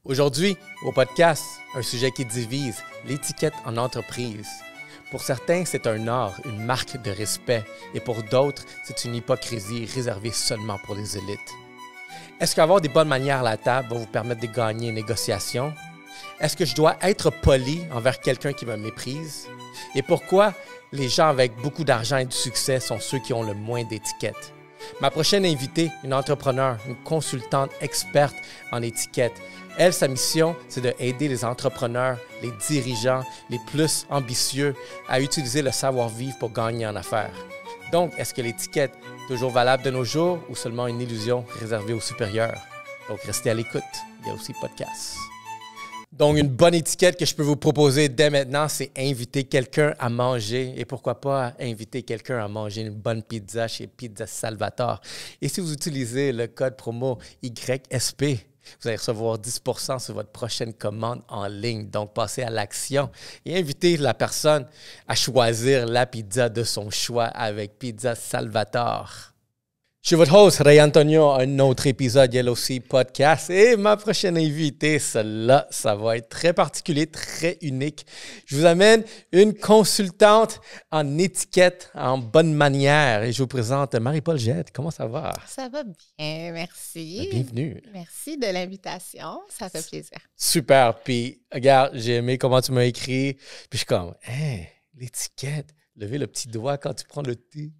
Aujourd'hui, au podcast, un sujet qui divise, l'étiquette en entreprise. Pour certains, c'est un art, une marque de respect, et pour d'autres, c'est une hypocrisie réservée seulement pour les élites. Est-ce qu'avoir des bonnes manières à la table va vous permettre de gagner une négociation? Est-ce que je dois être poli envers quelqu'un qui me méprise? Et pourquoi les gens avec beaucoup d'argent et du succès sont ceux qui ont le moins d'étiquette? Ma prochaine invitée, une entrepreneure, une consultante experte en étiquette. Elle, sa mission, c'est d'aider les entrepreneurs, les dirigeants, les plus ambitieux à utiliser le savoir-vivre pour gagner en affaires. Donc, est-ce que l'étiquette est toujours valable de nos jours ou seulement une illusion réservée aux supérieurs? Donc, restez à l'écoute. Il y a aussi podcast. Donc, une bonne étiquette que je peux vous proposer dès maintenant, c'est inviter quelqu'un à manger. Et pourquoi pas inviter quelqu'un à manger une bonne pizza chez Pizza Salvatore. Et si vous utilisez le code promo YSP, vous allez recevoir 10% sur votre prochaine commande en ligne. Donc, passez à l'action et invitez la personne à choisir la pizza de son choix avec Pizza Salvatore. Je suis votre host, Ray Antonio, un autre épisode Yellow Sea Podcast. Et ma prochaine invitée, celle-là, ça va être très particulier, très unique. Je vous amène une consultante en étiquette, en bonne manière. Et je vous présente Marie-Paul Jette. Comment ça va? Ça va bien, merci. Bienvenue. Merci de l'invitation, ça fait plaisir. Super. Puis, regarde, j'ai aimé comment tu m'as écrit. Puis je suis comme, hey, l'étiquette, levez le petit doigt quand tu prends le thé.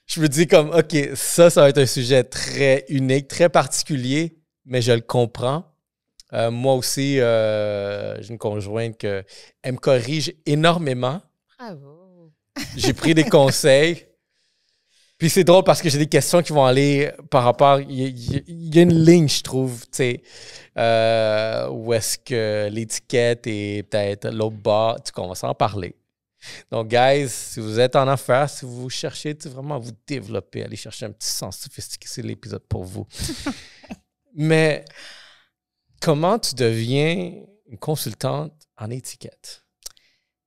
Je me dis comme, OK, ça va être un sujet très unique, très particulier, mais je le comprends. Moi aussi, j'ai une conjointe qui me corrige énormément. Bravo. J'ai pris des conseils. Puis c'est drôle parce que j'ai des questions qui vont aller par rapport... Il y a une ligne, je trouve, tu sais, où est-ce que l'étiquette est peut-être l'autre bas. En tout cas, on va s'en parler. Donc, guys, si vous êtes en affaires, si vous cherchez vraiment à vous développer, allez chercher un petit sens sophistiqué, c'est l'épisode pour vous. Mais comment tu deviens une consultante en étiquette?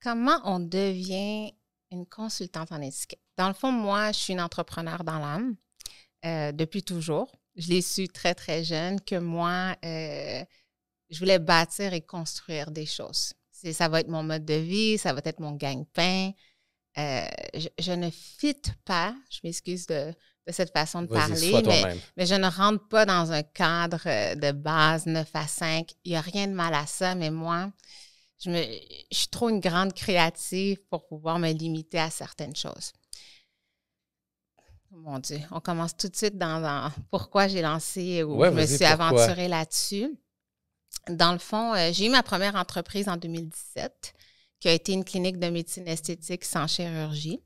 Comment on devient une consultante en étiquette? Dans le fond, moi, je suis une entrepreneur dans l'âme depuis toujours. Je l'ai su très, très jeune que moi, je voulais bâtir et construire des choses. Ça va être mon mode de vie, ça va être mon gagne-pain. Je ne fitte pas, je m'excuse de cette façon de parler, mais je ne rentre pas dans un cadre de base 9 à 5. Il n'y a rien de mal à ça, mais moi, je suis trop une grande créative pour pouvoir me limiter à certaines choses. Mon Dieu, on commence tout de suite dans pourquoi j'ai lancé ou je me suis aventurée là-dessus. Dans le fond, j'ai eu ma première entreprise en 2017, qui a été une clinique de médecine esthétique sans chirurgie.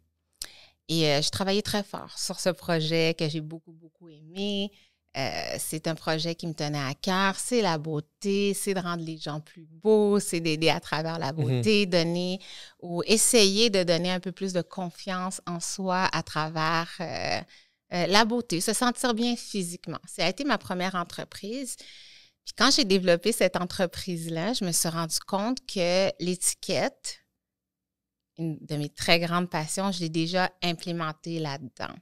Et je travaillais très fort sur ce projet que j'ai beaucoup, beaucoup aimé. C'est un projet qui me tenait à cœur. C'est la beauté, c'est de rendre les gens plus beaux, c'est d'aider à travers la beauté, donner ou essayer de donner un peu plus de confiance en soi à travers la beauté, se sentir bien physiquement. Ça a été ma première entreprise. Puis quand j'ai développé cette entreprise-là, je me suis rendu compte que l'étiquette, une de mes très grandes passions, je l'ai déjà implémentée là-dedans.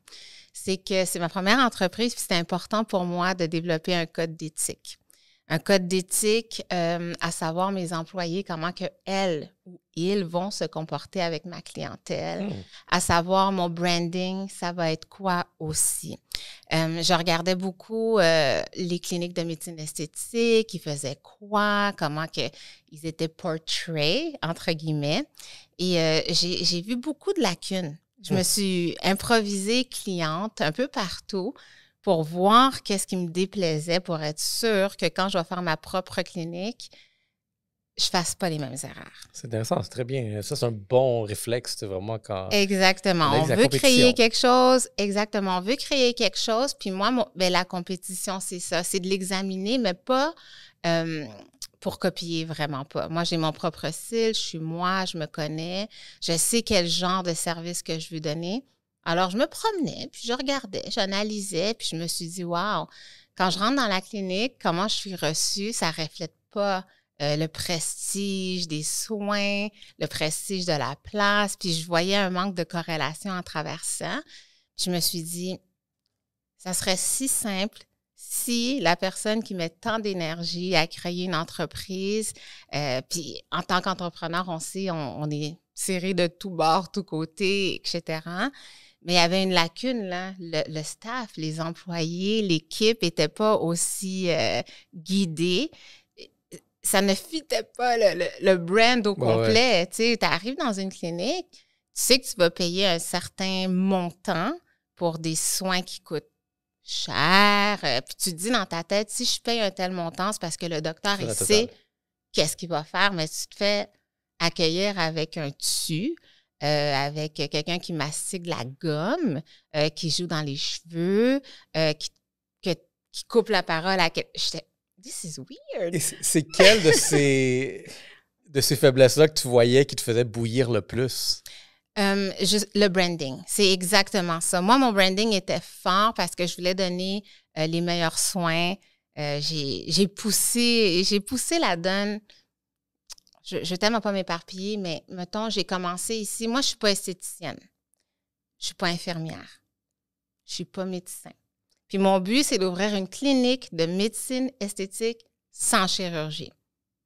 C'est que c'est ma première entreprise, puis c'était important pour moi de développer un code d'éthique. Un code d'éthique, à savoir mes employés, comment que elles ou ils vont se comporter avec ma clientèle. À savoir mon branding, ça va être quoi aussi. Je regardais beaucoup les cliniques de médecine esthétique, ils faisaient quoi, comment que ils étaient portrayed, entre guillemets. Et j'ai vu beaucoup de lacunes. Je me suis improvisée cliente un peu partout pour voir qu'est-ce qui me déplaisait, pour être sûre que quand je vais faire ma propre clinique, je ne fasse pas les mêmes erreurs. C'est intéressant, c'est très bien. Ça, c'est un bon réflexe, c'est vraiment quand... Exactement. On veut créer quelque chose. Exactement. On veut créer quelque chose. Puis moi, la compétition, c'est ça. C'est de l'examiner, mais pas pour copier, vraiment pas. Moi, j'ai mon propre style. Je suis moi, je me connais. Je sais quel genre de service que je veux donner. Alors, je me promenais, puis je regardais, j'analysais, puis je me suis dit, wow, quand je rentre dans la clinique, comment je suis reçue, ça ne reflète pas le prestige des soins, le prestige de la place, puis je voyais un manque de corrélation à travers ça. Je me suis dit, ça serait si simple si la personne qui met tant d'énergie à créer une entreprise, puis en tant qu'entrepreneur, on sait, on est serré de tous bords, tous côtés, etc. Mais il y avait une lacune, là. Le staff, les employés, l'équipe n'étaient pas aussi guidés. Ça ne fitait pas le brand au complet. Tu arrives dans une clinique, tu sais que tu vas payer un certain montant pour des soins qui coûtent cher. Puis tu te dis dans ta tête, si je paye un tel montant, c'est parce que le docteur, il sait qu'est-ce qu'il va faire, mais tu te fais accueillir avec un tu, avec quelqu'un qui mastique de la gomme, qui joue dans les cheveux, qui coupe la parole à quelqu'un. J'étais, this is weird. Et c'est quelle de ces faiblesses-là que tu voyais qui te faisait bouillir le plus? Le branding, c'est exactement ça. Moi, mon branding était fort parce que je voulais donner les meilleurs soins. J'ai poussé la donne. Je t'aime pas m'éparpiller, mais mettons, j'ai commencé ici. Moi, je suis pas esthéticienne. Je suis pas infirmière. Je suis pas médecin. Puis mon but, c'est d'ouvrir une clinique de médecine esthétique sans chirurgie.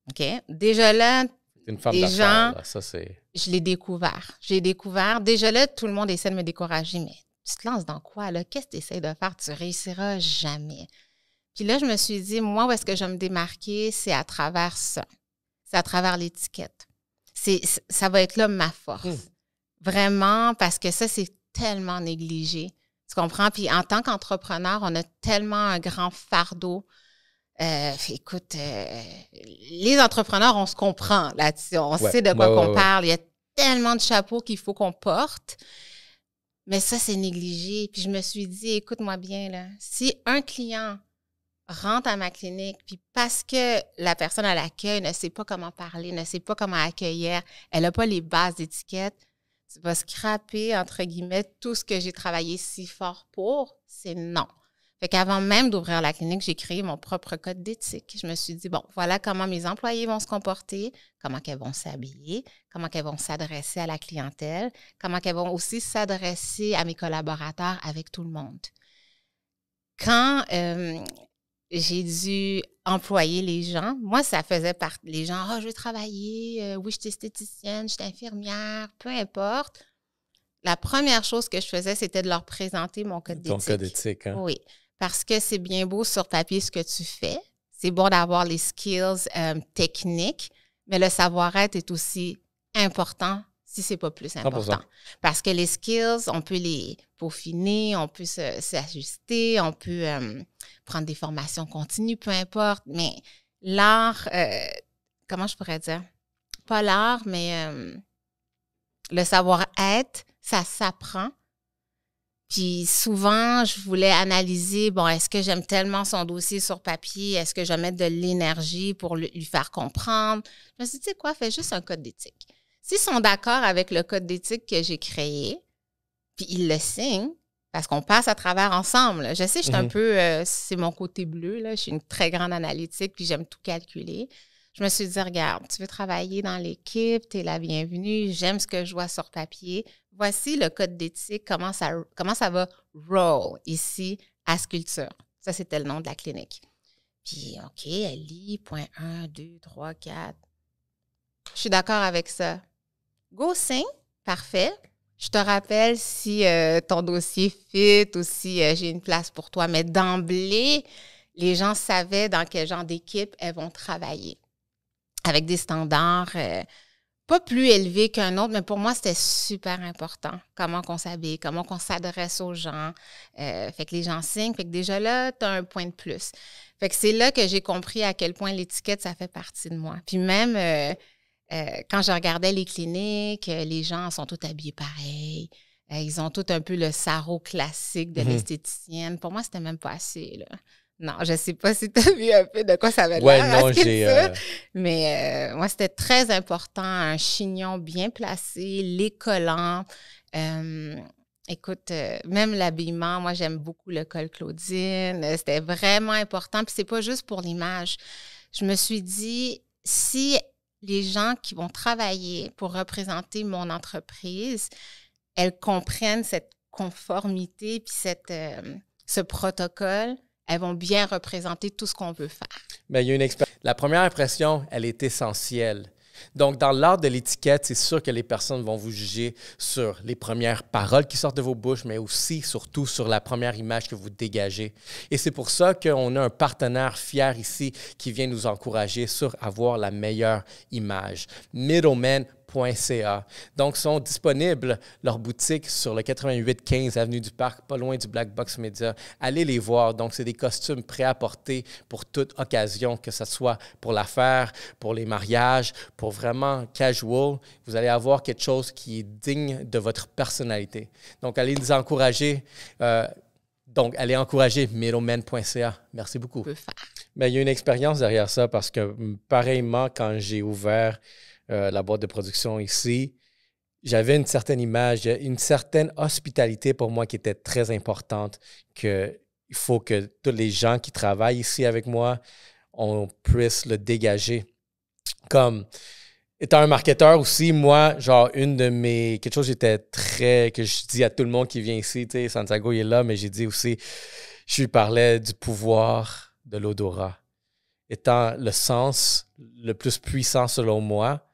OK? Déjà là, une femme d'affaires, là. Ça, c'est... Je l'ai découvert. J'ai découvert. Déjà là, tout le monde essaie de me décourager. Mais tu te lances dans quoi, là? Qu'est-ce que tu essaies de faire? Tu réussiras jamais. Puis là, je me suis dit, moi, où est-ce que je vais me démarquer? C'est à travers ça. C'est à travers l'étiquette. Ça va être là ma force. Vraiment, parce que ça, c'est tellement négligé. Tu comprends? Puis en tant qu'entrepreneur, on a tellement un grand fardeau. Écoute, les entrepreneurs, on se comprend là-dessus. On sait de quoi qu'on parle. Il y a tellement de chapeaux qu'il faut qu'on porte. Mais ça, c'est négligé. Puis je me suis dit, écoute-moi bien, là, si un client rentre à ma clinique, puis parce que la personne à l'accueil ne sait pas comment parler, ne sait pas comment accueillir, elle n'a pas les bases d'étiquette, tu vas scraper, entre guillemets, tout ce que j'ai travaillé si fort pour, c'est non. Fait qu'avant même d'ouvrir la clinique, j'ai créé mon propre code d'éthique. Je me suis dit, bon, voilà comment mes employés vont se comporter, comment qu'elles vont s'habiller, comment qu'elles vont s'adresser à la clientèle, comment qu'elles vont aussi s'adresser à mes collaborateurs avec tout le monde. Quand j'ai dû employer les gens, moi, ça faisait partie. Les gens, je veux travailler, oui, je suis esthéticienne, je suis infirmière, peu importe. La première chose que je faisais, c'était de leur présenter mon code d'éthique. Ton code d'éthique, hein? Oui. Parce que c'est bien beau sur papier ce que tu fais. C'est bon d'avoir les skills techniques, mais le savoir-être est aussi important si c'est pas plus important. 100%. Parce que les skills, on peut les peaufiner, on peut s'ajuster, on peut prendre des formations continues, peu importe. Mais l'art, comment je pourrais dire? Pas l'art, mais le savoir-être, ça s'apprend. Puis souvent, je voulais analyser, bon, est-ce que j'aime tellement son dossier sur papier? Est-ce que je vais mettre de l'énergie pour lui faire comprendre? Je me suis dit, tu sais quoi, fais juste un code d'éthique. S'ils sont d'accord avec le code d'éthique que j'ai créé, puis ils le signent, parce qu'on passe à travers ensemble. Là. Je sais, je suis un peu, c'est mon côté bleu, là. Je suis une très grande analytique, puis j'aime tout calculer. Je me suis dit, regarde, tu veux travailler dans l'équipe, tu es la bienvenue, j'aime ce que je vois sur papier. Voici le code d'éthique, comment ça va roll ici à Sculpture. Ça, c'était le nom de la clinique. Puis, OK, elle lit, point 1, 2, 3, 4. Je suis d'accord avec ça. Go signe, parfait. Je te rappelle si ton dossier fit ou si j'ai une place pour toi. Mais d'emblée, les gens savaient dans quel genre d'équipe elles vont travailler. Avec des standards pas plus élevés qu'un autre, mais pour moi, c'était super important. Comment qu'on s'habille, comment qu'on s'adresse aux gens. Fait que les gens signent. Fait que déjà là, tu as un point de plus. Fait que c'est là que j'ai compris à quel point l'étiquette, ça fait partie de moi. Puis même quand je regardais les cliniques, les gens sont tous habillés pareil. Ils ont tous un peu le sarrau classique de l'esthéticienne. Pour moi, c'était même pas assez, là. Non, je ne sais pas si tu as vu un peu de quoi ça avait l'air. Non, j'ai... Mais moi, c'était très important. Un chignon bien placé, les collants. Écoute, même l'habillement, moi, j'aime beaucoup le col Claudine. C'était vraiment important. Puis c'est pas juste pour l'image. Je me suis dit, si les gens qui vont travailler pour représenter mon entreprise, elles comprennent cette conformité puis ce protocole, elles vont bien représenter tout ce qu'on veut faire. Mais il y a la première impression, elle est essentielle. Donc, dans l'art de l'étiquette, c'est sûr que les personnes vont vous juger sur les premières paroles qui sortent de vos bouches, mais aussi, surtout, sur la première image que vous dégagez. Et c'est pour ça qu'on a un partenaire fier ici qui vient nous encourager sur avoir la meilleure image. Middleman.ca. Donc, sont disponibles, leurs boutiques, sur le 8815 Avenue du Parc, pas loin du Black Box Media. Allez les voir. Donc, c'est des costumes prêts à porter pour toute occasion, que ce soit pour l'affaire, pour les mariages, pour vraiment casual. Vous allez avoir quelque chose qui est digne de votre personnalité. Donc, allez les encourager. Donc, allez encourager middleman.ca. Merci beaucoup. Mais il y a une expérience derrière ça parce que, pareillement, quand j'ai ouvert la boîte de production ici, j'avais une certaine image, une certaine hospitalité pour moi qui était très importante, qu'il faut que tous les gens qui travaillent ici avec moi, on puisse le dégager. Comme étant un marketeur aussi, moi, genre, quelque chose que je dis à tout le monde qui vient ici, tu sais, Santiago, il est là, mais j'ai dit aussi, je lui parlais du pouvoir de l'odorat, étant le sens le plus puissant selon moi.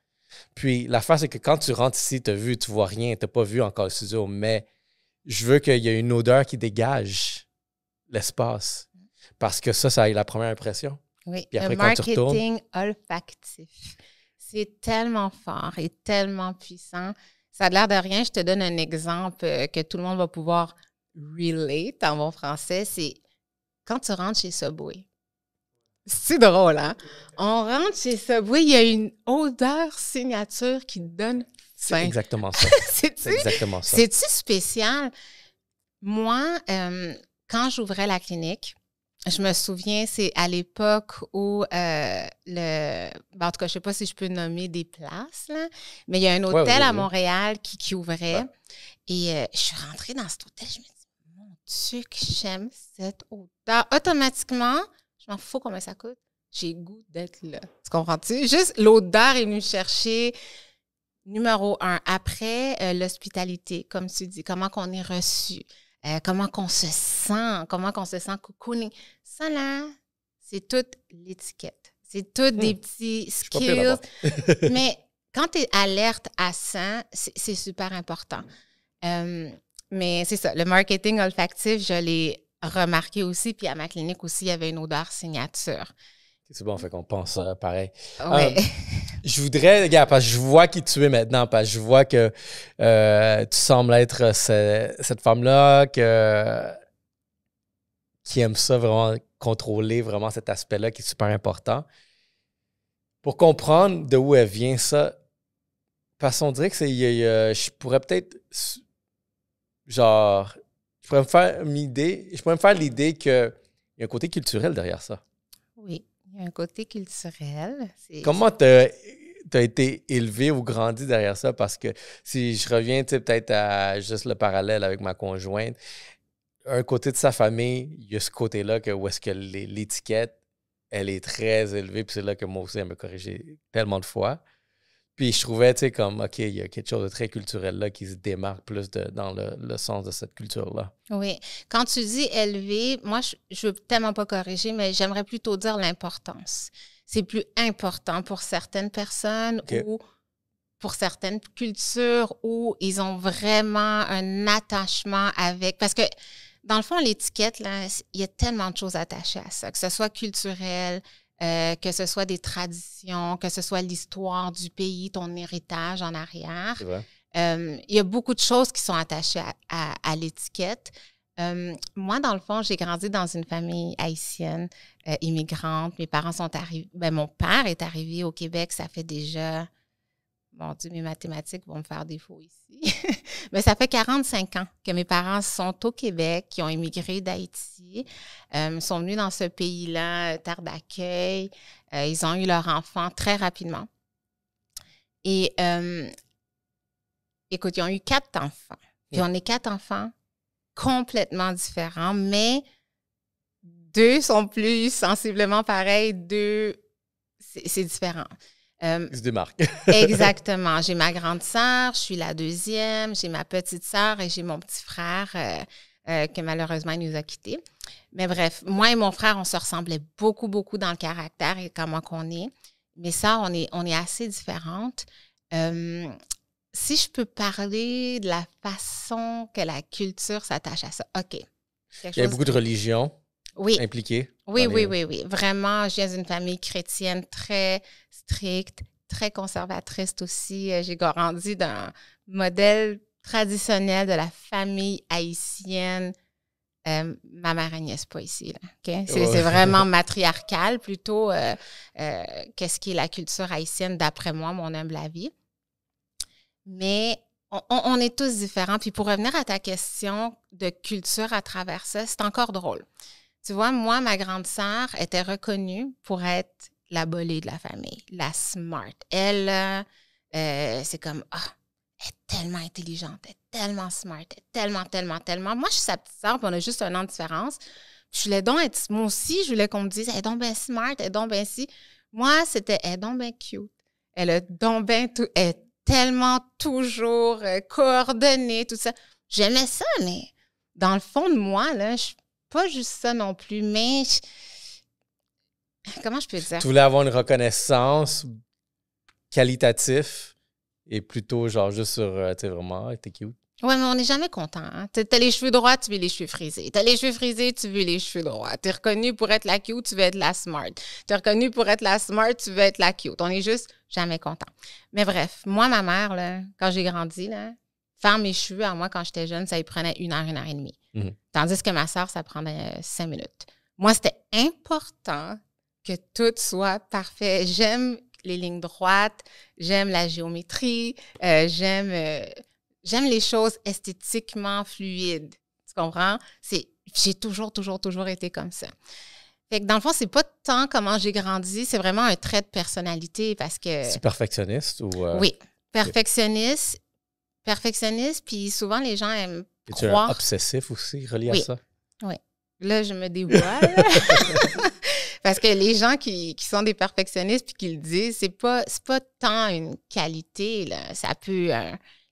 Puis l'affaire, c'est que quand tu rentres ici, tu vois rien, tu n'as pas vu encore le studio, mais je veux qu'il y ait une odeur qui dégage l'espace. Parce que ça a eu la première impression. Oui, puis après, le marketing olfactif. C'est tellement fort et tellement puissant. Ça a l'air de rien. Je te donne un exemple que tout le monde va pouvoir relate en bon français. C'est quand tu rentres chez Subway. C'est drôle, hein? On rentre chez Subway, il y a une odeur signature qui donne faim. C'est exactement ça. C'est exactement ça. C'est-tu spécial? Moi, quand j'ouvrais la clinique, je me souviens, c'est à l'époque où en tout cas, je ne sais pas si je peux nommer des places, là, mais il y a un hôtel à Montréal qui ouvrait. Ouais. Et je suis rentrée dans cet hôtel, je me dis, mon Dieu, que j'aime cette odeur. Automatiquement, je m'en fous combien ça coûte. J'ai le goût d'être là. Tu comprends-tu? Juste l'odeur est venue chercher. Numéro 1. Après, l'hospitalité, comme tu dis, comment qu'on est reçu, comment qu'on se sent cocooning. Ça, là, c'est toute l'étiquette. C'est toutes des petits skills. Mais quand tu es alerte à ça, c'est super important. Mais c'est ça, le marketing olfactif, je l'ai remarqué aussi, puis à ma clinique aussi, il y avait une odeur signature. C'est bon, fait qu'on pense pareil. Ouais. Je voudrais, regarde, parce que je vois qui tu es maintenant, parce que je vois que tu sembles être cette femme-là qui aime ça vraiment, contrôler vraiment cet aspect-là qui est super important. Pour comprendre de où elle vient, ça, parce qu'on dirait que je pourrais peut-être, genre, je pourrais me faire l'idée qu'il y a un côté culturel derrière ça. Oui, il y a un côté culturel. Comment t'as été élevé ou grandi derrière ça? Parce que si je reviens peut-être à juste le parallèle avec ma conjointe, un côté de sa famille, il y a ce côté-là où est-ce que l'étiquette, elle est très élevée, puis c'est là que moi aussi, elle m'a corrigé tellement de fois. Puis je trouvais, tu sais, comme, OK, il y a quelque chose de très culturel là qui se démarque plus dans le sens de cette culture-là. Oui. Quand tu dis élevé, moi, je veux tellement pas corriger, mais j'aimerais plutôt dire l'importance. C'est plus important pour certaines personnes ou pour certaines cultures où ils ont vraiment un attachement avec... Parce que, dans le fond, l'étiquette, là, il y a tellement de choses attachées à ça, que ce soit culturel, que ce soit des traditions, que ce soit l'histoire du pays, ton héritage en arrière. C'est vrai. Il y a beaucoup de choses qui sont attachées à l'étiquette. Moi, dans le fond, j'ai grandi dans une famille haïtienne, immigrante. Mes parents sont arrivés... mon père est arrivé au Québec, ça fait déjà... Mon Dieu, mes mathématiques vont me faire défaut ici. Mais ça fait 45 ans que mes parents sont au Québec, qui ont immigré d'Haïti, sont venus dans ce pays-là, terre d'accueil. Ils ont eu leur enfant très rapidement. Et écoute, ils ont eu 4 enfants. Puis on est 4 enfants complètement différents, mais 2 sont plus sensiblement pareils, 2, c'est différent. Ils se démarquent. Exactement. J'ai ma grande sœur, je suis la deuxième, j'ai ma petite sœur et j'ai mon petit frère que malheureusement, il nous a quittés. Mais bref, moi et mon frère, on se ressemblait beaucoup, beaucoup dans le caractère et comment qu'on est. Mais ça, on est assez différentes. Si je peux parler de la façon que la culture s'attache à ça, OK. Il y a beaucoup de religions impliquées. Oui. Vraiment, je viens d'une famille chrétienne très stricte, très conservatrice aussi. J'ai grandi dans un modèle traditionnel de la famille haïtienne. Ma mère elle niaise pas ici. Là, okay? C'est vraiment matriarcal plutôt qu'est-ce qui est la culture haïtienne d'après moi, mon humble avis. Mais on est tous différents. Puis pour revenir à ta question de culture à travers ça, c'est encore drôle. Tu vois, moi, ma grande sœur était reconnue pour être la bolée de la famille, la smart. Elle, c'est comme, elle est tellement intelligente, elle est tellement smart, elle est tellement. Moi, je suis sa petite sœur, puis on a juste 1 an de différence. Puis je voulais donc être, moi aussi, je voulais qu'on me dise, elle est donc bien smart, elle est donc bien si. Moi, c'était, elle est donc bien cute. Elle est donc bien tout, elle est tellement toujours coordonnée, tout ça. J'aimais ça, mais dans le fond de moi, là, je suis pas juste ça non plus, mais comment je peux dire? Tu voulais avoir une reconnaissance qualitative et plutôt genre juste sur, tu sais, vraiment, t'es cute. Oui, mais on n'est jamais content. Hein? T'as les cheveux droits, tu veux les cheveux frisés. T'as les cheveux frisés, tu veux les cheveux droits. T'es reconnu pour être la cute, tu veux être la smart. T'es reconnu pour être la smart, tu veux être la cute. On est juste jamais content. Mais bref, moi, ma mère, là, quand j'ai grandi, là, faire mes cheveux, à moi, quand j'étais jeune, ça y prenait 1 heure et demie. Mm-hmm. Tandis que ma soeur, ça prenait 5 minutes. Moi, c'était important que tout soit parfait. J'aime les lignes droites, j'aime la géométrie, j'aime les choses esthétiquement fluides. Tu comprends? J'ai toujours été comme ça. Fait que dans le fond, c'est pas tant comment j'ai grandi, c'est vraiment un trait de personnalité parce que... C'est perfectionniste ou... Oui, perfectionniste, puis souvent les gens aiment croire... Es-tu un obsessif aussi relié à ça? Oui. Là, je me dévoile. Parce que les gens qui sont des perfectionnistes puis qui le disent, c'est pas tant une qualité, là. Ça peut...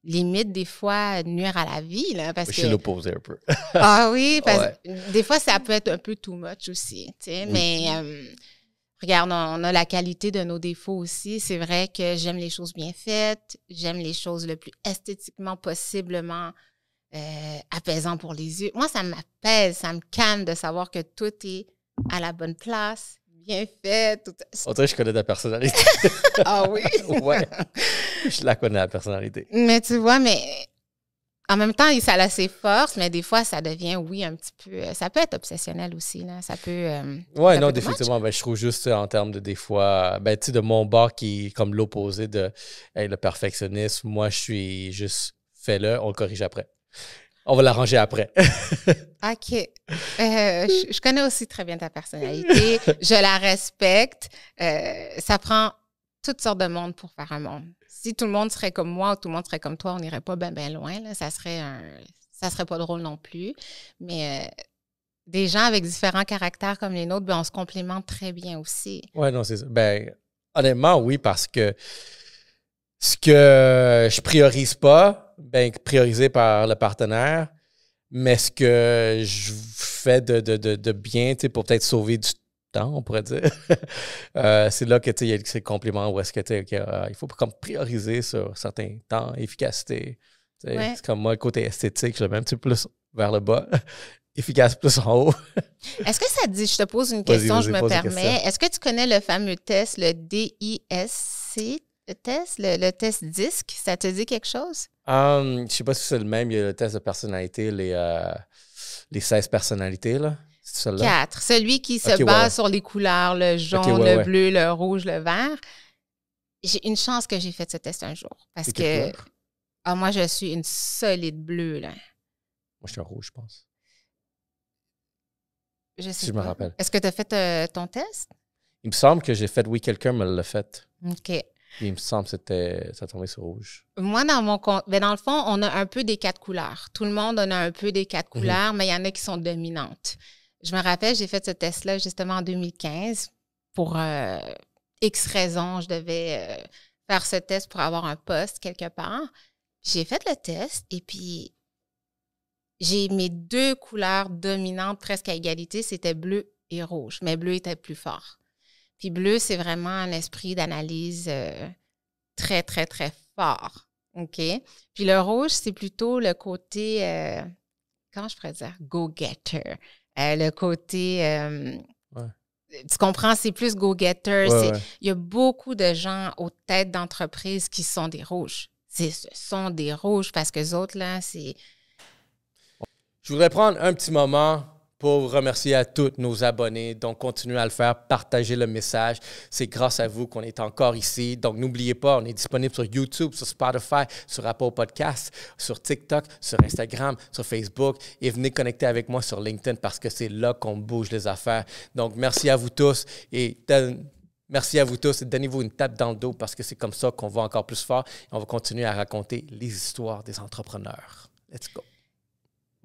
limite, des fois, nuire à la vie. Là, parce je suis l'opposé un peu. Ah oui, parce que des fois, ça peut être un peu too much aussi. Tu sais, oui. Mais regarde, on a la qualité de nos défauts aussi. C'est vrai que j'aime les choses bien faites. J'aime les choses le plus esthétiquement possiblement apaisant pour les yeux. Moi, ça m'apaise, ça me calme de savoir que tout est à la bonne place, bien fait. Tout... Autant je connais ta personnalité. Ah oui? Ouais. Je la connais, la personnalité. Mais tu vois, mais en même temps, ça a ses forces, mais des fois, ça devient, oui, un petit peu... Ça peut être obsessionnel aussi, là. Ça peut... Oui, non, définitivement. Ben, je trouve juste en termes de des fois... Ben, tu sais, de mon bord qui est comme l'opposé de le perfectionnisme. Moi, je suis juste... Fais-le, on le corrige après. On va l'arranger après. OK. Je connais aussi très bien ta personnalité. Je la respecte. Ça prend toutes sortes de monde pour faire un monde. Si tout le monde serait comme moi ou tout le monde serait comme toi, on n'irait pas bien loin. Là. Ça serait pas drôle non plus. Mais des gens avec différents caractères comme les nôtres, ben, on se complémente très bien aussi. Oui, non, c'est ça. Ben, honnêtement, oui, parce que ce que je priorise pas, ben, priorisé par le partenaire, mais ce que je fais de bien, tu sais, pour peut-être sauver du temps, on pourrait dire, c'est là que, tu sais, il y a ces compléments où est-ce que, il faut comme prioriser sur certains temps, efficacité. Ouais. C'est comme moi, le côté esthétique, je le mets un petit peu plus vers le bas, efficace plus en haut. Est-ce que ça te dit, je te pose une question, je me permets, est-ce que tu connais le fameux test, le DISC? Le test DISC, ça te dit quelque chose? Je ne sais pas si c'est le même. Il y a le test de personnalité, les 16 personnalités, là. C'est celle-là? 4. Celui qui se base sur les couleurs, le jaune, le bleu, le rouge, le vert. J'ai une chance que j'ai fait ce test un jour. Parce que moi, je suis une solide bleue, là. Moi, je suis un rouge, je pense. Je sais si pas. Je me rappelle. Est-ce que tu as fait ton test? Il me semble que j'ai fait, oui, quelqu'un me l'a fait. OK. Il me semble que ça tombait sur rouge. Moi, dans le fond, on a un peu des 4 couleurs. Tout le monde en a un peu des 4 couleurs, mais il y en a qui sont dominantes. Je me rappelle, j'ai fait ce test-là justement en 2015. Pour X raisons, je devais faire ce test pour avoir un poste quelque part. J'ai fait le test et puis j'ai mes 2 couleurs dominantes presque à égalité, c'était bleu et rouge, mais bleu était plus fort. Puis bleu, c'est vraiment un esprit d'analyse très, très, très fort. OK? Puis le rouge, c'est plutôt le côté, comment je pourrais dire, go-getter. Le côté, tu comprends, c'est plus go-getter. Il y a beaucoup de gens aux têtes d'entreprise qui sont des rouges. Ce sont des rouges parce que les autres, là, c'est... Je voudrais prendre un petit moment pour remercier à tous nos abonnés. Donc, continuez à le faire, partagez le message. C'est grâce à vous qu'on est encore ici. Donc, n'oubliez pas, on est disponible sur YouTube, sur Spotify, sur Apple Podcasts, sur TikTok, sur Instagram, sur Facebook. Et venez connecter avec moi sur LinkedIn parce que c'est là qu'on bouge les affaires. Donc, merci à vous tous et donnez-vous une tape dans le dos parce que c'est comme ça qu'on va encore plus fort et on va continuer à raconter les histoires des entrepreneurs. Let's go.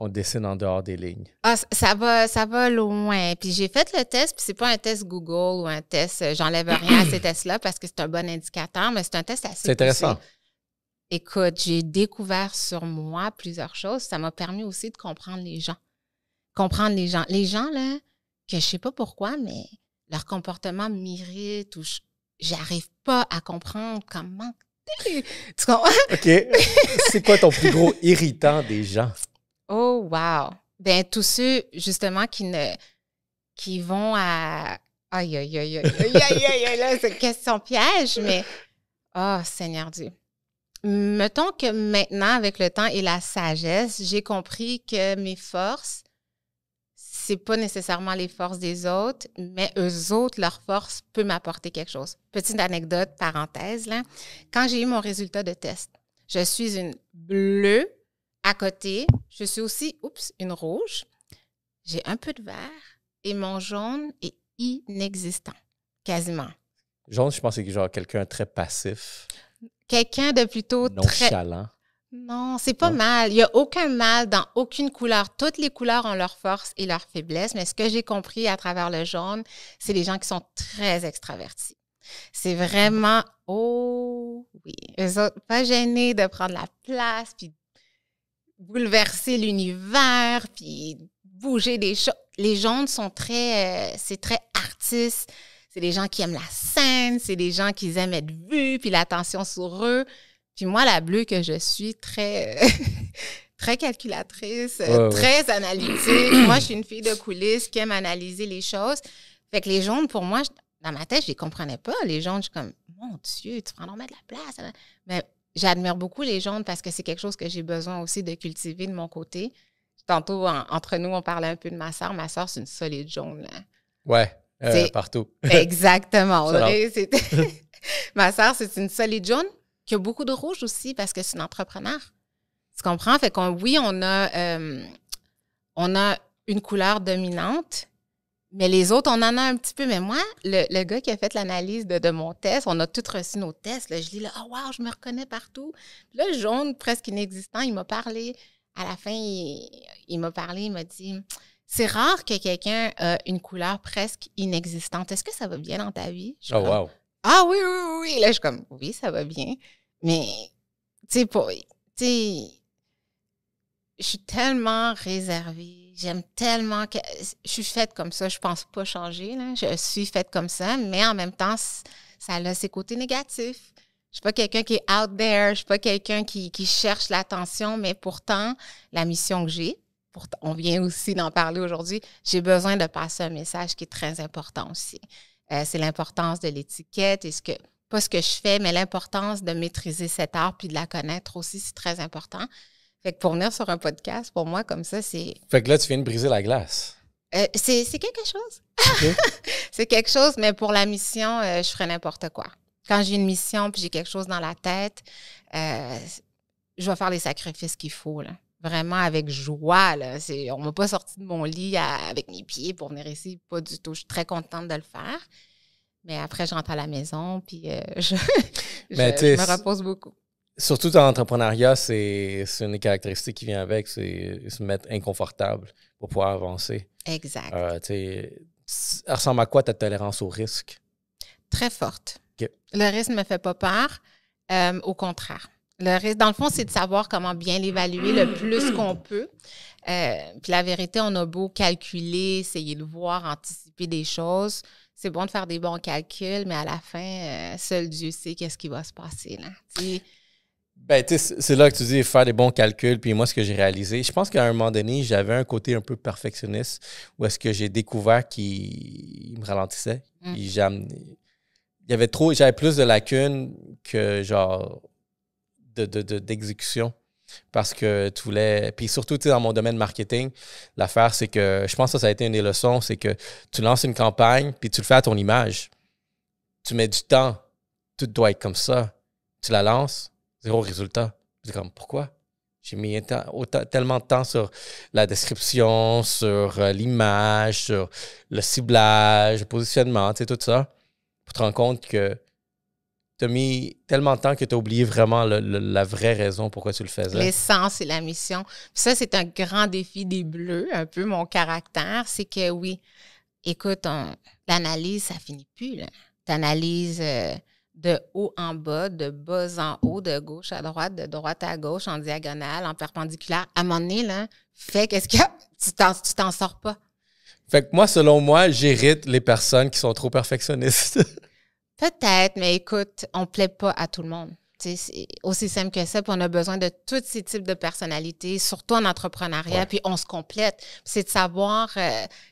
On dessine en dehors des lignes. Ah, ça va loin. Puis j'ai fait le test, puis c'est pas un test Google ou un test, j'enlève rien à ces tests-là parce que c'est un bon indicateur, mais c'est un test assez C'est intéressant. poussé. Écoute, j'ai découvert sur moi plusieurs choses. Ça m'a permis aussi de comprendre les gens. Les gens, là, que je sais pas pourquoi, mais leur comportement m'irrite ou j'arrive pas à comprendre comment... Tu comprends? OK. C'est quoi ton plus gros irritant des gens? Oh, wow! Bien, tous ceux, justement, qui vont à... Aïe, aïe, aïe, aïe, aïe, aïe, aïe, là, c'est une question piège, mais... Oh, Seigneur Dieu! Mettons que maintenant, avec le temps et la sagesse, j'ai compris que mes forces, c'est pas nécessairement les forces des autres, mais eux autres, leur force peut m'apporter quelque chose. Petite anecdote, parenthèse, là. Quand j'ai eu mon résultat de test, je suis une bleue. À côté, je suis aussi, une rouge. J'ai un peu de vert et mon jaune est inexistant, quasiment. Jaune, je pense que c'est genre quelqu'un très passif. Quelqu'un de plutôt nonchalant. Non, c'est pas mal. Il n'y a aucun mal dans aucune couleur. Toutes les couleurs ont leur force et leur faiblesse, mais ce que j'ai compris à travers le jaune, c'est les gens qui sont très extravertis. C'est vraiment, oh oui, eux autres, pas gênés de prendre la place, puis bouleverser l'univers, puis bouger des choses. Les jaunes sont c'est très artistes. C'est des gens qui aiment la scène, c'est des gens qui aiment être vus, puis l'attention sur eux. Puis moi, la bleue que je suis, très calculatrice, très analytique. Moi, je suis une fille de coulisses qui aime analyser les choses. Fait que les jaunes, pour moi, dans ma tête, je les comprenais pas. Les jaunes, je suis comme, mon Dieu, tu prends normalement de la place. Mais j'admire beaucoup les jaunes parce que c'est quelque chose que j'ai besoin aussi de cultiver de mon côté. Tantôt, entre nous, on parlait un peu de ma sœur. Ma sœur, c'est une solide jaune. Là. Ouais, partout. Exactement. Audrey, ma sœur, c'est une solide jaune qui a beaucoup de rouge aussi parce que c'est une entrepreneur. Tu comprends? Fait on a une couleur dominante, mais les autres, on en a un petit peu. Mais moi, le gars qui a fait l'analyse de mon test, on a tous reçu nos tests. Là, je lis là, oh wow, je me reconnais partout. Puis là, jaune, presque inexistant, il m'a parlé. À la fin, il m'a parlé, il m'a dit, c'est rare que quelqu'un ait une couleur presque inexistante. Est-ce que ça va bien dans ta vie? Wow. Ah oui. Là, je suis comme, oui, ça va bien. Mais, tu sais, je suis tellement réservée. J'aime tellement que... Je suis faite comme ça. Je pense pas changer, là. Je suis faite comme ça, mais en même temps, ça a ses côtés négatifs. Je suis pas quelqu'un qui est out there. Je suis pas quelqu'un qui cherche l'attention, mais pourtant, la mission que j'ai, on vient aussi d'en parler aujourd'hui, j'ai besoin de passer un message qui est très important aussi. C'est l'importance de l'étiquette et pas ce que je fais, mais l'importance de maîtriser cet art puis de la connaître aussi, c'est très important. Fait que pour venir sur un podcast, pour moi, comme ça, c'est... Fait que là, tu viens de briser la glace. C'est quelque chose. Okay. C'est quelque chose, mais pour la mission, je ferais n'importe quoi. Quand j'ai une mission puis j'ai quelque chose dans la tête, je vais faire les sacrifices qu'il faut, là. Vraiment avec joie, là. On ne m'a pas sorti de mon lit avec mes pieds pour venir ici, pas du tout. Je suis très contente de le faire. Mais après, je rentre à la maison, puis je me repose beaucoup. Surtout dans l'entrepreneuriat, c'est une des caractéristiques qui vient avec, c'est se mettre inconfortable pour pouvoir avancer. Exact. Ça ressemble à quoi ta tolérance au risque? Très forte. Okay. Le risque ne me fait pas peur. Au contraire. Le risque, dans le fond, c'est de savoir comment bien l'évaluer le plus qu'on peut. Puis la vérité, on a beau calculer, essayer de voir, anticiper des choses. C'est bon de faire des bons calculs, mais à la fin, seul Dieu sait qu'est-ce qui va se passer, là. Ben, tu sais, c'est là que tu dis faire des bons calculs. Puis moi, ce que j'ai réalisé, je pense qu'à un moment donné, j'avais un côté un peu perfectionniste où est-ce que j'ai découvert qu'il me ralentissait. J'avais plus de lacunes que genre d'exécution. Parce que tu voulais. Puis surtout, tu sais, dans mon domaine marketing, l'affaire, c'est que je pense que ça a été une des leçons, c'est que tu lances une campagne, puis tu le fais à ton image. Tu mets du temps. Tout doit être comme ça. Tu la lances, zéro résultat. C'est comme, pourquoi? J'ai mis tellement de temps sur la description, sur l'image, sur le ciblage, le positionnement, tu sais, tout ça, pour te rendre compte que tu as mis tellement de temps que tu as oublié vraiment la vraie raison pourquoi tu le faisais. L'essence et la mission. Puis ça, c'est un grand défi des Bleus, un peu mon caractère. C'est que oui, écoute, l'analyse, ça finit plus. Tu analyses de haut en bas, de bas en haut, de gauche à droite, de droite à gauche, en diagonale, en perpendiculaire. À un moment donné, là, qu'est-ce qu'il y a? Tu t'en sors pas. Fait que moi, selon moi, j'hérite les personnes qui sont trop perfectionnistes. Peut-être, mais écoute, on ne plaît pas à tout le monde. C'est aussi simple que ça, puis on a besoin de tous ces types de personnalités, surtout en entrepreneuriat, puis on se complète. C'est de savoir,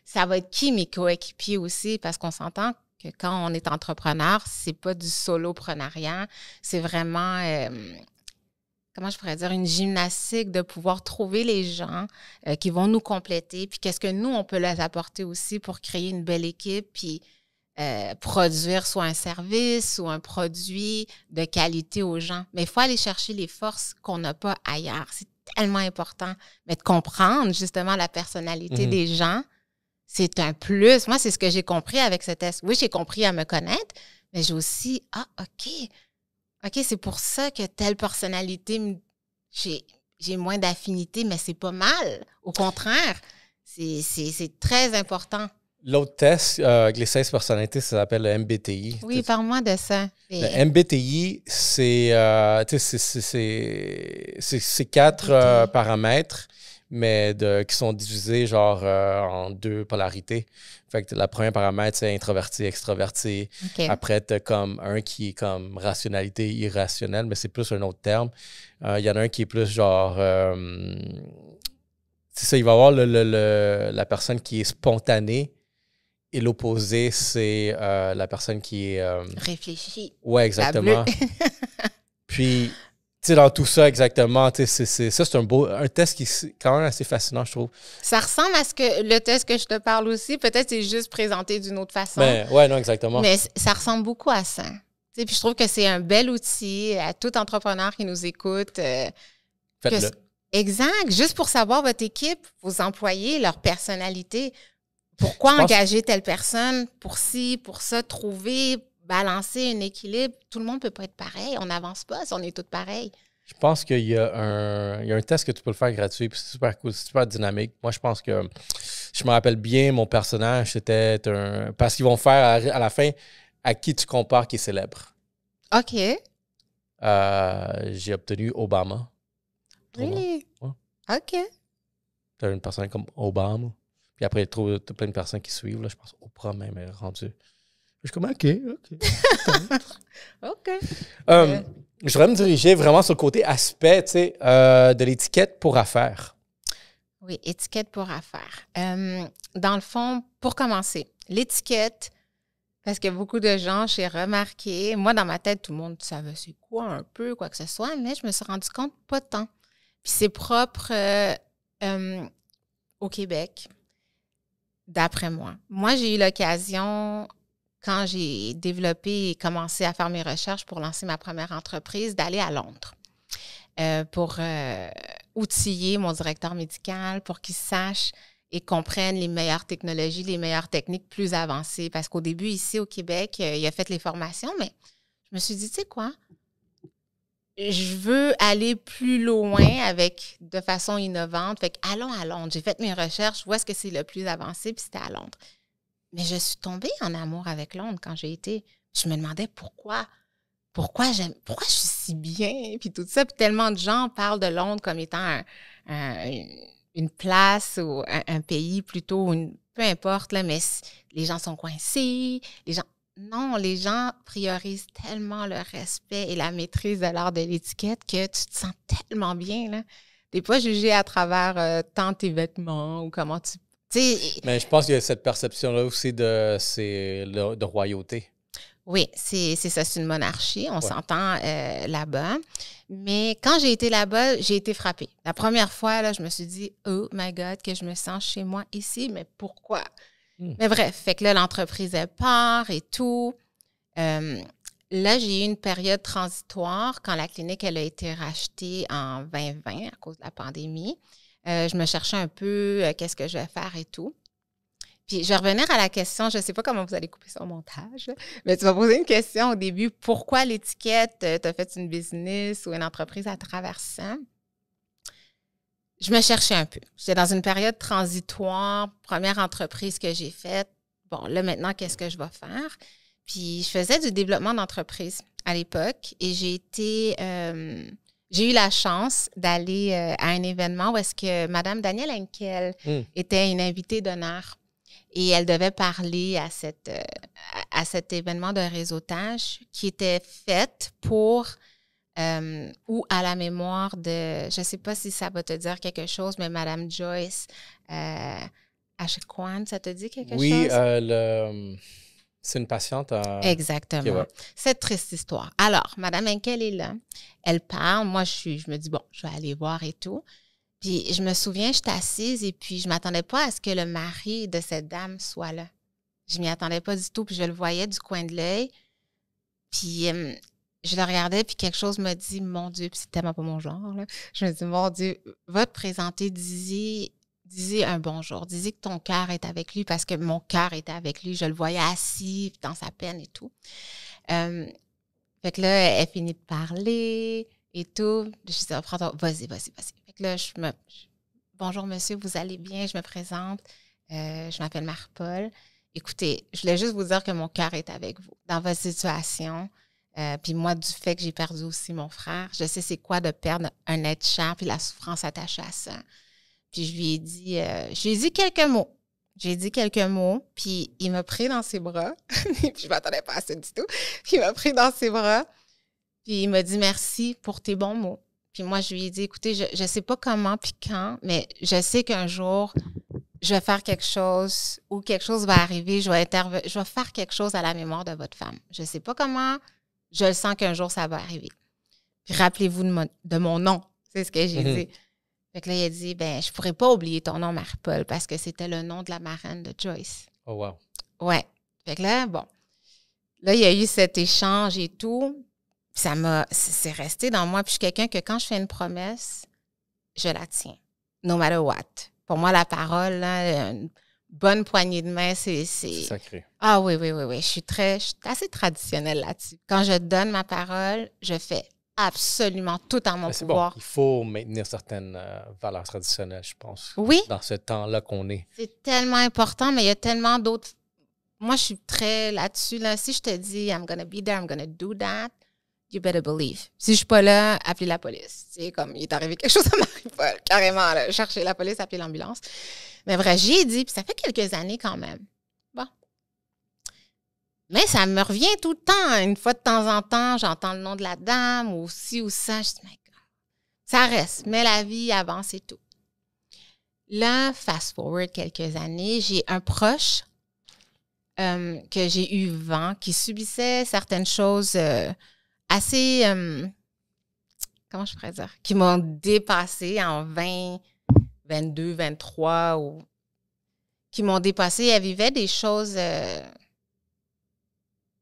ça va être qui mes coéquipiers aussi, parce qu'on s'entend que quand on est entrepreneur, c'est pas du soloprenariat, c'est vraiment, comment je pourrais dire, une gymnastique de pouvoir trouver les gens qui vont nous compléter, puis qu'est-ce que nous, on peut les apporter aussi pour créer une belle équipe, puis produire soit un service ou un produit de qualité aux gens. Mais il faut aller chercher les forces qu'on n'a pas ailleurs. C'est tellement important. Mais de comprendre justement la personnalité des gens, c'est un plus. Moi, c'est ce que j'ai compris avec ce test. Oui, j'ai compris à me connaître, mais j'ai aussi, OK, c'est pour ça que telle personnalité, j'ai moins d'affinité, mais c'est pas mal. Au contraire, c'est très important. L'autre test, avec les 16 personnalités, ça s'appelle le MBTI. Oui, parle-moi de ça. Le MBTI, c'est 4 paramètres, mais qui sont divisés genre en 2 polarités. Fait que la première paramètre, c'est introverti, extraverti. Okay. Après, tu as comme un qui est comme rationalité irrationnelle, mais c'est plus un autre terme. Il y en a un qui est plus genre... c'est ça, il va y avoir la personne qui est spontanée. Et l'opposé, c'est la personne qui est... réfléchie. Oui, exactement. Puis, tu sais, dans tout ça, exactement, c'est un test qui est quand même assez fascinant, je trouve. Ça ressemble à le test que je te parle aussi. Peut-être c'est juste présenté d'une autre façon. Oui, non, exactement. Mais ça ressemble beaucoup à ça. Puis je trouve que c'est un bel outil à tout entrepreneur qui nous écoute. Faites-le. Exact. Juste pour savoir votre équipe, vos employés, leur personnalité. Pourquoi engager telle personne pour ci, pour ça, trouver, balancer un équilibre? Tout le monde ne peut pas être pareil. On n'avance pas si on est tous pareils. Je pense qu'il y a un test que tu peux le faire gratuit, puis c'est super cool, c'est super dynamique. Moi, je pense que je me rappelle bien, mon personnage, c'était parce qu'ils vont faire à la fin à qui tu compares qui est célèbre. OK. J'ai obtenu Obama. Really? Ouais. OK. Tu as une personne comme Obama. Puis après, tu as plein de personnes qui suivent. Là, je pense Oprah même est rendue. Je suis comme, OK. OK. Je voudrais me diriger vraiment sur le côté aspect de l'étiquette pour affaires. Oui, étiquette pour affaires. Dans le fond, pour commencer, l'étiquette, parce que beaucoup de gens, j'ai remarqué, moi, dans ma tête, tout le monde savait c'est quoi un peu, quoi que ce soit, mais je me suis rendu compte, pas tant. Puis c'est propre au Québec. D'après moi. Moi, j'ai eu l'occasion, quand j'ai développé et commencé à faire mes recherches pour lancer ma première entreprise, d'aller à Londres pour outiller mon directeur médical pour qu'il sache et comprenne les meilleures technologies, les meilleures techniques plus avancées. Parce qu'au début, ici au Québec, il a fait les formations, mais je me suis dit, tu sais quoi? Je veux aller plus loin de façon innovante. Fait que allons à Londres. J'ai fait mes recherches. Où est-ce que c'est le plus avancé? Puis c'était à Londres. Mais je suis tombée en amour avec Londres quand j'ai été. Je me demandais pourquoi pourquoi je suis si bien, puis tout ça. Puis tellement de gens parlent de Londres comme étant une place ou un pays plutôt, peu importe, là, mais les gens sont coincés, les gens priorisent tellement le respect et la maîtrise de l'art de l'étiquette que tu te sens tellement bien, là. T'es pas jugé à travers tant tes vêtements ou comment tu... Mais je pense qu'il y a cette perception-là aussi de royauté. Oui, c'est ça, c'est une monarchie, on s'entend là-bas. Mais quand j'ai été là-bas, j'ai été frappée. La première fois, là, je me suis dit, oh my God, que je me sens chez moi ici, mais pourquoi? Mais bref, fait que là, l'entreprise, elle part et tout. Là, j'ai eu une période transitoire quand la clinique, elle a été rachetée en 2020 à cause de la pandémie. Je me cherchais un peu qu'est-ce que je vais faire et tout. Puis, je vais revenir à la question, je ne sais pas comment vous allez couper ça au montage, mais tu m'as posé une question au début. Pourquoi l'étiquette? Tu as fait une business ou une entreprise à travers ça? Je me cherchais un peu. J'étais dans une période transitoire, première entreprise que j'ai faite. Bon, là, maintenant, qu'est-ce que je vais faire? Puis, je faisais du développement d'entreprise à l'époque et j'ai eu la chance d'aller à un événement où est-ce que Mme Danielle Henkel était une invitée d'honneur. Et elle devait parler à cet événement de réseautage qui était fait pour ou à la mémoire de, je ne sais pas si ça va te dire quelque chose, mais Mme Joyce Achequan, ça te dit quelque chose? Oui, c'est une patiente. Exactement. Okay, ouais. Cette triste histoire. Alors, Mme Henkel est là. Elle parle. Moi, je me dis, bon, je vais aller voir et tout. Puis, je me souviens, j'étais assise et puis je ne m'attendais pas à ce que le mari de cette dame soit là. Je ne m'y attendais pas du tout. Puis, je le voyais du coin de l'œil. Puis, je le regardais puis quelque chose me dit, mon Dieu, puis c'est tellement pas mon genre, là. Je me dis, mon Dieu, va te présenter, disez un bonjour. Disez que ton cœur est avec lui parce que mon cœur était avec lui. Je le voyais assis dans sa peine et tout. Fait que là, elle finit de parler et tout. Je dis, vas-y. Fait que là, bonjour monsieur, vous allez bien? Je me présente. Je m'appelle Marie-Paul. Écoutez, je voulais juste vous dire que mon cœur est avec vous dans votre situation. Puis moi, du fait que j'ai perdu aussi mon frère, je sais c'est quoi de perdre un être cher puis la souffrance attachée à ça. Puis je lui ai dit quelques mots. J'ai dit quelques mots, puis il m'a pris dans ses bras. Puis je ne m'attendais pas à ça du tout. Puis il m'a pris dans ses bras, puis il m'a dit merci pour tes bons mots. Puis moi, je lui ai dit, écoutez, je ne sais pas comment puis quand, mais je sais qu'un jour, je vais faire quelque chose ou quelque chose va arriver, je vais faire quelque chose à la mémoire de votre femme. Je ne sais pas comment, je le sens qu'un jour, ça va arriver. Puis rappelez-vous de mon nom, c'est ce que j'ai dit. Fait que là, il a dit, je pourrais pas oublier ton nom, Marie-Paul, parce que c'était le nom de la marraine de Joyce. Oh, wow. Ouais. Fait que là, bon. Là, il y a eu cet échange et tout. Puis c'est resté dans moi. Puis je suis quelqu'un que quand je fais une promesse, je la tiens. No matter what. Pour moi, la parole, là, une bonne poignée de main, c'est sacré. Ah oui. Je suis assez traditionnelle là-dessus. Quand je donne ma parole, je fais absolument tout en mon pouvoir. Bon. Il faut maintenir certaines valeurs traditionnelles, je pense. Oui. Dans ce temps-là qu'on est. C'est tellement important, mais il y a tellement d'autres. Moi, je suis très là-dessus. Là. Si je te dis, I'm gonna be there, I'm gonna do that, you better believe. Si je suis pas là, appelez la police. C'est comme, il est arrivé quelque chose à Marie-Paul, carrément, là, chercher la police, appeler l'ambulance. Mais vrai, j'y ai dit, puis ça fait quelques années quand même. Bon. Mais ça me revient tout le temps. Une fois de temps en temps, j'entends le nom de la dame ou ci ou ça. Je dis, my God. Ça reste, mais la vie avance et tout. Là, fast forward quelques années, j'ai un proche que j'ai eu vent, qui subissait certaines choses assez, comment je pourrais dire, qui m'ont dépassé en 20, 22, 23, ou qui m'ont dépassé. Elle vivait des choses...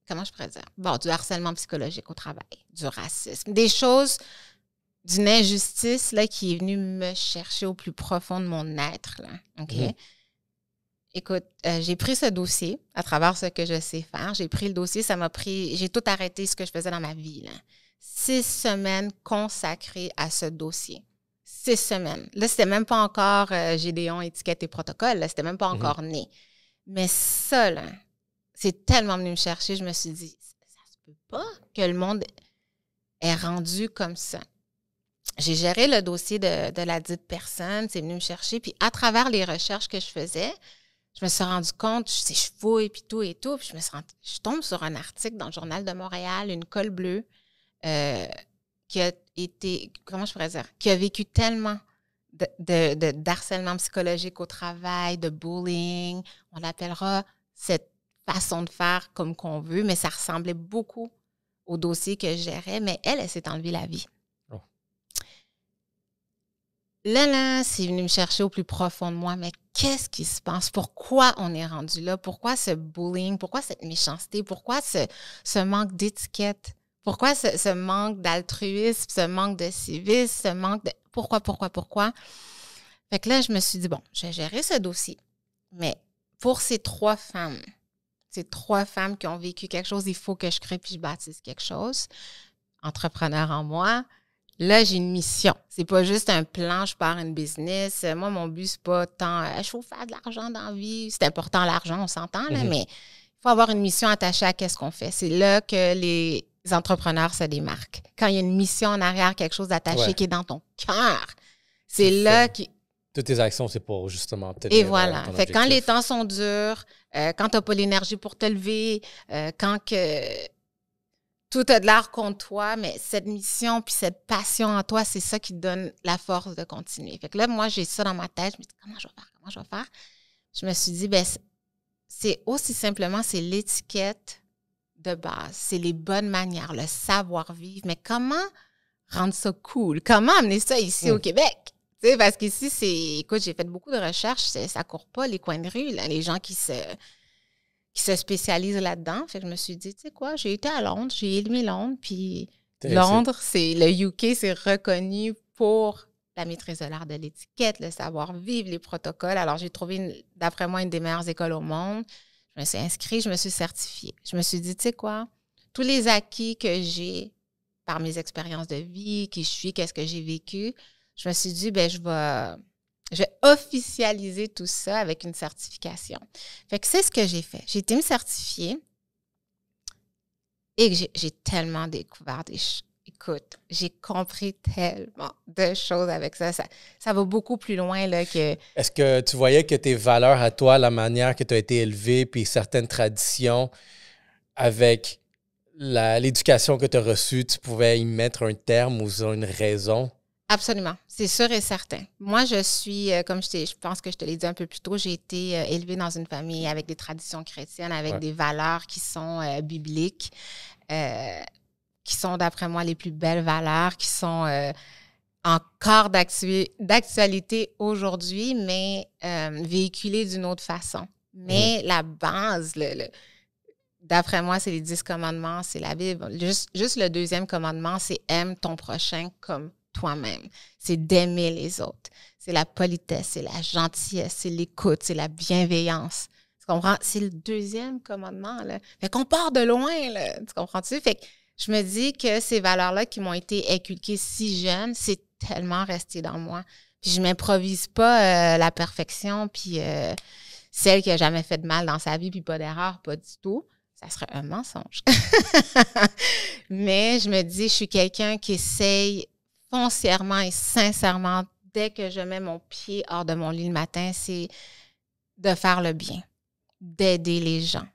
comment je pourrais dire? Bon, du harcèlement psychologique au travail, du racisme, des choses d'une injustice là, qui est venue me chercher au plus profond de mon être. Là, OK? Écoute, j'ai pris ce dossier à travers ce que je sais faire. J'ai pris le dossier, j'ai tout arrêté ce que je faisais dans ma vie. Là. 6 semaines consacrées à ce dossier. 6 semaines. Là, c'était même pas encore Gédéon, étiquette et protocole. Là, c'était même pas encore né. Mais ça, là, c'est tellement venu me chercher, je me suis dit, ça se peut pas que le monde est rendu comme ça. J'ai géré le dossier de la dite personne, c'est venu me chercher, puis à travers les recherches que je faisais, je me suis rendu compte, je fouille, puis tout et tout, puis je tombe sur un article dans le Journal de Montréal, une colle bleue, qui a été, comment je pourrais dire, qui a vécu tellement d'harcèlement psychologique au travail, de bullying, on l'appellera cette façon de faire comme qu'on veut, mais ça ressemblait beaucoup au dossier que je gérais, mais elle s'est enlevée la vie. Oh. Là, c'est venu me chercher au plus profond de moi, mais qu'est-ce qui se passe? Pourquoi on est rendu là? Pourquoi ce bullying? Pourquoi cette méchanceté? Pourquoi ce manque d'étiquette? Pourquoi ce manque d'altruisme, ce manque de civisme, ce manque de... Pourquoi? Fait que là, je me suis dit, bon, je vais gérer ce dossier, mais pour ces 3 femmes qui ont vécu quelque chose, il faut que je crée puis je bâtisse quelque chose. Entrepreneur en moi. Là, j'ai une mission. C'est pas juste un plan, je pars une business. Moi, mon but, c'est pas tant, je faut faire de l'argent dans la vie. C'est important l'argent, on s'entend, là, mais il faut avoir une mission attachée à qu'est-ce qu'on fait. C'est là que les entrepreneurs se démarquent. Quand il y a une mission en arrière, quelque chose d'attaché qui est dans ton cœur, c'est là que... Toutes tes actions, c'est pour justement peut-être... Et voilà. Fait que quand les temps sont durs, quand tu n'as pas l'énergie pour te lever, quand que tout a de l'air contre toi, mais cette mission puis cette passion en toi, c'est ça qui te donne la force de continuer. Fait que là, moi, j'ai ça dans ma tête. Je me dis, comment je vais faire? Je me suis dit, c'est aussi simplement, c'est l'étiquette de base. C'est les bonnes manières, le savoir-vivre. Mais comment rendre ça cool? Comment amener ça ici au Québec? T'sais, parce qu'ici, écoute, j'ai fait beaucoup de recherches, ça court pas les coins de rue, là, les gens qui se spécialisent là-dedans. Fait que je me suis dit, tu sais quoi, j'ai été à Londres, j'ai aimé Londres, puis Londres, le UK, c'est reconnu pour la maîtrise de l'art de l'étiquette, le savoir-vivre, les protocoles. Alors, j'ai trouvé, d'après moi, une des meilleures écoles au monde. Je me suis inscrite, je me suis certifiée. Je me suis dit, tu sais quoi, tous les acquis que j'ai par mes expériences de vie, qui je suis, qu'est-ce que j'ai vécu, je me suis dit, je vais officialiser tout ça avec une certification. Fait que c'est ce que j'ai fait. J'ai été me certifier et j'ai tellement découvert des choses. Écoute, j'ai compris tellement de choses avec ça. Ça va beaucoup plus loin là, que... Est-ce que tu voyais que tes valeurs à toi, la manière que tu as été élevé, puis certaines traditions, avec l'éducation que tu as reçue, tu pouvais y mettre un terme ou une raison? Absolument, c'est sûr et certain. Moi, je suis, comme je pense que je te l'ai dit un peu plus tôt, j'ai été élevée dans une famille avec des traditions chrétiennes, avec des valeurs qui sont bibliques, qui sont, d'après moi, les plus belles valeurs, qui sont encore d'actualité aujourd'hui, mais véhiculées d'une autre façon. Mais la base, d'après moi, c'est les 10 commandements, c'est la Bible. Juste le 2e commandement, c'est « aime ton prochain comme toi-même ». C'est d'aimer les autres. C'est la politesse, c'est la gentillesse, c'est l'écoute, c'est la bienveillance. Tu comprends? C'est le 2e commandement, là. Fait qu'on part de loin, là. Tu comprends-tu? Fait que je me dis que ces valeurs-là qui m'ont été inculquées si jeune, c'est tellement resté dans moi. Puis je m'improvise pas la perfection, puis celle qui a jamais fait de mal dans sa vie, puis pas d'erreur, pas du tout. Ça serait un mensonge. Mais je me dis, je suis quelqu'un qui essaye foncièrement et sincèrement, dès que je mets mon pied hors de mon lit le matin, c'est de faire le bien, d'aider les gens.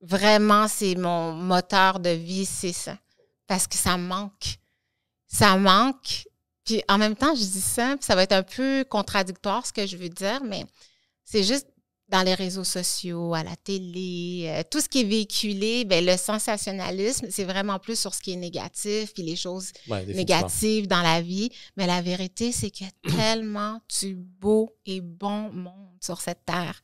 Vraiment, c'est mon moteur de vie, c'est ça. Parce que ça manque. Ça manque. Puis en même temps, je dis ça, puis ça va être un peu contradictoire ce que je veux dire, mais c'est juste dans les réseaux sociaux, à la télé, tout ce qui est véhiculé, le sensationnalisme, c'est vraiment plus sur ce qui est négatif, puis les choses négatives dans la vie. Mais la vérité, c'est qu'il y a tellement du beau et bon monde sur cette terre.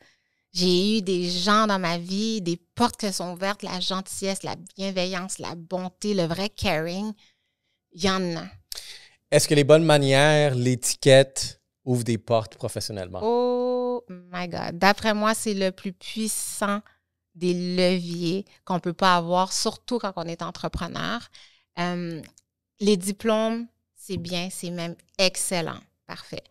J'ai eu des gens dans ma vie, des portes qui sont ouvertes, la gentillesse, la bienveillance, la bonté, le vrai caring. Il y en a. Est-ce que les bonnes manières, l'étiquette ouvrent des portes professionnellement? Oh my God. D'après moi, c'est le plus puissant des leviers qu'on ne peut pas avoir, surtout quand on est entrepreneur. Les diplômes, c'est bien, c'est même excellent. Parfait.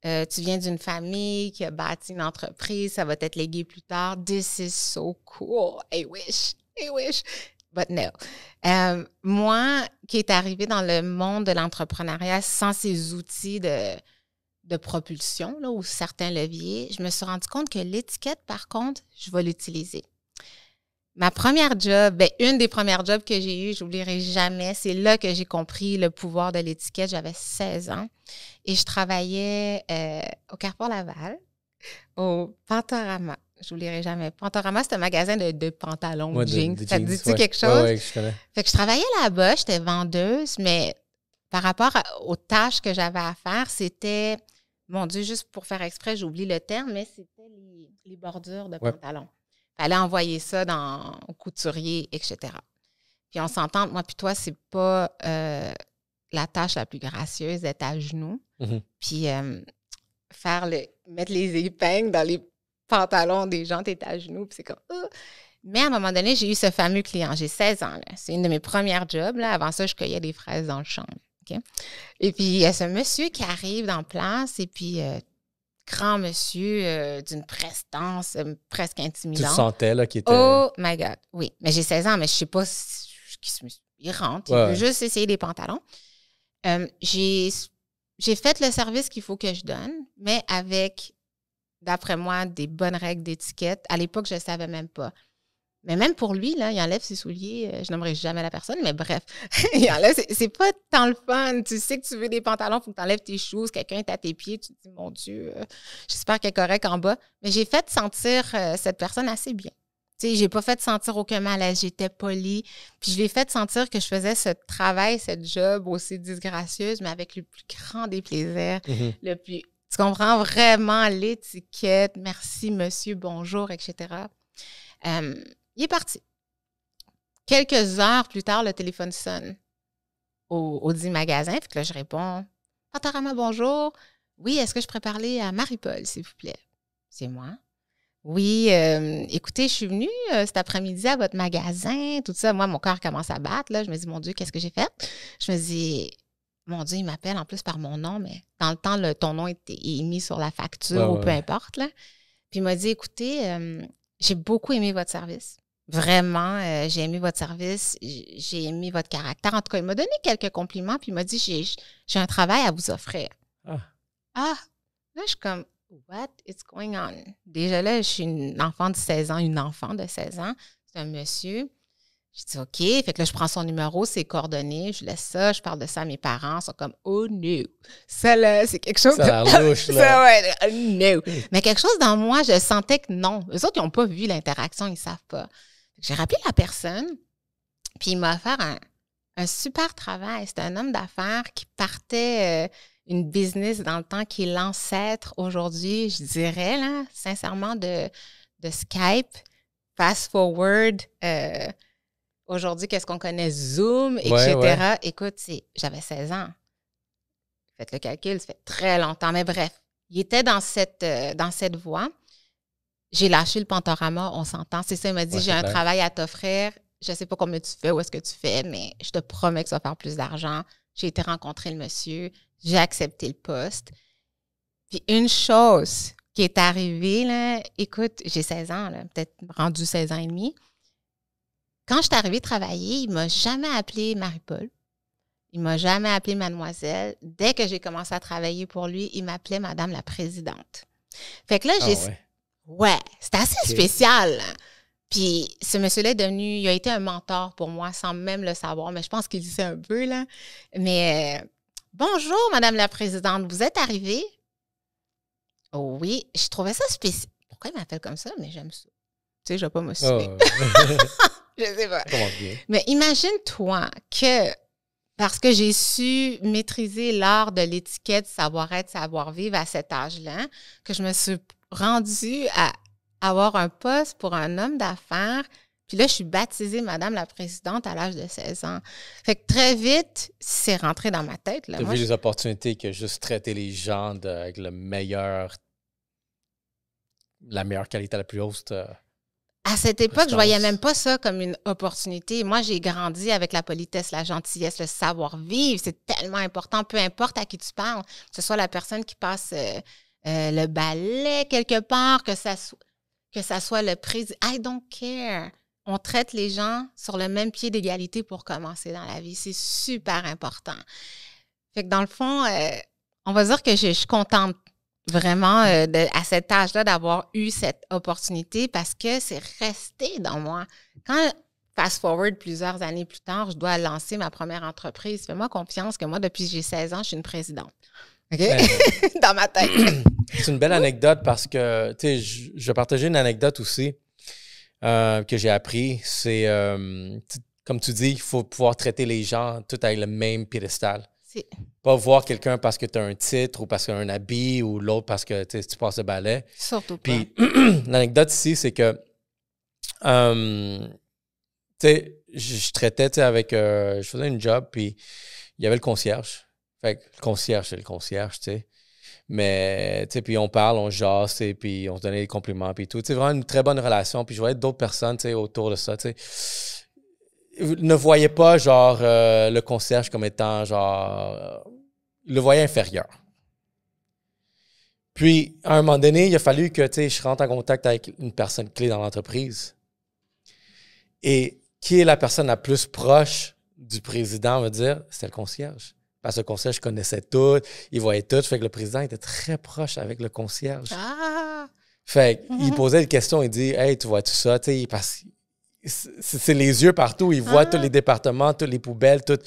Tu viens d'une famille qui a bâti une entreprise, ça va t'être légué plus tard. This is so cool. I wish. but no. Moi, qui est arrivée dans le monde de l'entrepreneuriat sans ces outils de propulsion, là, ou certains leviers, je me suis rendu compte que l'étiquette, par contre, je vais l'utiliser. Ma première job, une des premières jobs que j'ai eues, je n'oublierai jamais, c'est là que j'ai compris le pouvoir de l'étiquette. J'avais 16 ans et je travaillais au Carrefour Laval, au Pantorama. Je n'oublierai jamais. Pantorama, c'est un magasin de pantalons, jeans. Ça te dit-tu quelque chose? Oui, je connais. Fait que je travaillais là-bas, j'étais vendeuse, mais par rapport aux tâches que j'avais à faire, c'était, mon Dieu, juste pour faire exprès, j'oublie le terme, mais c'était les bordures de pantalons. Il fallait envoyer ça au couturier, etc. Puis on s'entend, moi puis toi, c'est pas la tâche la plus gracieuse d'être à genoux. Mm-hmm. Puis mettre les épingles dans les pantalons des gens, t'es à genoux, puis c'est comme... Mais à un moment donné, j'ai eu ce fameux client. J'ai 16 ans, là. C'est une de mes premières jobs. Là. Avant ça, je cueillais des fraises dans le champ. Okay? Et puis, il y a ce monsieur qui arrive dans place, et puis... grand monsieur d'une prestance presque intimidante. Tu le sentais, là, qui était... Oh my God, oui. Mais j'ai 16 ans, mais je sais pas il rentre, il veut juste essayer des pantalons. J'ai fait le service qu'il faut que je donne, mais avec, d'après moi, des bonnes règles d'étiquette. À l'époque, je ne savais même pas. Mais même pour lui, là, il enlève ses souliers. Je nommerai jamais la personne, mais bref. Il enlève, c'est pas tant le fun. Tu sais que tu veux des pantalons, il faut que tu enlèves tes choses. Quelqu'un est à tes pieds. Tu te dis, mon Dieu, j'espère qu'elle est correcte en bas. Mais j'ai fait sentir cette personne assez bien. Tu sais, j'ai pas fait sentir aucun malaise. J'étais polie. Puis je l'ai fait sentir que je faisais ce travail, cette job aussi disgracieuse, mais avec le plus grand des plaisirs. Mm-hmm. Tu comprends vraiment l'étiquette. Merci, monsieur, bonjour, etc. Il est parti. Quelques heures plus tard, le téléphone sonne au dit magasin. Fait que là, je réponds « Pantorama, bonjour. Oui, est-ce que je pourrais parler à Marie-Paul, s'il vous plaît? » C'est moi. Oui, écoutez, je suis venue cet après-midi à votre magasin, tout ça. Moi, mon cœur commence à battre. Là. Je me dis « Mon Dieu, qu'est-ce que j'ai fait? » Je me dis « Mon Dieu, il m'appelle en plus par mon nom, mais dans le temps, ton nom est mis sur la facture ou peu importe. » Là. Puis il m'a dit « Écoutez, j'ai beaucoup aimé votre service. » Vraiment, j'ai aimé votre service, j'ai aimé votre caractère. En tout cas, il m'a donné quelques compliments, puis il m'a dit, j'ai un travail à vous offrir. Là, je suis comme, what is going on? Déjà là, je suis une enfant de 16 ans, c'est un monsieur. Je dis, OK, fait que là, je prends son numéro, ses coordonnées, je laisse ça, je parle de ça à mes parents, ils sont comme, oh no, ça là, c'est quelque chose... Ça a l'air louche, là. Ça, ouais, no. Mais quelque chose dans moi, je sentais que non. Eux autres, ils n'ont pas vu l'interaction, ils ne savent pas. J'ai rappelé la personne, puis il m'a offert un super travail. C'était un homme d'affaires qui partait une business dans le temps qui est l'ancêtre aujourd'hui, je dirais, là, sincèrement, de Skype. Fast forward, aujourd'hui, qu'est-ce qu'on connaît? Zoom, etc. Ouais. Écoute, j'avais 16 ans. Faites le calcul, ça fait très longtemps. Mais bref, il était dans cette voie. J'ai lâché le Pantorama, on s'entend. C'est ça, il m'a dit, j'ai un travail à t'offrir. Je ne sais pas combien tu fais, où est-ce que tu fais, mais je te promets que ça va faire plus d'argent. J'ai été rencontrer le monsieur. J'ai accepté le poste. Puis une chose qui est arrivée, là, écoute, j'ai 16 ans, là, peut-être rendu 16 ans et demi. Quand je suis arrivée travailler, il ne m'a jamais appelé Marie-Paul. Il ne m'a jamais appelé mademoiselle. Dès que j'ai commencé à travailler pour lui, il m'appelait Madame la Présidente. Fait que là, Ouais, c'était assez spécial. Puis ce monsieur-là il a été un mentor pour moi sans même le savoir, mais je pense qu'il le sait un peu, là. Mais bonjour, Madame la Présidente, vous êtes arrivée? Oh oui, je trouvais ça spécial. Pourquoi il m'appelle comme ça? Mais j'aime ça. Tu sais, je ne vais pas m'assumer. Je sais pas. Mais imagine-toi que parce que j'ai su maîtriser l'art de l'étiquette, savoir-être, savoir-vivre à cet âge-là, que je me suis rendue à avoir un poste pour un homme d'affaires. Puis là, je suis baptisée Madame la Présidente à l'âge de 16 ans. Fait que très vite, c'est rentré dans ma tête. Tu as vu les opportunités que juste traiter les gens avec la meilleure qualité, la plus haute. À cette époque, je ne voyais même pas ça comme une opportunité. Moi, j'ai grandi avec la politesse, la gentillesse, le savoir-vivre. C'est tellement important, peu importe à qui tu parles, que ce soit la personne qui passe le balai quelque part, que ça soit le président. I don't care. on traite les gens sur le même pied d'égalité pour commencer dans la vie. C'est super important. Fait que dans le fond, on va dire que je suis contente vraiment à cet âge-là d'avoir eu cette opportunité parce que c'est resté dans moi. Quand, fast forward plusieurs années plus tard, je dois lancer ma première entreprise. Fais-moi confiance que moi, depuis que j'ai 16 ans, je suis une présidente. OK? Dans ma tête. C'est une belle anecdote parce que, tu sais, je vais partager une anecdote aussi que j'ai appris. C'est, comme tu dis, il faut pouvoir traiter les gens tous avec le même piédestal. Pas voir quelqu'un parce que tu as un titre ou parce qu'il a un habit ou l'autre parce que tu passes le balai. Surtout pas. Puis, l'anecdote ici, c'est que, tu sais, je traitais avec, je faisais une job, puis il y avait le concierge. Fait que le concierge, c'est le concierge, tu sais. Mais, tu sais, puis on parle, on jase, puis on se donnait des compliments, puis tout. Tu sais, vraiment une très bonne relation. Puis je voyais d'autres personnes, tu sais, autour de ça, tu sais. Ne voyez pas, genre, le concierge comme étant, genre, le voyait inférieur. Puis, à un moment donné, il a fallu que, tu sais, je rentre en contact avec une personne clé dans l'entreprise. Et qui est la personne la plus proche du président, on va dire, c'était le concierge. Parce que le concierge connaissait tout, il voyait tout. Fait que le président était très proche avec le concierge. Ah! Fait qu'il posait des questions, il dit « Hey, tu vois tout ça? » Tu sais, parce que c'est les yeux partout, il voit tous les départements, toutes les poubelles, tout.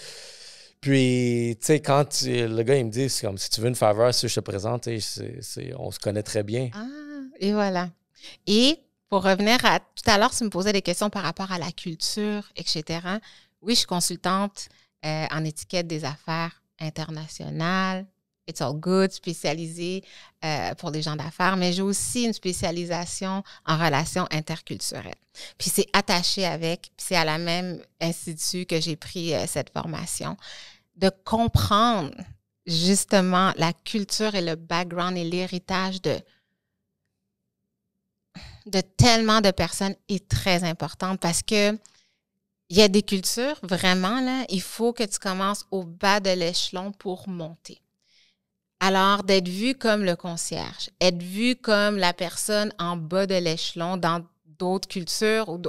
Puis, tu sais, quand le gars, il me dit, c'est comme, si tu veux une faveur, si je te présente, on se connaît très bien. Ah, et voilà. Et pour revenir à tout à l'heure, tu me posais des questions par rapport à la culture, etc. Oui, je suis consultante en étiquette des affaires internationales. It's all good, spécialisée pour les gens d'affaires, mais j'ai aussi une spécialisation en relations interculturelles. Puis c'est attaché avec, puis c'est à la même institut que j'ai pris cette formation, de comprendre justement la culture et le background et l'héritage de tellement de personnes est très importante parce que il y a des cultures, vraiment, là, il faut que tu commences au bas de l'échelon pour monter. Alors, d'être vu comme le concierge, être vu comme la personne en bas de l'échelon dans d'autres cultures, ou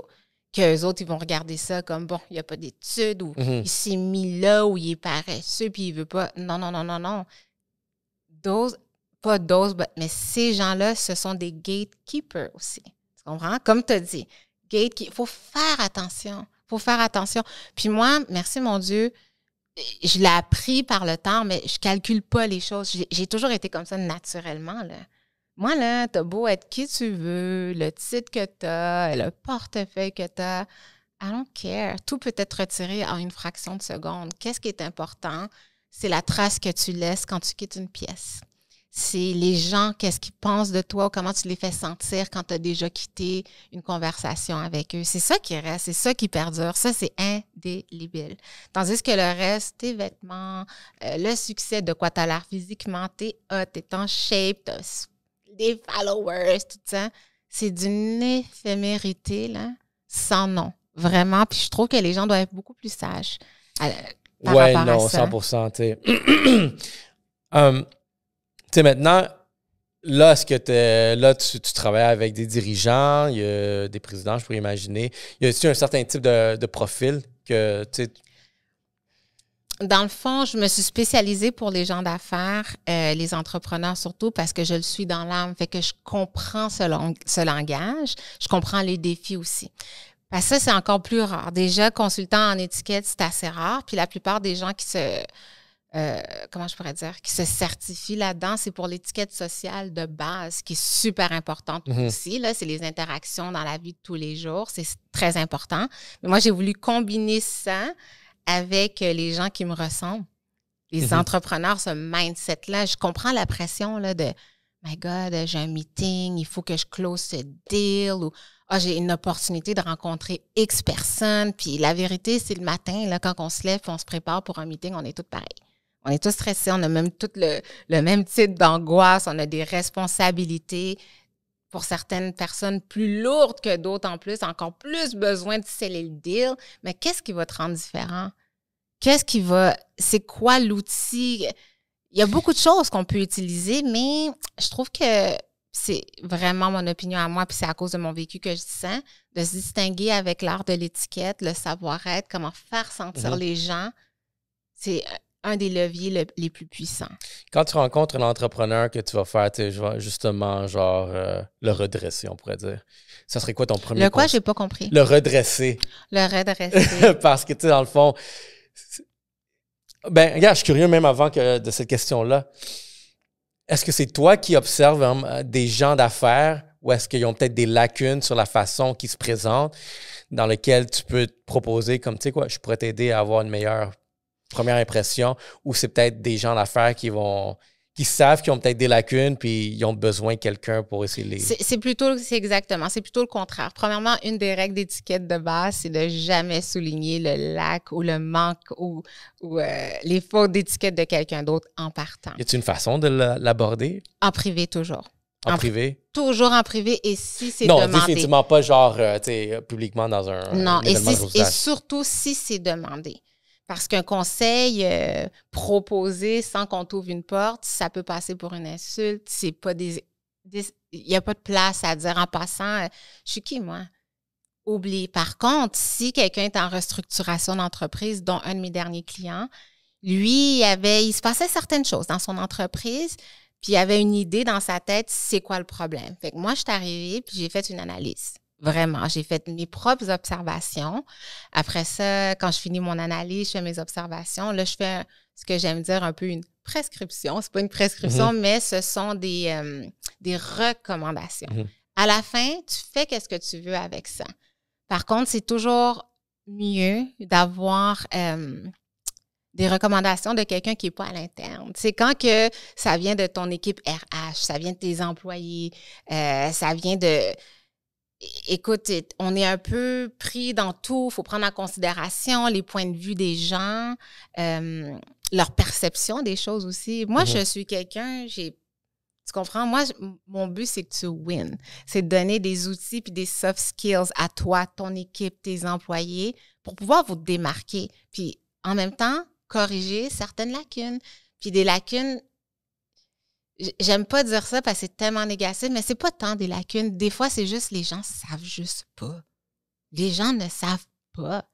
qu'eux autres, ils vont regarder ça comme, bon, il n'y a pas d'études, ou il s'est mis là, ou il est paresseux, puis il veut pas. Non. Mais ces gens-là, ce sont des gatekeepers aussi. Tu comprends? Comme tu as dit, il faut faire attention. Puis moi, merci mon Dieu, je l'ai appris par le temps, mais je calcule pas les choses. J'ai toujours été comme ça naturellement, là. Moi, là, t'as beau être qui tu veux, le titre que t'as, le portefeuille que t'as, I don't care. Tout peut être retiré en une fraction de seconde. Qu'est-ce qui est important? C'est la trace que tu laisses quand tu quittes une pièce. C'est les gens, qu'est-ce qu'ils pensent de toi, comment tu les fais sentir quand tu as déjà quitté une conversation avec eux. C'est ça qui reste, c'est ça qui perdure. Ça, c'est indélébile. Tandis que le reste, tes vêtements, le succès, de quoi tu as l'air physiquement, t'es hot, t'es en shape, t'as des followers, tout ça, c'est d'une éphémérité, là, sans nom. Vraiment. Puis je trouve que les gens doivent être beaucoup plus sages par rapport à ça. 100%, tu sais. Tu sais, maintenant, là, est-ce que tu travailles avec des dirigeants, il y a des présidents, je pourrais imaginer. Y a-t-il un certain type de profil que, tu sais... Dans le fond, je me suis spécialisée pour les gens d'affaires, les entrepreneurs surtout, parce que je le suis dans l'âme. Fait que je comprends ce langage. Je comprends les défis aussi. Parce que ça, c'est encore plus rare. Déjà, consultant en étiquette, c'est assez rare. Puis la plupart des gens qui se certifient là-dedans, c'est pour l'étiquette sociale de base, qui est super importante aussi. Là, c'est les interactions dans la vie de tous les jours. C'est très important. Mais moi, j'ai voulu combiner ça avec les gens qui me ressemblent. Les entrepreneurs, ce mindset-là. Je comprends la pression là, de « My God, j'ai un meeting, il faut que je close ce deal » ou « j'ai une opportunité de rencontrer X personnes. » Puis la vérité, c'est le matin, là, quand on se lève et on se prépare pour un meeting, on est tous pareils. On est tous stressés, on a même tout le même type d'angoisse, on a des responsabilités, pour certaines personnes plus lourdes que d'autres en plus, encore plus besoin de sceller le deal. Mais qu'est-ce qui va te rendre différent? C'est quoi l'outil? Il y a beaucoup de choses qu'on peut utiliser, mais je trouve que c'est vraiment mon opinion à moi, puis c'est à cause de mon vécu que je dis ça, de se distinguer avec l'art de l'étiquette, le savoir-être, comment faire sentir les gens, c'est un des leviers les plus puissants. Quand tu rencontres un entrepreneur que tu vas faire, justement, genre, le redresser, on pourrait dire, ça serait quoi ton premier Le quoi, j'ai pas compris? Le redresser. Le redresser. Parce que, tu sais, dans le fond, ben, regarde, je suis curieux même avant de cette question-là. Est-ce que c'est toi qui observes des gens d'affaires ou est-ce qu'ils ont peut-être des lacunes sur la façon qu'ils se présentent dans lesquelles tu peux te proposer comme, tu sais quoi, je pourrais t'aider à avoir une meilleure première impression, ou c'est peut-être des gens d'affaires qui savent qu'ils ont peut-être des lacunes puis ils ont besoin de quelqu'un pour essayer de les... C'est plutôt le contraire. Premièrement, une des règles d'étiquette de base, c'est de jamais souligner le lac ou le manque ou les fautes d'étiquette de quelqu'un d'autre en partant. Y a-t-il une façon de l'aborder? En privé, toujours. En privé? Toujours en privé, et si c'est demandé. Non, définitivement pas genre, tu sais, publiquement dans un événement de réseautage. Et surtout si c'est demandé. Parce qu'un conseil proposé sans qu'on t'ouvre une porte, ça peut passer pour une insulte. C'est pas il n'y a pas de place à dire en passant, je suis qui, moi? Oublie. Par contre, si quelqu'un est en restructuration d'entreprise, dont un de mes derniers clients, lui, il se passait certaines choses dans son entreprise, puis il avait une idée dans sa tête, c'est quoi le problème? Fait que moi, je suis arrivée, puis j'ai fait une analyse. Vraiment, j'ai fait mes propres observations. Après ça, quand je finis mon analyse, je fais mes observations. Là, je fais ce que j'aime dire un peu une prescription. C'est pas une prescription, mais ce sont des recommandations. À la fin, tu fais qu'est-ce que tu veux avec ça. Par contre, c'est toujours mieux d'avoir des recommandations de quelqu'un qui n'est pas à l'interne. C'est quand que ça vient de ton équipe RH, ça vient de tes employés, ça vient de... Écoute, on est un peu pris dans tout. Il faut prendre en considération les points de vue des gens, leur perception des choses aussi. Moi, je suis quelqu'un, tu comprends? Moi, mon but, c'est que tu win. C'est de donner des outils puis des soft skills à toi, ton équipe, tes employés pour pouvoir vous démarquer. Puis, en même temps, corriger certaines lacunes. Puis des lacunes... J'aime pas dire ça parce que c'est tellement négatif, mais c'est pas tant des lacunes. Des fois, c'est juste les gens savent juste pas. Les gens ne savent pas.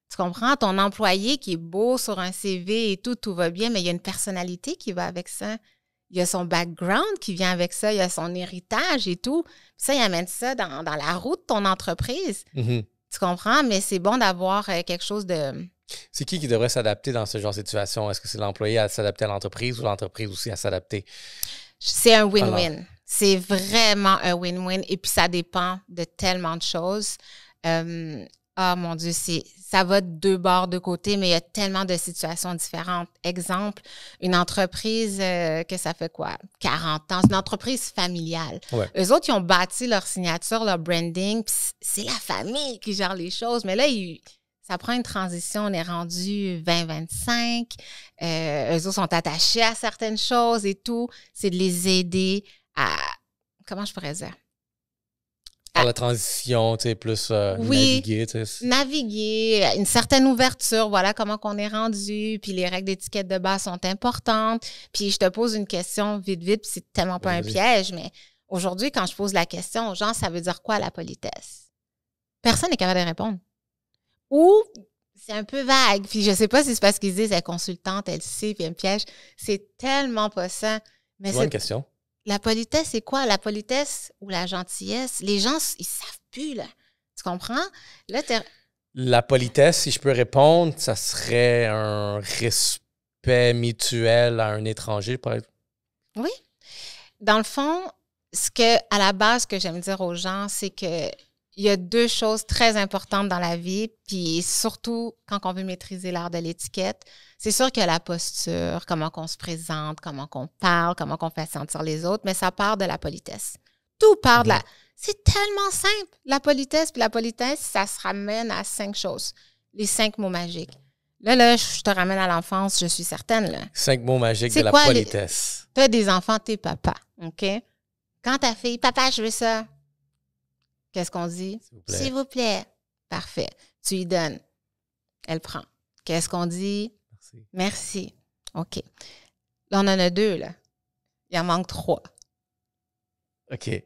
Tu comprends? Ton employé qui est beau sur un CV et tout va bien, mais il y a une personnalité qui va avec ça. Il y a son background qui vient avec ça, il y a son héritage et tout. Ça, il amène ça dans la roue de ton entreprise. Tu comprends? Mais c'est bon d'avoir quelque chose de... C'est qui devrait s'adapter dans ce genre de situation? Est-ce que c'est l'employé à s'adapter à l'entreprise ou l'entreprise aussi à s'adapter? C'est un win-win. Alors, c'est vraiment un win-win. Et puis, ça dépend de tellement de choses. Mon Dieu, ça va de deux bords, de côté, mais il y a tellement de situations différentes. Exemple, une entreprise que ça fait quoi? 40 ans. C'est une entreprise familiale. Ouais. Eux autres, ils ont bâti leur signature, leur branding. C'est la famille qui gère les choses. Mais là, ça prend une transition. On est rendu 2025. Eux autres sont attachés à certaines choses et tout. C'est de les aider à... Comment je pourrais dire? À la transition, tu sais, plus naviguer. Tu sais. Naviguer, une certaine ouverture, voilà comment qu'on est rendu. Puis les règles d'étiquette de base sont importantes. Puis je te pose une question vite, puis c'est tellement pas un piège, mais aujourd'hui, quand je pose la question aux gens, ça veut dire quoi la politesse? Personne n'est capable de répondre. Ou c'est un peu vague. Puis je sais pas si c'est parce qu'ils disent elle est consultante, elle sait, puis elle me piège. C'est tellement pas ça. Mais c'est une question. La politesse, c'est quoi? La politesse ou la gentillesse? Les gens, ils savent plus, là. Tu comprends? Là, la politesse, si je peux répondre, ça serait un respect mutuel à un étranger, par exemple. Oui. Dans le fond, à la base, ce que j'aime dire aux gens, c'est que il y a deux choses très importantes dans la vie, puis surtout quand on veut maîtriser l'art de l'étiquette. C'est sûr qu'il y a la posture, comment on se présente, comment on parle, comment on fait sentir les autres, mais ça part de la politesse. Tout part de la... C'est tellement simple, la politesse. Puis la politesse, ça se ramène à 5 choses. Les 5 mots magiques. Là, je te ramène à l'enfance, je suis certaine. Là. 5 mots magiques de la politesse. Tu as des enfants, t'es papa, OK? Quand ta fille, papa, je veux ça. Qu'est-ce qu'on dit? S'il vous plaît. Parfait. Tu lui donnes. Elle prend. Qu'est-ce qu'on dit? Merci. OK. Là, on en a 2, là. Il en manque 3. OK.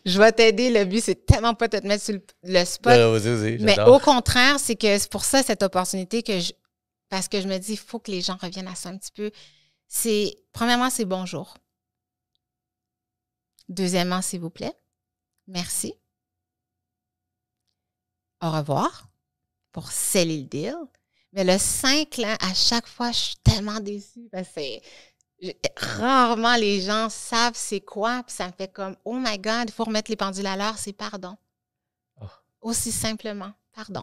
Je vais t'aider. Le but, c'est tellement pas de te mettre sur le spot. Mais au contraire, c'est que c'est pour ça, cette opportunité parce que je me dis, il faut que les gens reviennent à ça un petit peu. Premièrement, c'est bonjour. Deuxièmement, s'il vous plaît, merci. Au revoir pour sceller le deal. Mais le 5, là, à chaque fois, je suis tellement déçue parce que rarement les gens savent c'est quoi. Puis ça me fait comme, oh my God, il faut remettre les pendules à l'heure, c'est pardon. Oh. Aussi simplement, pardon.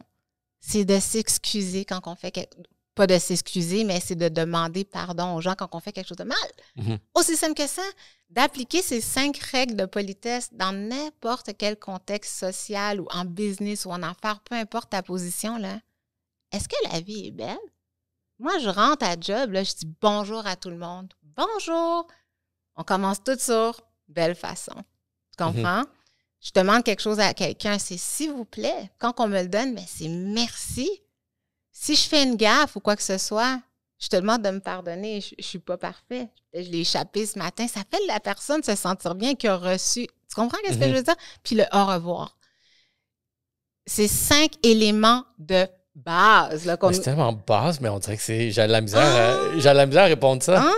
C'est de s'excuser quand on fait pas de s'excuser, mais c'est de demander pardon aux gens quand on fait quelque chose de mal. Mm-hmm. Aussi simple que ça, d'appliquer ces 5 règles de politesse dans n'importe quel contexte social ou en business ou en affaires, peu importe ta position, là. Est-ce que la vie est belle? Moi, je rentre à job, là, je dis bonjour à tout le monde. Bonjour! On commence tout sur belle façon. Tu comprends? Mm-hmm. Je demande quelque chose à quelqu'un, c'est s'il vous plaît. Quand on me le donne, mais c'est merci. Si je fais une gaffe ou quoi que ce soit, je te demande de me pardonner. Je ne suis pas parfait. Je l'ai échappé ce matin. Ça fait la personne se sentir bien qui a reçu. Tu comprends ce que je veux dire? Puis le au revoir. C'est 5 éléments de base. Là, c'est tellement base, mais on dirait que j'ai de la misère à répondre ça.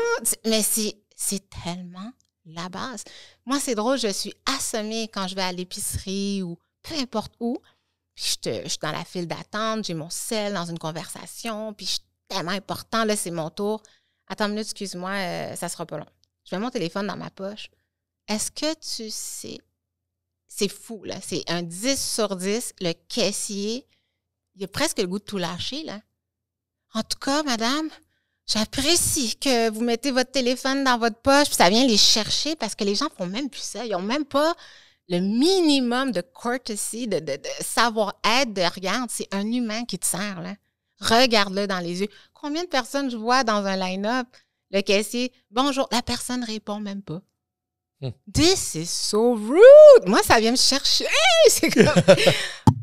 Mais c'est tellement la base. Moi, c'est drôle, je suis assommée quand je vais à l'épicerie ou peu importe où. Puis je suis dans la file d'attente, j'ai mon sel dans une conversation, puis je suis tellement important, là, c'est mon tour. Attends une minute, excuse-moi, ça sera pas long. Je mets mon téléphone dans ma poche. Est-ce que tu sais, c'est fou, là, c'est un 10 sur 10, le caissier, il a presque le goût de tout lâcher, là. En tout cas, madame, j'apprécie que vous mettez votre téléphone dans votre poche, puis ça vient les chercher, parce que les gens font même plus ça. Ils n'ont même pas le minimum de courtesy, de savoir-être, de regarde, c'est un humain qui te sert, là. Regarde-le dans les yeux. Combien de personnes je vois dans un line-up, le caissier, bonjour, la personne ne répond même pas. This is so rude! Moi, ça vient me chercher. C'est comme,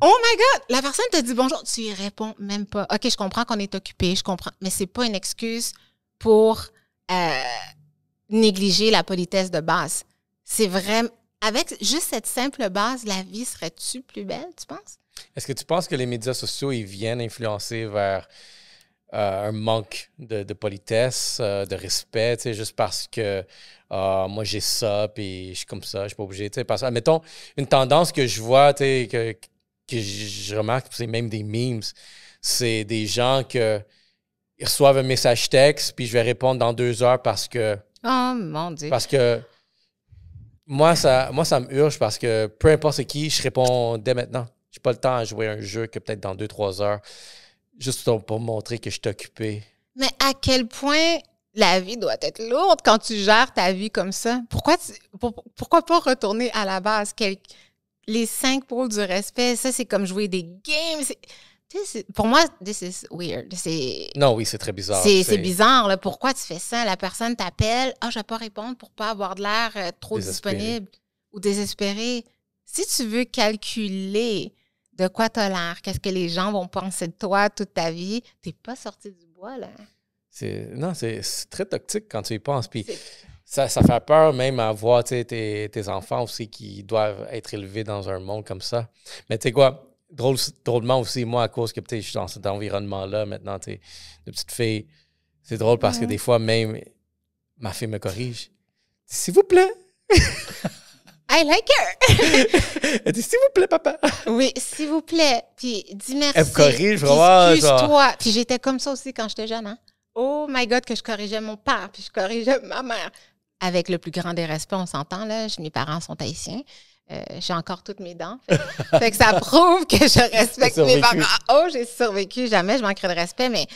oh my God! La personne te dit bonjour, tu y réponds même pas. OK, je comprends qu'on est occupé, je comprends, mais c'est pas une excuse pour négliger la politesse de base. C'est vraiment, avec juste cette simple base, la vie serait-tu plus belle, tu penses? Est-ce que tu penses que les médias sociaux, ils viennent influencer vers un manque de politesse, de respect, tu sais, juste parce que moi, j'ai ça, puis je suis comme ça, je suis pas obligé, tu sais, parce que, mettons, une tendance que je vois, tu sais, que je remarque, c'est même des memes, c'est des gens ils reçoivent un message texte, puis je vais répondre dans 2 heures parce que... Oh, mon Dieu! Parce que moi, ça me urge parce que peu importe c'est qui, je réponds dès maintenant. J'ai pas le temps à jouer un jeu que peut-être dans 2-3 heures. Juste pour montrer que je suis occupé. Mais à quel point la vie doit être lourde quand tu gères ta vie comme ça? Pourquoi pas retourner à la base? Les 5 pôles du respect, ça, c'est comme jouer des games. Pour moi, this is weird. Non, oui, c'est très bizarre. C'est bizarre. Là. Pourquoi tu fais ça? La personne t'appelle. Ah, je vais pas répondre pour pas avoir de l'air trop disponible ou désespéré. Si tu veux calculer de quoi tu as l'air, qu'est-ce que les gens vont penser de toi toute ta vie, tu n'es pas sorti du bois, là. Non, c'est très toxique quand tu y penses. Puis ça fait peur même à voir tes enfants aussi qui doivent être élevés dans un monde comme ça. Mais tu sais quoi, drôlement aussi, moi, à cause que je suis dans cet environnement-là maintenant, de petite fille, c'est drôle parce que des fois, même ma fille me corrige. S'il vous plaît! I like her! Elle dit, s'il vous plaît, papa. Oui, s'il vous plaît. Puis dis merci. Elle me corrige vraiment. Excuse-toi. Puis j'étais comme ça aussi quand j'étais jeune. Hein? Oh my God, que je corrigeais mon père, puis je corrigeais ma mère. Avec le plus grand des respects, on s'entend, là. Mes parents sont haïtiens. J'ai encore toutes mes dents. Fait que ça prouve que je respecte mes parents. Oh, j'ai survécu. Jamais je manquerai de respect. Mais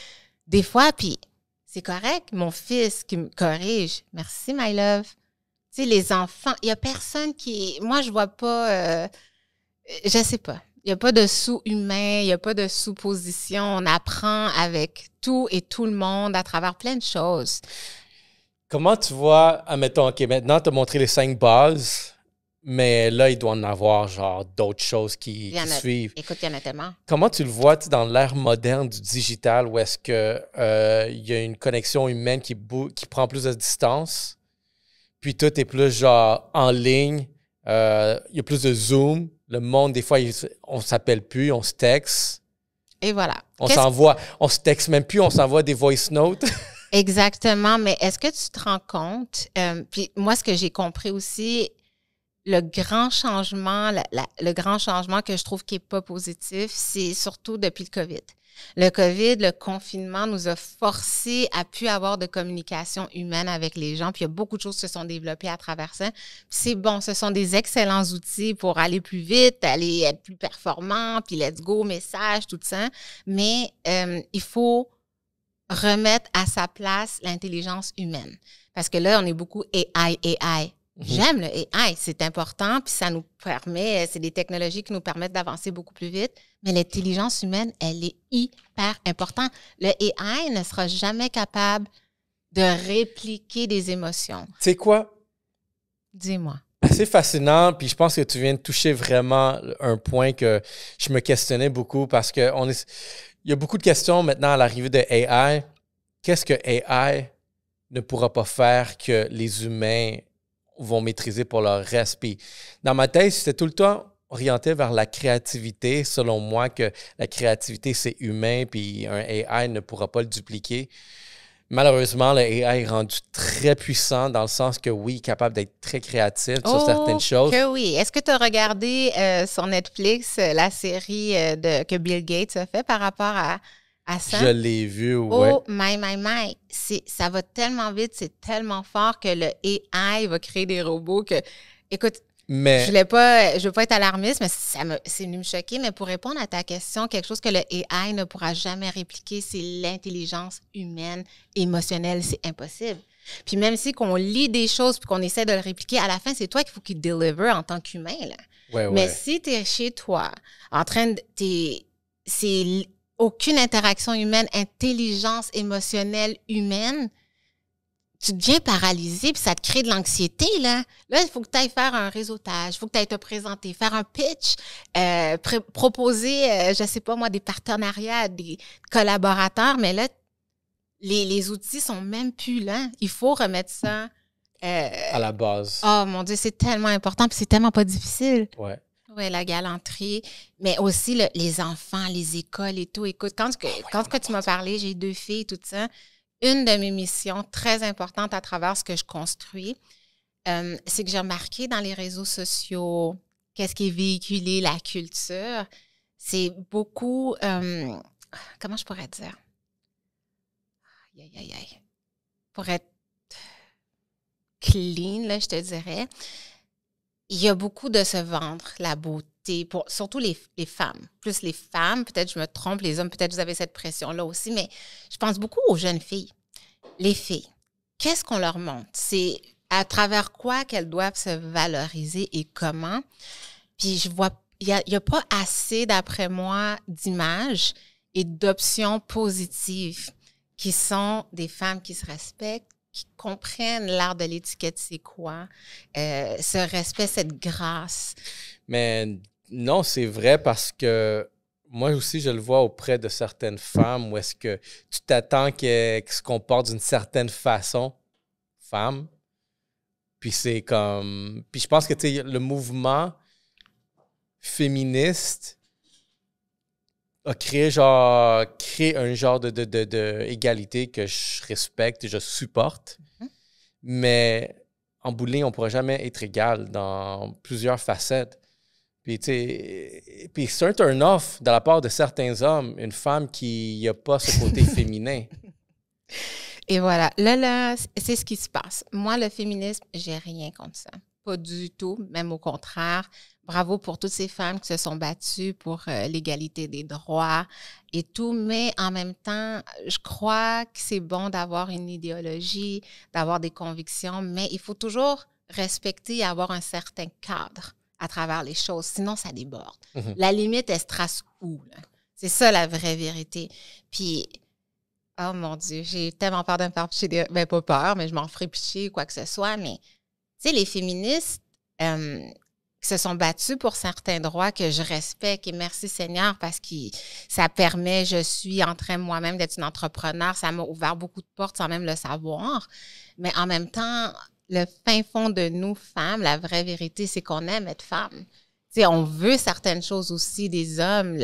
des fois, puis c'est correct. Mon fils qui me corrige. Merci, my love. Tu sais, les enfants, il n'y a personne qui... Moi, je vois pas... je sais pas. Il n'y a pas de sous-humain, il n'y a pas de sous-position. On apprend avec tout et tout le monde à travers plein de choses. Comment tu vois... Admettons, OK, maintenant, tu as montré les 5 bases, mais là, il doit en avoir, genre, d'autres choses qui suivent. Écoute, il y en a tellement. Comment tu le vois dans l'ère moderne du digital où est-ce que il y a une connexion humaine qui prend plus de distance? Puis tout est plus genre en ligne. Il y a plus de Zoom. Le monde, des fois, on ne s'appelle plus, on se texte. Et voilà. On se texte même plus, on s'envoie des voice notes. Exactement. Mais est-ce que tu te rends compte? Puis moi, ce que j'ai compris aussi, le grand changement que je trouve qui n'est pas positif, c'est surtout depuis le COVID. Le COVID, le confinement nous a forcés à plus avoir de communication humaine avec les gens. Puis il y a beaucoup de choses qui se sont développées à travers ça. Puis c'est bon, ce sont des excellents outils pour aller plus vite, aller être plus performant, puis let's go, message, tout ça. Mais il faut remettre à sa place l'intelligence humaine. Parce que là, on est beaucoup AI. J'aime le AI, c'est important, puis ça nous permet, c'est des technologies qui nous permettent d'avancer beaucoup plus vite, mais l'intelligence humaine, elle est hyper importante. Le AI ne sera jamais capable de répliquer des émotions. Tu sais quoi? Dis-moi. Assez fascinant, puis je pense que tu viens de toucher vraiment un point que je me questionnais beaucoup parce que il y a beaucoup de questions maintenant à l'arrivée de AI. Qu'est-ce que AI ne pourra pas faire que les humains vont maîtriser pour leur reste? Puis dans ma tête, c'était tout le temps orienté vers la créativité. Selon moi, que la créativité, c'est humain, puis un AI ne pourra pas le dupliquer. Malheureusement, le AI est rendu très puissant dans le sens que oui, il est capable d'être très créatif sur certaines choses. Que oui. Est-ce que tu as regardé sur Netflix la série que Bill Gates a fait par rapport à ça? Je l'ai vu, oui. Oh, my. Ça va tellement vite, c'est tellement fort que le AI va créer des robots que... Écoute, je veux pas être alarmiste, mais c'est venu me choquer. Mais pour répondre à ta question, quelque chose que le AI ne pourra jamais répliquer, c'est l'intelligence humaine, émotionnelle. C'est impossible. Puis même si qu'on lit des choses puis qu'on essaie de le répliquer, à la fin, c'est toi qu'il faut qu'il deliver en tant qu'humain, là. Mais si tu es chez toi, en train de... c'est aucune interaction humaine, intelligence émotionnelle humaine, tu deviens paralysé, puis ça te crée de l'anxiété, là. Là, il faut que tu ailles faire un réseautage, il faut que tu ailles te présenter, faire un pitch, proposer, je sais pas moi, des partenariats, des collaborateurs, mais là, les outils sont même plus là. Il faut remettre ça... à la base. Oh mon Dieu, c'est tellement important, puis c'est tellement pas difficile. Ouais. Oui, la galanterie, mais aussi les enfants, les écoles et tout. Écoute, quand tu m'as parlé, j'ai 2 filles, tout ça. Une de mes missions très importantes à travers ce que je construis, c'est que j'ai remarqué dans les réseaux sociaux, qu'est-ce qui est véhiculé, la culture, c'est beaucoup, comment je pourrais dire? Pour être clean, là, je te dirais, il y a beaucoup de se vendre, la beauté, surtout les femmes. Plus les femmes, peut-être je me trompe, les hommes, peut-être vous avez cette pression-là aussi, mais je pense beaucoup aux jeunes filles. Les filles, qu'est-ce qu'on leur montre? C'est à travers quoi qu'elles doivent se valoriser et comment? Puis je vois, il y a pas assez, d'après moi, d'images et d'options positives qui sont des femmes qui se respectent, qui comprennent l'art de l'étiquette, c'est quoi, ce respect, cette grâce. Mais non, c'est vrai parce que moi aussi, je le vois auprès de certaines femmes où est-ce que tu t'attends qu'elles se comportent d'une certaine façon, femme. Puis c'est comme... Puis je pense que, tu sais, le mouvement féministe a créé un genre de égalité que je respecte et je supporte. Mm-hmm. Mais en bout de ligne, on ne pourra jamais être égal dans plusieurs facettes. Puis, tu sais, c'est un turn-off de la part de certains hommes, une femme qui n'a pas ce côté féminin. Et voilà. Là, c'est ce qui se passe. Moi, le féminisme, j'ai rien contre ça. Pas du tout, même au contraire. Bravo pour toutes ces femmes qui se sont battues pour l'égalité des droits et tout. Mais en même temps, je crois que c'est bon d'avoir une idéologie, d'avoir des convictions, mais il faut toujours respecter et avoir un certain cadre à travers les choses. Sinon, ça déborde. Mm-hmm. La limite, elle se trace où, là? C'est ça, la vraie vérité. Puis, oh mon Dieu, j'ai tellement peur de me faire picher ben, pas peur, mais je m'en ferai picher ou quoi que ce soit. Mais, tu sais, les féministes qui se sont battus pour certains droits que je respecte et merci Seigneur parce que ça permet, je suis en train moi-même d'être une entrepreneur, ça m'a ouvert beaucoup de portes sans même le savoir. Mais en même temps, le fin fond de nous, femmes, la vraie vérité, c'est qu'on aime être femme. T'sais, on veut certaines choses aussi des hommes.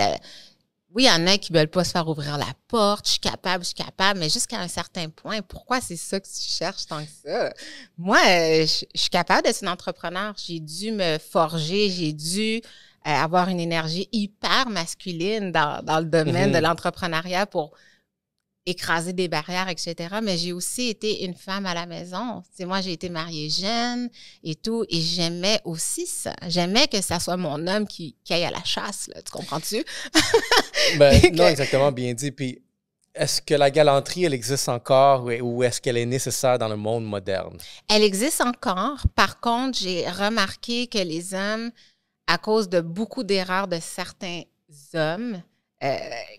Oui, il y en a qui ne veulent pas se faire ouvrir la porte. Je suis capable, mais jusqu'à un certain point, pourquoi c'est ça que tu cherches tant que ça? Moi, je suis capable d'être une entrepreneur. J'ai dû me forger, j'ai dû avoir une énergie hyper masculine dans le domaine de l'entrepreneuriat pour écraser des barrières, etc. Mais j'ai aussi été une femme à la maison. T'sais, moi, j'ai été mariée jeune et tout, et j'aimais aussi ça. J'aimais que ça soit mon homme qui aille à la chasse, là. Tu comprends-tu? Non, exactement, bien dit. Puis, est-ce que la galanterie, elle existe encore ou est-ce qu'elle est nécessaire dans le monde moderne? Elle existe encore. Par contre, j'ai remarqué que les hommes, à cause de beaucoup d'erreurs de certains hommes,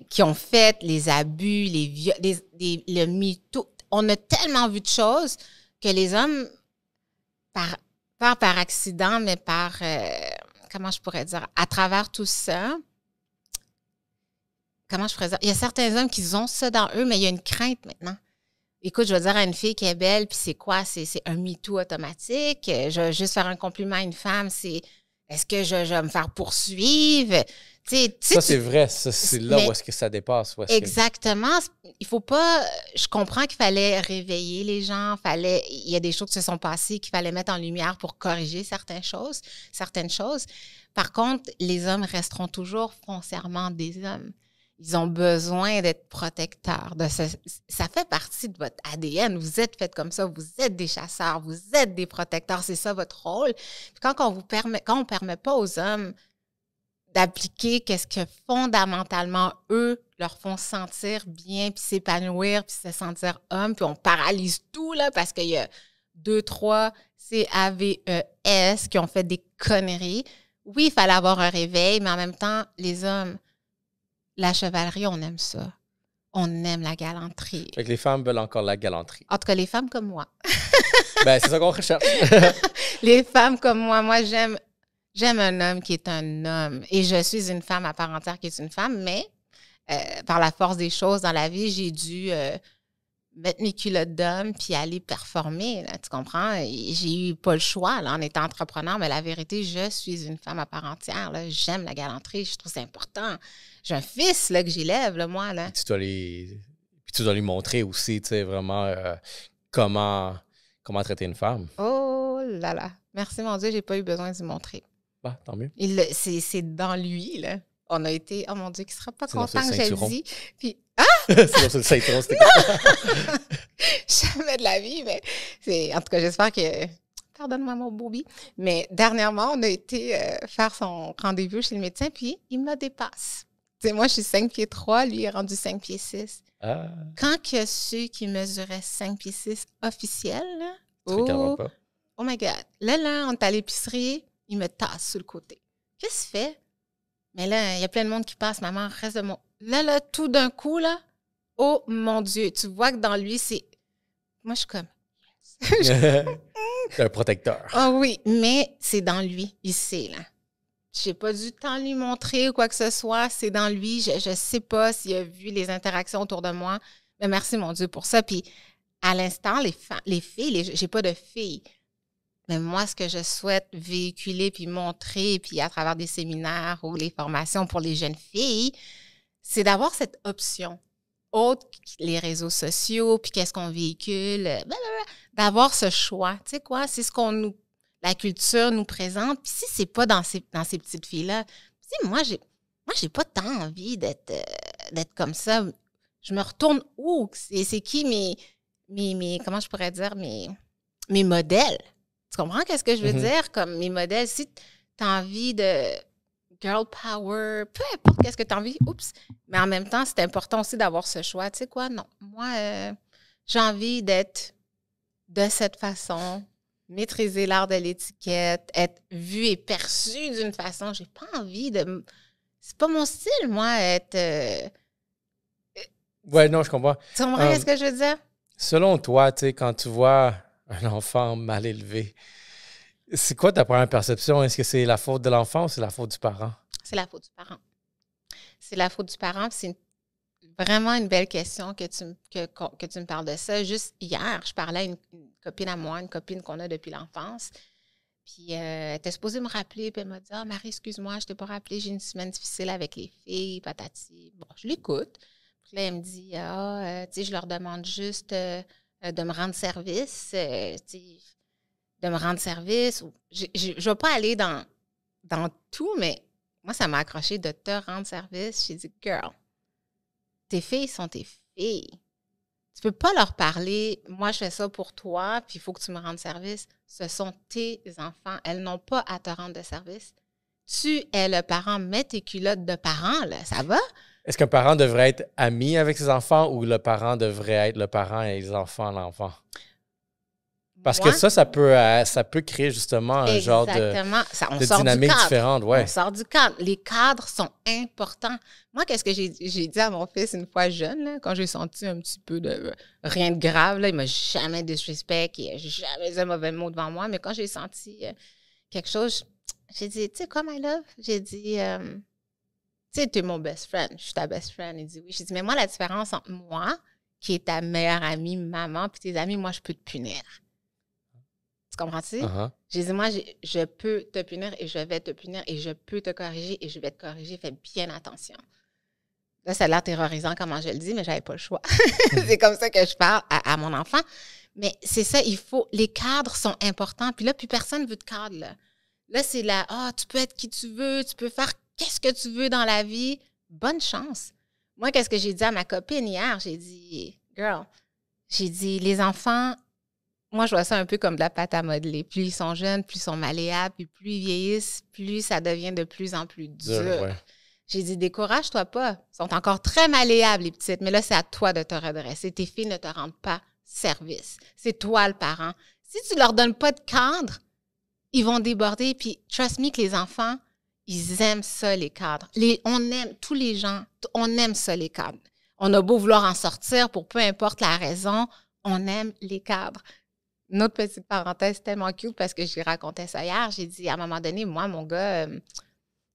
qui ont fait les abus, le MeToo. On a tellement vu de choses que les hommes, pas par accident, mais par, comment je pourrais dire, à travers tout ça, comment je pourrais dire, il y a certains hommes qui ont ça dans eux, mais il y a une crainte maintenant. Écoute, je vais dire à une fille qui est belle, puis c'est quoi? C'est un MeToo automatique. Je vais juste faire un compliment à une femme, c'est est-ce que je vais me faire poursuivre? Ça, c'est vrai. C'est là où est-ce que ça dépasse. Exactement. Il faut pas... Je comprends qu'il fallait réveiller les gens. Il y a des choses qui se sont passées qu'il fallait mettre en lumière pour corriger certaines choses. Par contre, les hommes resteront toujours foncièrement des hommes. Ils ont besoin d'être protecteurs. Ça fait partie de votre ADN. Vous êtes fait comme ça. Vous êtes des chasseurs. Vous êtes des protecteurs. C'est ça votre rôle. Puis quand on permet pas aux hommes d'appliquer qu'est-ce que fondamentalement, eux, leur font sentir bien, puis s'épanouir, puis se sentir homme, puis on paralyse tout, là, parce qu'il y a 2, 3 CAVES qui ont fait des conneries. Oui, il fallait avoir un réveil, mais en même temps, les hommes, la chevalerie, on aime ça. On aime la galanterie. Fait que les femmes veulent encore la galanterie. En tout cas, les femmes comme moi. C'est ça qu'on recherche. Les femmes comme moi, j'aime un homme qui est un homme et je suis une femme à part entière qui est une femme, mais par la force des choses dans la vie, j'ai dû mettre mes culottes d'homme puis aller performer, là, tu comprends? J'ai eu pas le choix là, en étant entrepreneur, mais la vérité, je suis une femme à part entière. Là. J'aime la galanterie, je trouve que c'est important. J'ai un fils là, que j'élève, là, moi. Là. Puis tu dois lui montrer aussi, tu sais, vraiment comment traiter une femme. Oh là là! Merci mon Dieu, j'ai pas eu besoin de lui montrer. Tant mieux. C'est dans lui, là. On a été, oh mon Dieu, qui sera pas content que j'ai dit. Puis, c'est dans le ceinturon, c'était quoi? Jamais de la vie, mais en tout cas, j'espère que, pardonne-moi mon booby, mais dernièrement, on a été faire son rendez-vous chez le médecin, puis il me dépasse. Tu sais, moi, je suis 5 pieds 3, lui, il est rendu 5 pieds 6. Ah. Quand il y a ceux qui mesuraient 5 pieds 6 officiels, là, oh my God. Là, on est à l'épicerie, il me tasse sur le côté. Qu'est-ce que tu fais? Mais là, il y a plein de monde qui passe. Maman, reste de mon... Là, tout d'un coup, là, oh mon Dieu, tu vois que dans lui, c'est... Moi, je suis comme... C'est un protecteur. Ah oui, mais c'est dans lui, il sait, là. Je n'ai pas du temps de lui montrer ou quoi que ce soit. C'est dans lui. Je ne sais pas s'il a vu les interactions autour de moi. Mais merci, mon Dieu, pour ça. Puis, à l'instant, les filles, j'ai pas de filles. Mais moi, ce que je souhaite véhiculer puis montrer, puis à travers des séminaires ou les formations pour les jeunes filles, c'est d'avoir cette option. Autre que les réseaux sociaux, puis qu'est-ce qu'on véhicule, blablabla, d'avoir ce choix. Tu sais quoi? C'est ce la culture nous présente. Puis si c'est pas dans ces petites filles-là, tu sais, moi, j'ai pas tant envie d'être comme ça. Je me retourne où? C'est qui mes comment je pourrais dire, mes modèles? Tu comprends qu'est-ce que je veux dire? Comme mes modèles, si tu as envie de girl power, peu importe qu'est-ce que tu as envie, oups. Mais en même temps, c'est important aussi d'avoir ce choix. Tu sais quoi? Non. Moi, j'ai envie d'être de cette façon, maîtriser l'art de l'étiquette, être vue et perçue d'une façon. J'ai pas envie de... C'est pas mon style, moi, être... Ouais, non, je comprends. Tu comprends ce que je veux dire? Selon toi, tu sais, quand tu vois un enfant mal élevé, c'est quoi ta première perception? Est-ce que c'est la faute de l'enfant ou c'est la faute du parent? C'est la faute du parent. C'est la faute du parent. vraiment une belle question que tu me parles de ça. Juste hier, je parlais à une copine à moi, une copine qu'on a depuis l'enfance. Puis elle était supposée me rappeler, puis elle m'a dit « Ah, Marie, excuse-moi, je ne t'ai pas rappelé, j'ai une semaine difficile avec les filles, patati. » Bon, je l'écoute. Puis là, elle me dit « Ah, tu sais, je leur demande juste de me rendre service, tu sais, de me rendre service. » Je ne vais pas aller dans tout, mais moi, ça m'a accroché de te rendre service. J'ai dit « Girl, tes filles sont tes filles. Tu peux pas leur parler, moi, je fais ça pour toi, puis il faut que tu me rendes service. Ce sont tes enfants. Elles n'ont pas à te rendre de service. Tu es le parent, mets tes culottes de parent, là. Ça va? Est-ce qu'un parent devrait être ami avec ses enfants ou le parent devrait être le parent et les enfants l'enfant? Parce que ça peut créer justement un genre de dynamique différente. Ouais. On sort du cadre. Les cadres sont importants. Moi, qu'est-ce que j'ai dit à mon fils une fois jeune, là, quand j'ai senti un petit peu de rien de grave, là, il m'a jamais disrespect, il n'a jamais dit un mauvais mot devant moi, mais quand j'ai senti quelque chose, j'ai dit, tu sais quoi, my love? J'ai dit, tu sais, tu es mon best friend, je suis ta best friend. Il dit oui. J'ai dit, mais moi, la différence entre moi, qui est ta meilleure amie, maman, puis tes amis, moi, je peux te punir. Tu comprends-tu? Uh-huh. J'ai dit, moi, je peux te punir et je vais te punir et je peux te corriger et je vais te corriger. Fais bien attention. Là, ça a l'air terrorisant comment je le dis, mais je n'avais pas le choix. C'est comme ça que je parle à mon enfant. Mais c'est ça, les cadres sont importants. Puis là, plus personne ne veut de cadre. Là, c'est tu peux être qui tu veux, tu peux faire qu'est-ce que tu veux dans la vie. Bonne chance. Moi, qu'est-ce que j'ai dit à ma copine hier? J'ai dit, girl, j'ai dit, les enfants, moi, je vois ça un peu comme de la pâte à modeler. Plus ils sont jeunes, plus ils sont malléables, puis plus ils vieillissent, plus ça devient de plus en plus dur. Ouais. J'ai dit, décourage-toi pas. Ils sont encore très malléables, les petites, mais là, c'est à toi de te redresser. Tes filles ne te rendent pas service. C'est toi le parent. Si tu leur donnes pas de cadre, ils vont déborder. Puis, trust me que les enfants, ils aiment ça, les cadres. On aime, tous les gens, on aime ça, les cadres. On a beau vouloir en sortir pour peu importe la raison, on aime les cadres. Une autre petite parenthèse tellement cute parce que j'ai raconté ça hier. J'ai dit, à un moment donné, moi, mon gars,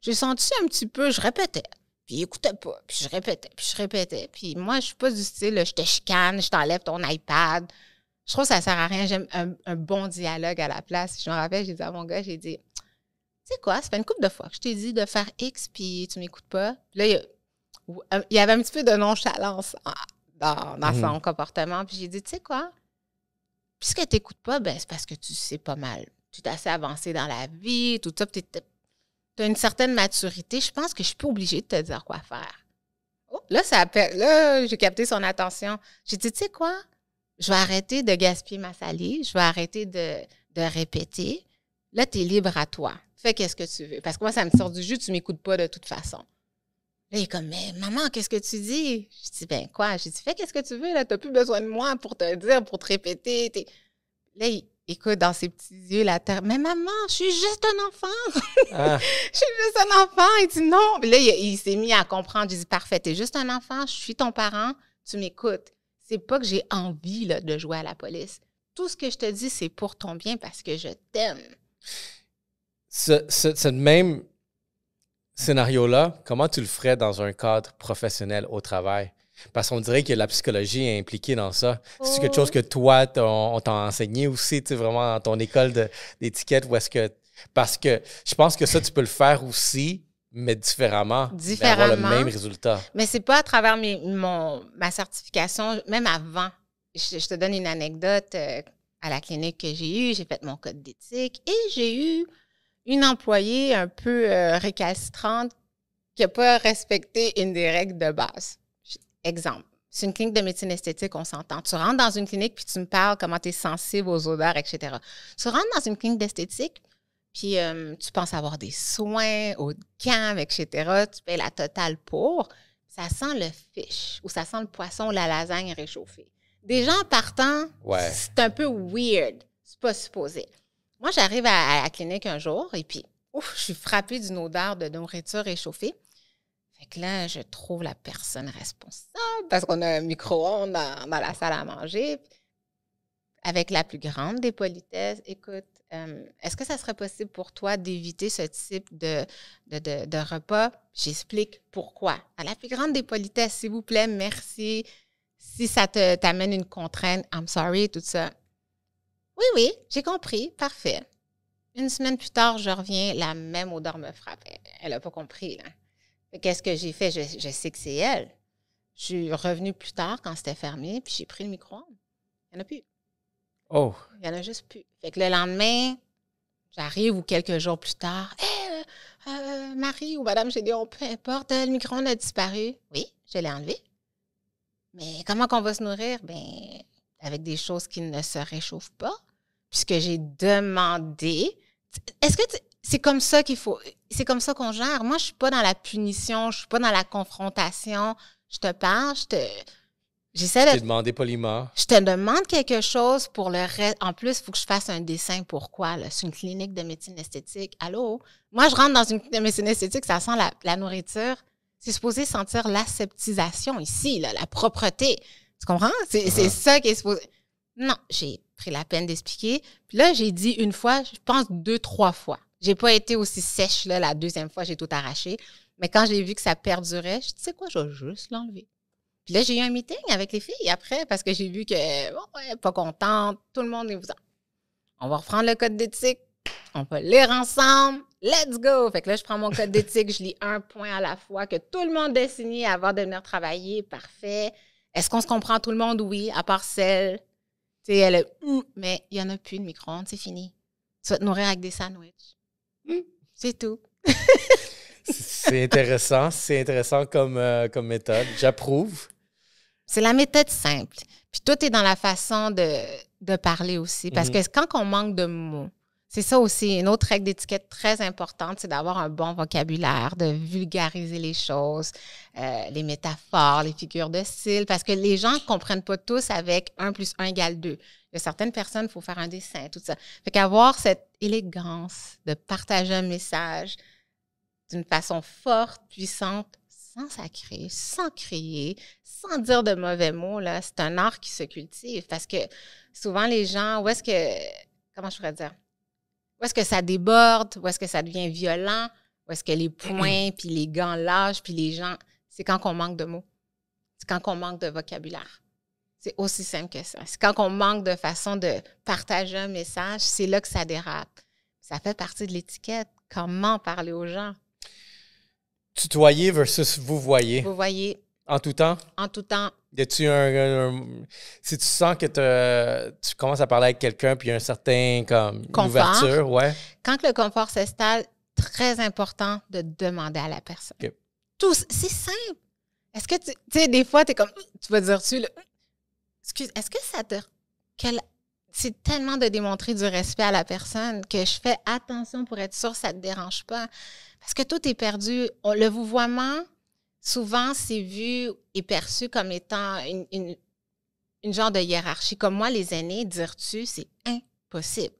j'ai senti un petit peu, je répétais. Puis il n'écoutait pas. Puis je répétais. Puis moi, je ne suis pas du style, je te chicane, je t'enlève ton iPad. Je trouve que ça ne sert à rien. J'aime un bon dialogue à la place. Je me rappelle, j'ai dit à mon gars, j'ai dit, tu sais quoi, ça fait une couple de fois que je t'ai dit de faire X, puis tu ne m'écoutes pas. Puis là, il y avait un petit peu de nonchalance dans son comportement. Puis j'ai dit, tu sais quoi, puisque tu n'écoutes pas, ben, c'est parce que tu sais pas mal. Tu es assez avancé dans la vie, tout ça, tu as une certaine maturité. Je pense que je suis pas obligée de te dire quoi faire. Oh, là, j'ai capté son attention. J'ai dit, tu sais quoi? Je vais arrêter de gaspiller ma salive. Je vais arrêter de répéter. Là, tu es libre à toi. Fais qu'est-ce que tu veux. Parce que moi, ça me sort du jus, tu m'écoutes pas de toute façon. Là, il est comme, mais maman, qu'est-ce que tu dis? Je dis, ben quoi? J'ai dit, fais qu'est-ce que tu veux, là. Tu n'as plus besoin de moi pour te dire, pour te répéter. Là, il écoute dans ses petits yeux la terre. Mais maman, je suis juste un enfant. Je suis juste un enfant. Il dit non. Puis là, il s'est mis à comprendre. J'ai dit, parfait, tu es juste un enfant. Je suis ton parent. Tu m'écoutes. C'est pas que j'ai envie là, de jouer à la police. Tout ce que je te dis, c'est pour ton bien parce que je t'aime. Ce même scénario-là, comment tu le ferais dans un cadre professionnel au travail? Parce qu'on dirait que la psychologie est impliquée dans ça. C'est quelque chose que toi, on t'a enseigné aussi, tu sais, vraiment dans ton école d'étiquette, ou est-ce que... Parce que je pense que ça, tu peux le faire aussi, mais différemment. Avoir le même résultat. Mais c'est pas à travers ma certification, même avant. Je te donne une anecdote. À la clinique que j'ai eue, j'ai fait mon code d'éthique et j'ai eu une employée un peu récalcitrante qui n'a pas respecté une des règles de base. Exemple, c'est une clinique de médecine esthétique, on s'entend. Tu rentres dans une clinique puis tu me parles comment tu es sensible aux odeurs, etc. Tu rentres dans une clinique d'esthétique puis tu penses avoir des soins, haut de gamme, etc. Tu payes la totale pour. Ça sent le fish ou ça sent le poisson ou la lasagne réchauffée. Des gens partant, c'est un peu weird. C'est pas supposé. Moi, j'arrive à la clinique un jour et puis, je suis frappée d'une odeur de nourriture réchauffée. Fait que là, je trouve la personne responsable parce qu'on a un micro-ondes dans la salle à manger. Avec la plus grande des politesses, écoute, est-ce que ça serait possible pour toi d'éviter ce type de repas? J'explique pourquoi. À la plus grande des politesses, s'il vous plaît, merci. Si ça t'amène une contrainte, I'm sorry, tout ça. Oui, j'ai compris, parfait. Une semaine plus tard, je reviens, la même odeur me frappe. Elle n'a pas compris, là. Qu'est-ce que j'ai fait? Je sais que c'est elle. Je suis revenue plus tard quand c'était fermé, puis j'ai pris le micro-ondes. Il n'y en a plus. Oh! Il n'y en a juste plus. Fait que le lendemain, j'arrive ou quelques jours plus tard, Marie ou Madame Gédéon, peu importe, le micro-ondes a disparu. Oui, je l'ai enlevé. Mais comment qu'on va se nourrir? Bien, avec des choses qui ne se réchauffent pas, puisque j'ai demandé. Est-ce que c'est comme ça qu'il faut. C'est comme ça qu'on gère. Moi, je ne suis pas dans la punition, je ne suis pas dans la confrontation. Je te parle, j'essaie de. Je t'ai demandé poliment. Je te demande quelque chose pour le reste. En plus, il faut que je fasse un dessin. Pourquoi? Là? C'est une clinique de médecine esthétique. Allô? Moi, je rentre dans une clinique de médecine esthétique, ça sent la nourriture. C'est supposé sentir l'aseptisation ici, là, la propreté. Tu comprends? C'est ça qui est supposé. Non, j'ai pris la peine d'expliquer. Puis là, j'ai dit une fois, je pense 2-3 fois. J'ai pas été aussi sèche là, la deuxième fois, j'ai tout arraché. Mais quand j'ai vu que ça perdurait, je dis, tu sais quoi, je vais juste l'enlever. Puis là, j'ai eu un meeting avec les filles après parce que j'ai vu que, pas contente, tout le monde est vous. On va reprendre le code d'éthique, on peut lire ensemble, let's go! Fait que là, je prends mon code d'éthique, je lis un point à la fois que tout le monde a signé avant de venir travailler, parfait. Est-ce qu'on se comprend tout le monde? Oui, à part celle. Tu sais, elle mais il n'y en a plus de micro-ondes, c'est fini. Tu vas te nourrir avec des sandwichs. C'est tout. C'est intéressant comme méthode. J'approuve. C'est la méthode simple. Puis tout est dans la façon de parler aussi. Parce que quand on manque de mots, c'est ça aussi. Une autre règle d'étiquette très importante, c'est d'avoir un bon vocabulaire, de vulgariser les choses, les métaphores, les figures de style. Parce que les gens ne comprennent pas tous avec 1 + 1 = 2. Il y a certaines personnes, il faut faire un dessin, tout ça. Fait qu'avoir cette élégance de partager un message d'une façon forte, puissante, sans sacrer, sans crier, sans dire de mauvais mots, là, c'est un art qui se cultive. Parce que souvent, les gens, comment je pourrais dire? Où est-ce que ça déborde? Où est-ce que ça devient violent? Où est-ce que les poings, puis les gants lâchent, puis les gens... C'est quand on manque de mots. C'est quand on manque de vocabulaire. C'est aussi simple que ça. C'est quand on manque de façon de partager un message, c'est là que ça dérape. Ça fait partie de l'étiquette. Comment parler aux gens? Tutoyer versus vous voyez. Vous voyez. En tout temps? En tout temps. Y a-tu si tu sens que tu commences à parler avec quelqu'un puis il y a un certain ouverture, ouais. Quand le confort s'installe, très important de demander à la personne. Okay. C'est simple. Est-ce que tu sais, des fois, tu es comme, tu vas dire-tu, excuse, est-ce que ça te... C'est tellement de démontrer du respect à la personne que je fais attention pour être sûre que ça ne te dérange pas. Parce que tout est perdu. Le vouvoiement, souvent, c'est vu et perçu comme étant une genre de hiérarchie. Comme moi, les aînés, dire-tu, c'est impossible.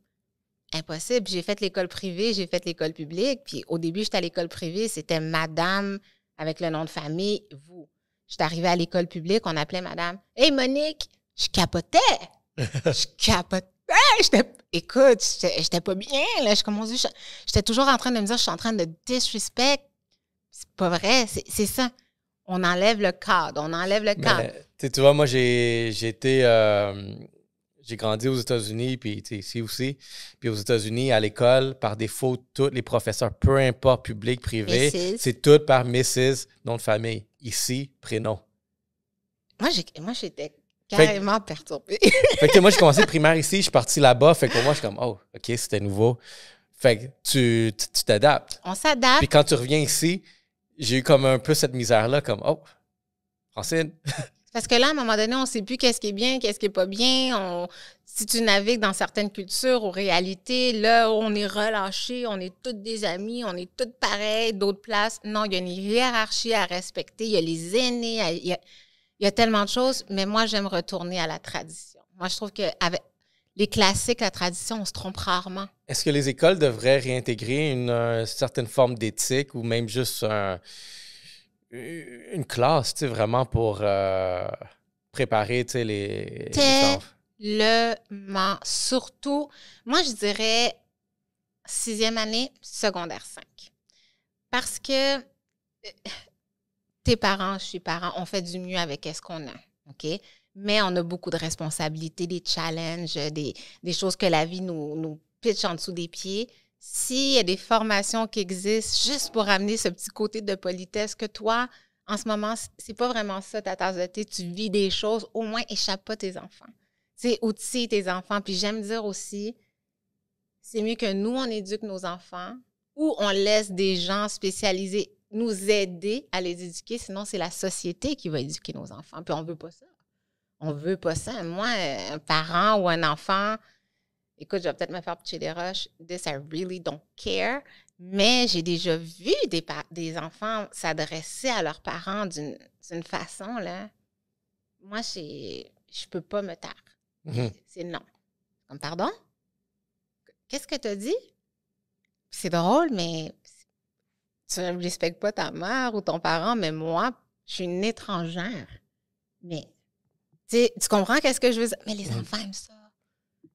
Impossible. J'ai fait l'école privée, j'ai fait l'école publique. Puis au début, j'étais à l'école privée, c'était madame avec le nom de famille, vous. J'étais arrivée à l'école publique, on appelait madame. « Hey, Monique! » Je capotais. Écoute, j'étais pas bien. Là. J'étais toujours en train de me dire, je suis en train de disrespect. C'est pas vrai. C'est ça. On enlève le cadre. Tu vois, moi, j'ai grandi aux États-Unis, puis ici aussi. Puis aux États-Unis, à l'école, par défaut, tous les professeurs, peu importe, public, privé, c'est tout par Mrs., nom de famille. Ici, prénom. Moi, j'étais carrément perturbée. Fait que moi, j'ai commencé le primaire ici, je suis parti là-bas. Fait que pour moi, je suis comme, oh, OK, c'était nouveau. Fait que tu t'adaptes. On s'adapte. Puis quand tu reviens ici, j'ai eu comme un peu cette misère-là, comme, oh, Francine. Parce que là, à un moment donné, on ne sait plus qu'est-ce qui est bien, qu'est-ce qui n'est pas bien. Si tu navigues dans certaines cultures ou réalités, là, on est relâché, on est toutes des amis, on est toutes pareilles, d'autres places. Non, il y a une hiérarchie à respecter, il y a les aînés, il y a tellement de choses, mais moi, j'aime retourner à la tradition. Moi, je trouve qu'avec les classiques, la tradition, on se trompe rarement. Est-ce que les écoles devraient réintégrer une certaine forme d'éthique ou même juste une classe, tu sais, vraiment pour préparer, tu sais, les enfants? Surtout, moi, je dirais 6e année, secondaire 5. Parce que tes parents, je suis parent, on fait du mieux avec ce qu'on a, OK? Mais on a beaucoup de responsabilités, des challenges, des choses que la vie nous pitch en dessous des pieds. S'il y a des formations qui existent juste pour amener ce petit côté de politesse que toi, en ce moment, c'est pas vraiment ça ta tasse de thé, tu vis des choses, au moins échappe pas tes enfants. Tu sais, outille tes enfants. Puis j'aime dire aussi, c'est mieux que nous, on éduque nos enfants ou on laisse des gens spécialisés nous aider à les éduquer, sinon c'est la société qui va éduquer nos enfants. Puis on veut pas ça. On veut pas ça. Moi, un parent ou un enfant, écoute, je vais peut-être me faire pitcher des roches. This, I really don't care. Mais j'ai déjà vu des enfants s'adresser à leurs parents d'une façon, là. Moi, je peux pas me taire. Mm-hmm. C'est non. Comme, pardon? Qu'est-ce que tu as dit? C'est drôle, mais tu ne respectes pas ta mère ou ton parent, mais moi, je suis une étrangère. Mais, tu comprends qu'est-ce que je veux dire? Mais les enfants aiment ça.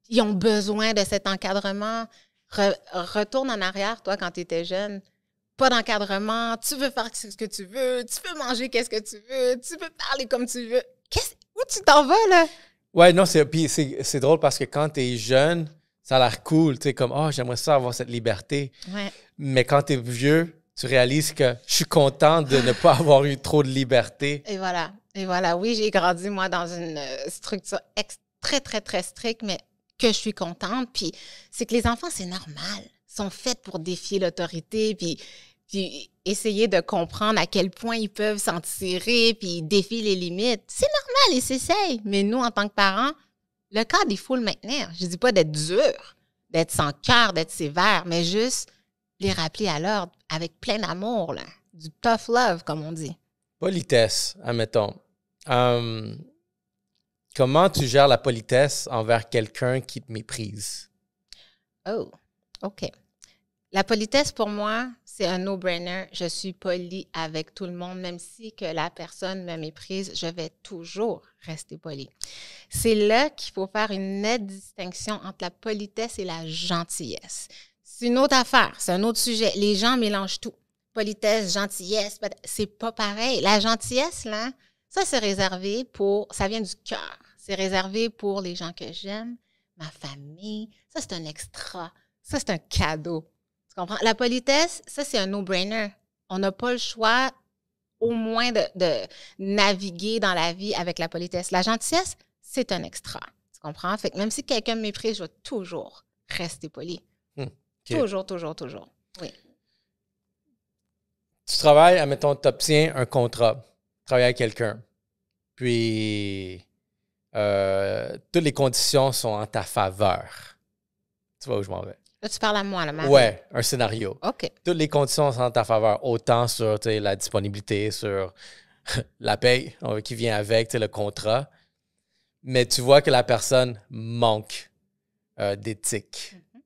Ils ont besoin de cet encadrement. Retourne en arrière, toi, quand tu étais jeune. Pas d'encadrement. Tu veux faire ce que tu veux. Tu peux manger qu'est-ce que tu veux. Tu peux parler comme tu veux. Où tu t'en vas, là? Ouais, non, c'est drôle parce que quand tu es jeune, ça a l'air cool. Tu sais, comme, j'aimerais ça avoir cette liberté. Ouais. Mais quand tu es vieux, tu réalises que je suis contente de ne pas avoir eu trop de liberté. Et voilà. Oui, j'ai grandi, moi, dans une structure très, très, très stricte, mais que je suis contente. Puis c'est que les enfants, c'est normal. Ils sont faits pour défier l'autorité, puis essayer de comprendre à quel point ils peuvent s'en tirer, puis défier les limites. C'est normal, ils s'essayent. Mais nous, en tant que parents, le cadre, il faut le maintenir. Je ne dis pas d'être dur, d'être sans cœur, d'être sévère, mais juste les rappeler à l'ordre avec plein d'amour, là. Du tough love, comme on dit. Politesse, admettons. Comment tu gères la politesse envers quelqu'un qui te méprise? Oh, OK. La politesse, pour moi, c'est un no-brainer. Je suis polie avec tout le monde, même si que la personne me méprise, je vais toujours rester polie. C'est là qu'il faut faire une nette distinction entre la politesse et la gentillesse. C'est une autre affaire, c'est un autre sujet. Les gens mélangent tout. Politesse, gentillesse, c'est pas pareil. La gentillesse, là, ça, c'est réservé ça vient du cœur. C'est réservé pour les gens que j'aime, ma famille. Ça, c'est un extra. Ça, c'est un cadeau. Tu comprends? La politesse, ça, c'est un no-brainer. On n'a pas le choix, au moins, de naviguer dans la vie avec la politesse. La gentillesse, c'est un extra. Tu comprends? Fait que même si quelqu'un me méprise, je vais toujours rester poli. Okay. Toujours. Oui. Tu travailles, admettons, tu obtiens un contrat, tu travailles avec quelqu'un, puis toutes les conditions sont en ta faveur. Tu vois où je m'en vais? Là, tu parles à moi, là, Marie. Ouais, un scénario. OK. Toutes les conditions sont en ta faveur, autant sur la disponibilité, sur la paye qui vient avec le contrat, mais tu vois que la personne manque d'éthique. Mm-hmm.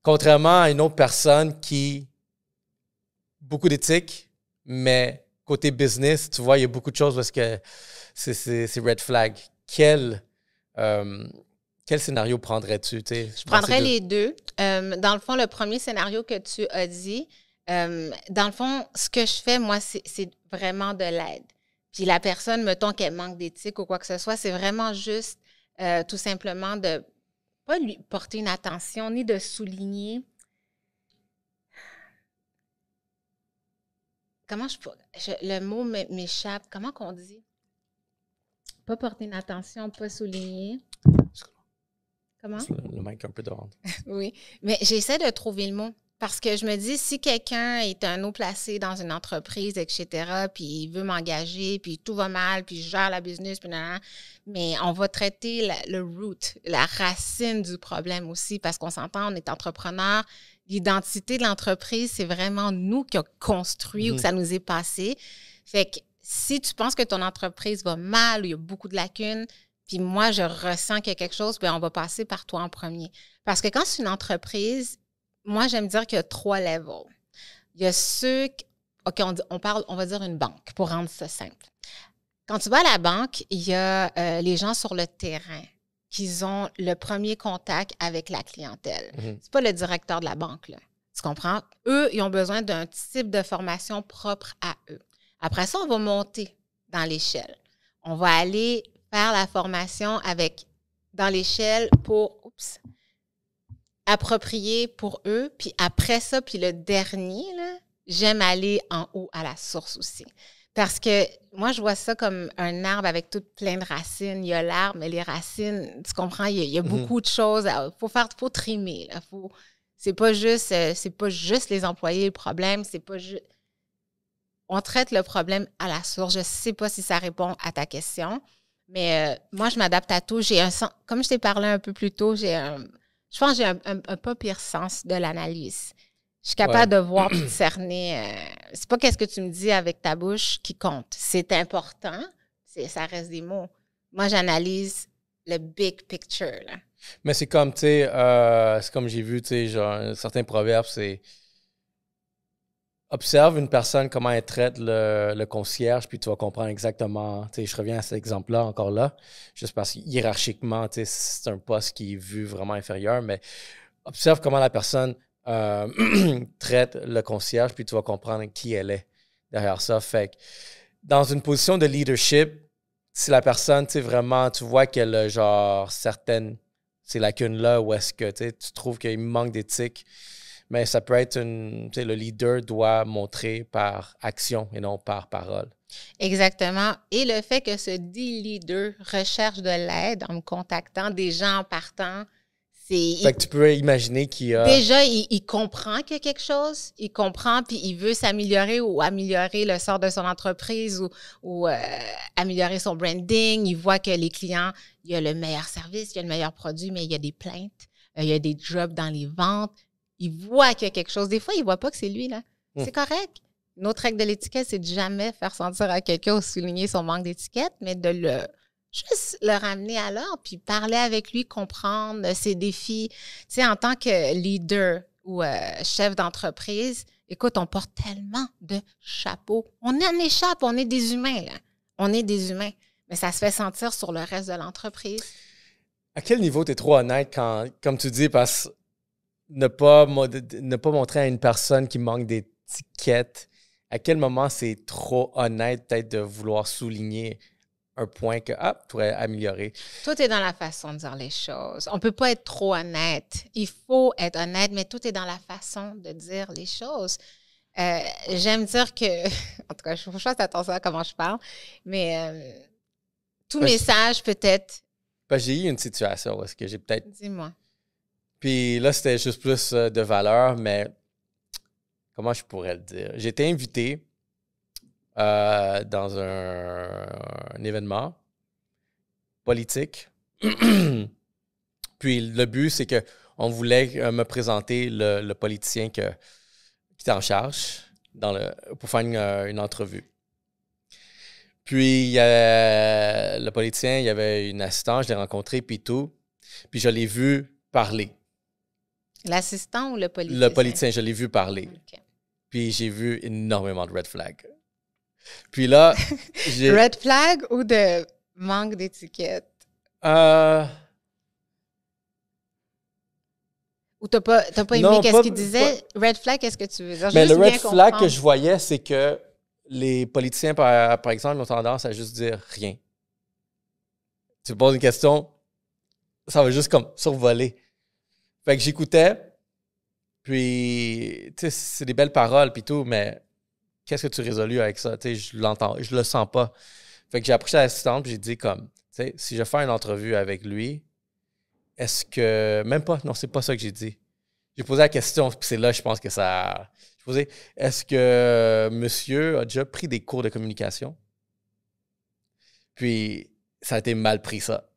Contrairement à une autre personne qui beaucoup d'éthique, mais côté business, tu vois, il y a beaucoup de choses parce que c'est red flag. Quel scénario prendrais-tu? Je prendrais les deux. Dans le fond, le premier scénario que tu as dit, dans le fond, ce que je fais, moi, c'est vraiment de l'aide. Puis la personne, mettons qu'elle manque d'éthique ou quoi que ce soit, c'est vraiment juste tout simplement de pas lui porter une attention ni de souligner. Comment le mot m'échappe. Comment qu'on dit? Pas porter une attention, pas souligner. Comment? Le mic un peu dehors. Oui, mais j'essaie de trouver le mot. Parce que je me dis, si quelqu'un est un haut placé dans une entreprise, etc., puis il veut m'engager, puis tout va mal, puis je gère la business, puis mais on va traiter le root, la racine du problème aussi, parce qu'on s'entend, on est entrepreneur. L'identité de l'entreprise, c'est vraiment nous qui avons construit ou que ça nous est passé. Fait que si tu penses que ton entreprise va mal ou il y a beaucoup de lacunes, puis moi, je ressens qu'il y a quelque chose, bien, on va passer par toi en premier. Parce que quand c'est une entreprise, moi, j'aime dire qu'il y a 3 levels. Il y a ceux OK, on va dire une banque, pour rendre ça simple. Quand tu vas à la banque, il y a les gens sur le terrain qu'ils ont le premier contact avec la clientèle. C'est pas le directeur de la banque, là. Tu comprends? Eux, ils ont besoin d'un type de formation propre à eux. Après ça, on va monter dans l'échelle. On va aller faire la formation dans l'échelle appropriée pour eux. Puis après ça, puis le dernier, là, j'aime aller en haut à la source aussi. Parce que moi, je vois ça comme un arbre avec tout plein de racines. Il y a l'arbre, mais les racines, tu comprends, il y a beaucoup de choses. Il faut trimer. Là. C'est pas juste les employés le problème. C'est pas juste... On traite le problème à la source. Je ne sais pas si ça répond à ta question, mais moi, je m'adapte à tout. Comme je t'ai parlé un peu plus tôt, je pense que j'ai un pas pire sens de l'analyse. Je suis capable de voir et de cerner. C'est pas qu'est-ce que tu me dis avec ta bouche qui compte. C'est important. Ça reste des mots. Moi, j'analyse le big picture. Là. Mais c'est comme, tu sais, c'est comme j'ai vu, tu sais, genre, certains proverbes, c'est observe une personne, comment elle traite le concierge, puis tu vas comprendre exactement, tu sais, je reviens à cet exemple-là, encore là, juste parce que hiérarchiquement, tu sais, c'est un poste qui est vu vraiment inférieur, mais observe comment la personne traite le concierge, puis tu vas comprendre qui elle est derrière ça. Fait que dans une position de leadership, si la personne, tu sais, vraiment, tu vois qu'elle a genre certaines ces lacunes-là où est-ce que tu trouves qu'il manque d'éthique, mais ça peut être le leader doit montrer par action et non par parole. Exactement. Et le fait que ce dit leader recherche de l'aide en me contactant des gens en partant, fait que tu peux imaginer qu'il a... Déjà, il comprend qu'il y a quelque chose, il comprend, puis il veut s'améliorer ou améliorer le sort de son entreprise ou améliorer son branding. Il voit que les clients, il y a le meilleur service, il y a le meilleur produit, mais il y a des plaintes, il y a des drops dans les ventes. Il voit qu'il y a quelque chose. Des fois, il ne voit pas que c'est lui, là. C'est correct. Notre règle de l'étiquette, c'est de jamais faire sentir à quelqu'un ou souligner son manque d'étiquette, mais de juste le ramener à l'ordre, puis parler avec lui, comprendre ses défis. Tu sais, en tant que leader ou chef d'entreprise, écoute, on porte tellement de chapeaux. On en échappe, on est des humains, là. On est des humains. Mais ça se fait sentir sur le reste de l'entreprise. À quel niveau tu es trop honnête quand, comme tu dis, parce que ne pas montrer à une personne qui manque d'étiquette, à quel moment c'est trop honnête peut-être de vouloir souligner un point que, pourrait améliorer? Tout est dans la façon de dire les choses. On ne peut pas être trop honnête. Il faut être honnête, mais tout est dans la façon de dire les choses. J'aime dire que, en tout cas, je fasse attention à comment je parle, mais tout message peut-être... J'ai eu une situation où est-ce que j'ai peut-être... Dis-moi. Puis là, c'était juste plus de valeur, mais comment je pourrais le dire? J'ai été invité dans un événement politique. Puis le but, c'est qu'on voulait me présenter le politicien qui était en charge pour faire une entrevue. Puis le politicien, il y avait une assistante, je l'ai rencontré, puis tout. Puis je l'ai vu parler. L'assistant ou le politicien? Le politicien, je l'ai vu parler. Okay. Puis j'ai vu énormément de red flags. Puis là, j'ai... Red flag ou de manque d'étiquette? Ou t'as pas aimé qu'est-ce qu'il disait? Red flag, qu'est-ce que tu veux dire? Mais le red flag que je voyais, c'est que les politiciens, par exemple, ont tendance à juste dire rien. Tu me poses une question, ça va juste comme survoler. Fait que j'écoutais, puis, tu sais, c'est des belles paroles, puis tout, mais qu'est-ce que tu résolu avec ça? Tu sais, je le sens pas. Fait que j'ai approché l'assistante, puis j'ai dit comme, tu sais, si je fais une entrevue avec lui, est-ce que... Même pas, non, c'est pas ça que j'ai dit. J'ai posé la question, puis c'est là, je pense que ça... J'ai posé, est-ce que monsieur a déjà pris des cours de communication? Puis, ça a été mal pris, ça.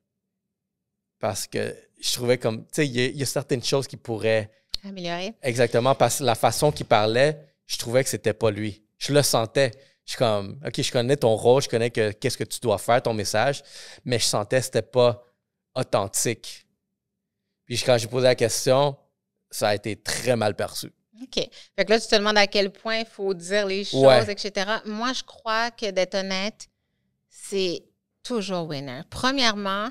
Parce que je trouvais comme, tu sais, il y a certaines choses qui pourraient... Améliorer. Exactement, parce que la façon qu'il parlait, je trouvais que c'était pas lui. Je le sentais. Je suis comme, OK, je connais ton rôle, je connais qu'est-ce que tu dois faire, ton message, mais je sentais que c'était pas authentique. Puis quand j'ai posé la question, ça a été très mal perçu. OK. Fait que là, tu te demandes à quel point il faut dire les choses, etc. Moi, je crois que d'être honnête, c'est toujours winner. Premièrement,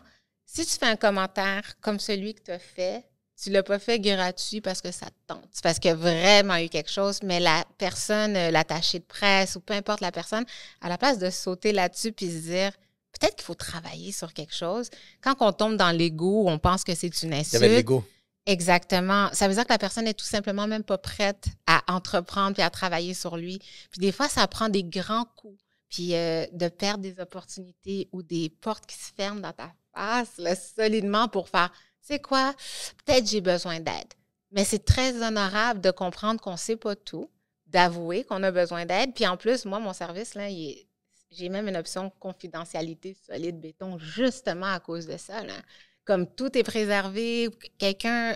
Si tu fais un commentaire comme celui que tu as fait, tu ne l'as pas fait gratuit parce que ça te tente. C'est parce qu'il y a vraiment eu quelque chose, mais la personne, l'attaché de presse ou peu importe la personne, à la place de sauter là-dessus puis se dire peut-être qu'il faut travailler sur quelque chose. Quand on tombe dans l'ego, on pense que c'est une insulte. Il y avait de l'ego. Exactement. Ça veut dire que la personne est tout simplement même pas prête à entreprendre puis à travailler sur lui. Puis des fois, ça prend des grands coups. Puis de perdre des opportunités ou des portes qui se ferment dans ta face là, solidement pour faire, tu sais quoi, peut-être j'ai besoin d'aide. Mais c'est très honorable de comprendre qu'on ne sait pas tout, d'avouer qu'on a besoin d'aide. Puis en plus, moi, mon service, là, j'ai même une option confidentialité solide béton justement à cause de ça, là. Comme tout est préservé, quelqu'un,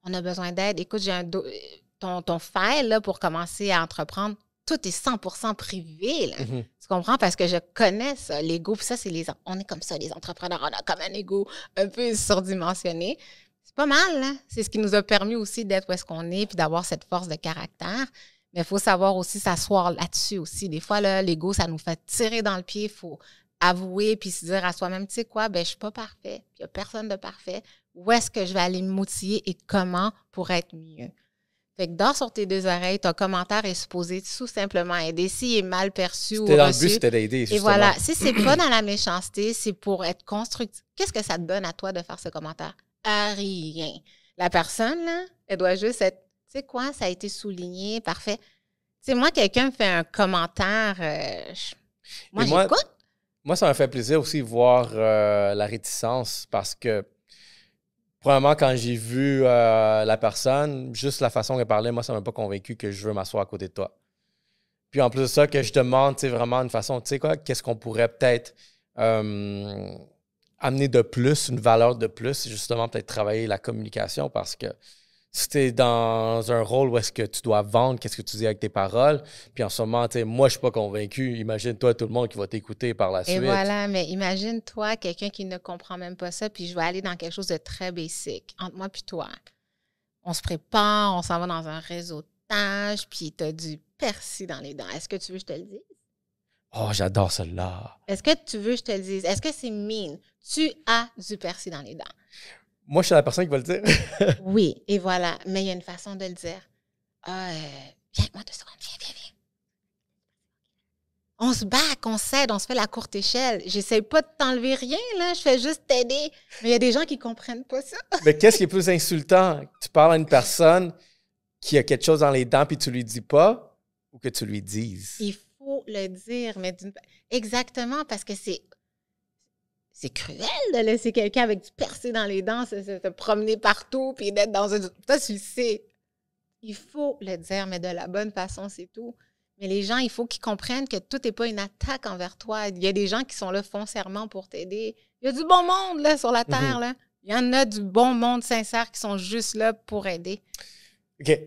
on a besoin d'aide. Écoute, j'ai ton file là, pour commencer à entreprendre, tout est 100% privé. Là. Mm-hmm. Tu comprends? Parce que je connais ça, l'ego. Puis ça, on est comme ça, les entrepreneurs. On a comme un ego un peu surdimensionné. C'est pas mal, là. C'est ce qui nous a permis aussi d'être où est-ce qu'on est puis d'avoir cette force de caractère. Mais il faut savoir aussi s'asseoir là-dessus aussi. Des fois, là, l'ego, ça nous fait tirer dans le pied. Il faut avouer puis se dire à soi-même, tu sais quoi, ben je suis pas parfait. Il n'y a personne de parfait. Où est-ce que je vais aller m'outiller et comment pour être mieux? Fait que dors sur tes deux oreilles, ton commentaire est supposé tout simplement aider. S'il est mal perçu ou reçu. Dans le but, c'était d'aider, justement. Et voilà, si c'est pas dans la méchanceté, c'est pour être constructif. Qu'est-ce que ça te donne à toi de faire ce commentaire? À rien. La personne, là, elle doit juste être, tu sais quoi, ça a été souligné, parfait. Tu sais, moi, quelqu'un me fait un commentaire, moi, j'écoute. Moi, ça m'a fait plaisir aussi de voir la réticence parce que, premièrement, quand j'ai vu la personne, juste la façon qu'elle parlait, moi, ça ne m'a pas convaincu que je veux m'asseoir à côté de toi. Puis en plus de ça, que je demande, tu sais, vraiment une façon, tu sais quoi, qu'est-ce qu'on pourrait peut-être amener de plus, une valeur de plus, justement, peut-être travailler la communication parce que si tu es dans un rôle où est-ce que tu dois vendre, qu'est-ce que tu dis avec tes paroles, puis en ce moment, tu sais, moi, je suis pas convaincu. Imagine-toi tout le monde qui va t'écouter par la suite. Et voilà, mais imagine-toi quelqu'un qui ne comprend même pas ça, puis je vais aller dans quelque chose de très basic, entre moi puis toi. On se prépare, on s'en va dans un réseautage, puis tu as du persil dans les dents. Est-ce que tu veux que je te le dise? Oh, j'adore celle-là. Est-ce que tu veux que je te le dise? Est-ce que c'est mean? Tu as du persil dans les dents. Moi, je suis la personne qui va le dire. Oui, et voilà. Mais il y a une façon de le dire. Viens avec moi 2 secondes. Viens. On se back, on s'aide, on se fait la courte échelle. J'essaie pas de t'enlever rien, là. Je fais juste t'aider. Mais il y a des gens qui comprennent pas ça. Mais qu'est-ce qui est plus insultant? Tu parles à une personne qui a quelque chose dans les dents puis tu lui dis pas ou que tu lui dises? Il faut le dire, mais exactement, parce que c'est cruel de laisser quelqu'un avec du percé dans les dents se promener partout puis d'être dans un... Toi, tu le sais. Il faut le dire, mais de la bonne façon, c'est tout. Mais les gens, il faut qu'ils comprennent que tout n'est pas une attaque envers toi. Il y a des gens qui sont là foncièrement pour t'aider. Il y a du bon monde là, sur la Terre. Là. Il y en a du bon monde sincère qui sont juste là pour aider. OK.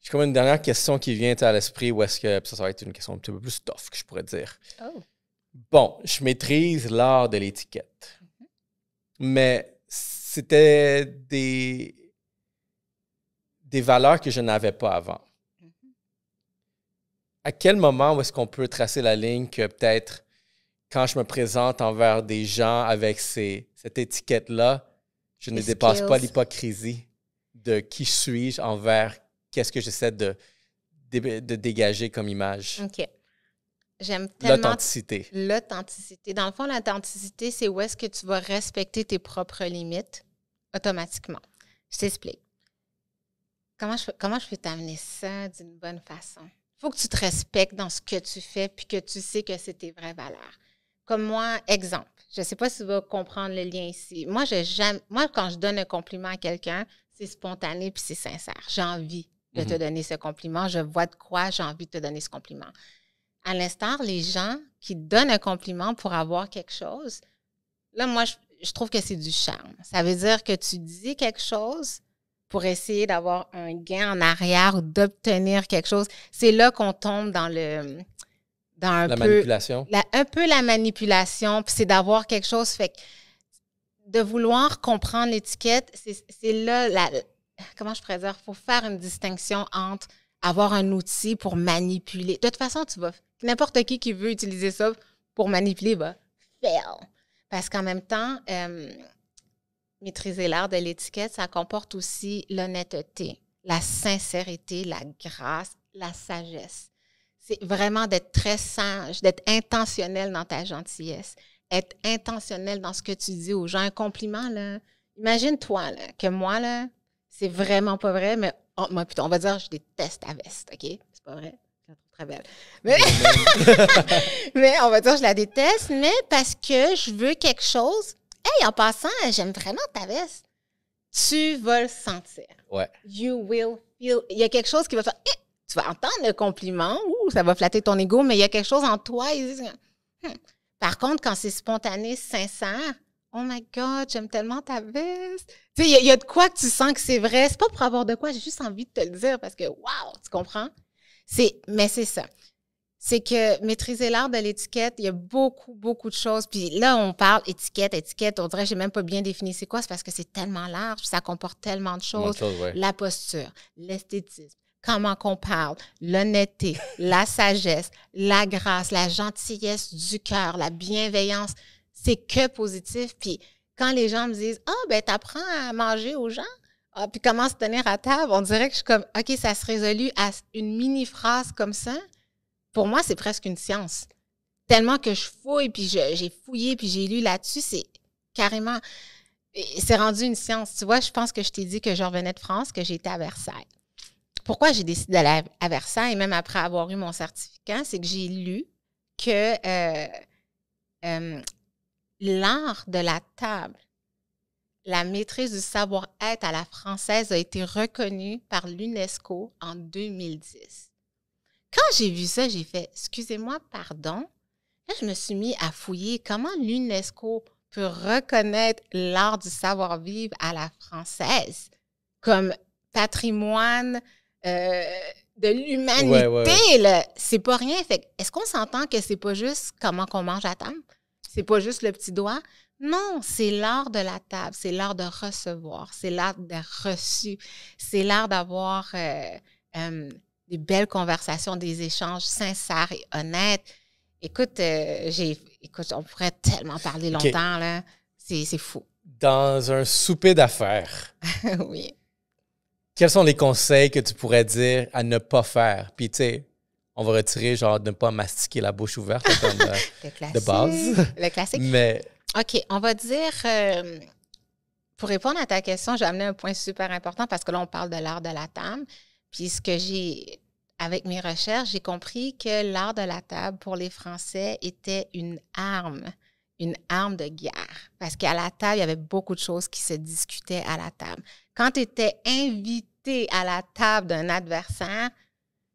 J'ai comme une dernière question qui vient à l'esprit où est-ce que ça va être une question un petit peu plus tough que je pourrais dire. Oh. Bon, je maîtrise l'art de l'étiquette. Mais c'était des valeurs que je n'avais pas avant. À quel moment est-ce qu'on peut tracer la ligne que peut-être quand je me présente envers des gens avec cette étiquette-là, je ne dépasse pas l'hypocrisie de qui suis-je envers qu'est-ce que j'essaie de dégager comme image? OK. J'aime tellement... L'authenticité. L'authenticité. Dans le fond, l'authenticité, c'est où est-ce que tu vas respecter tes propres limites automatiquement. Je t'explique. Comment je peux t'amener ça d'une bonne façon? Il faut que tu te respectes dans ce que tu fais puis que tu sais que c'est tes vraies valeurs. Comme moi, exemple, je ne sais pas si tu vas comprendre le lien ici. Moi, quand je donne un compliment à quelqu'un, c'est spontané puis c'est sincère. J'ai envie de te donner ce compliment. Je vois de quoi j'ai envie de te donner ce compliment. À l'instar, les gens qui donnent un compliment pour avoir quelque chose, là, moi, je trouve que c'est du charme. Ça veut dire que tu dis quelque chose pour essayer d'avoir un gain en arrière ou d'obtenir quelque chose. C'est là qu'on tombe dans manipulation. Un peu la manipulation, puis c'est d'avoir quelque chose. Fait que de vouloir comprendre l'étiquette, c'est là, comment je pourrais dire, il faut faire une distinction entre avoir un outil pour manipuler. De toute façon, n'importe qui veut utiliser ça pour manipuler va fail. Parce qu'en même temps, maîtriser l'art de l'étiquette, ça comporte aussi l'honnêteté, la sincérité, la grâce, la sagesse. C'est vraiment d'être très sage, d'être intentionnel dans ta gentillesse, être intentionnel dans ce que tu dis aux gens. Un compliment, là, imagine-toi là, que moi, là, c'est vraiment pas vrai, mais moi, plutôt, on va dire je déteste ta veste, OK? C'est pas vrai? Je la trouve très belle. Mais on va dire je la déteste, mais parce que je veux quelque chose. Hey, en passant, j'aime vraiment ta veste. Tu vas le sentir. Ouais. You will feel. Il y a quelque chose qui va faire. Tu vas entendre le compliment, ça va flatter ton ego, mais il y a quelque chose en toi. Par contre, quand c'est spontané, sincère, oh my God, j'aime tellement ta veste. Tu sais, il y a de quoi que tu sens que c'est vrai. C'est pas pour avoir de quoi, j'ai juste envie de te le dire parce que, wow, tu comprends? Mais c'est ça. C'est que maîtriser l'art de l'étiquette, il y a beaucoup, beaucoup de choses. Puis là, on parle étiquette, on dirait que j'ai même pas bien défini c'est quoi. C'est parce que c'est tellement large, ça comporte tellement de choses. Ouais. La posture, l'esthétisme, comment qu'on parle, l'honnêteté, la sagesse, la grâce, la gentillesse du cœur, la bienveillance. C'est que positif. Puis quand les gens me disent « Ah, ben t'apprends à manger aux gens? » Ah, puis comment se tenir à table? On dirait que je suis comme « OK, ça se résolue à une mini-phrase comme ça. » Pour moi, c'est presque une science. Tellement que je fouille, puis j'ai fouillé, puis j'ai lu là-dessus, c'est carrément... C'est rendu une science. Tu vois, je pense que je t'ai dit que je revenais de France, que j'étais à Versailles. Pourquoi j'ai décidé d'aller à Versailles, même après avoir eu mon certificat, c'est que j'ai lu que l'art de la table, la maîtrise du savoir-être à la française a été reconnue par l'UNESCO en 2010. Quand j'ai vu ça, j'ai fait « Excusez-moi, pardon ». Là, je me suis mis à fouiller comment l'UNESCO peut reconnaître l'art du savoir-vivre à la française comme patrimoine de l'humanité. Ouais. Là. C'est pas rien. Fait est-ce qu'on s'entend que c'est pas juste comment qu'on mange à table? C'est pas juste le petit doigt? Non, c'est l'art de la table, c'est l'art de recevoir, c'est l'art de reçu, c'est l'art d'avoir... des belles conversations, des échanges sincères et honnêtes. Écoute, on pourrait tellement parler longtemps, là. C'est fou. Dans un souper d'affaires, oui. Quels sont les conseils que tu pourrais dire à ne pas faire? Puis, tu sais, on va retirer, genre, de ne pas mastiquer la bouche ouverte comme de base. Le classique. Mais... OK, on va dire... pour répondre à ta question, j'ai amené un point super important parce que là, on parle de l'art de la table. Puis ce que avec mes recherches, j'ai compris que l'art de la table pour les Français était une arme de guerre. Parce qu'à la table, il y avait beaucoup de choses qui se discutaient à la table. Quand tu étais invité à la table d'un adversaire,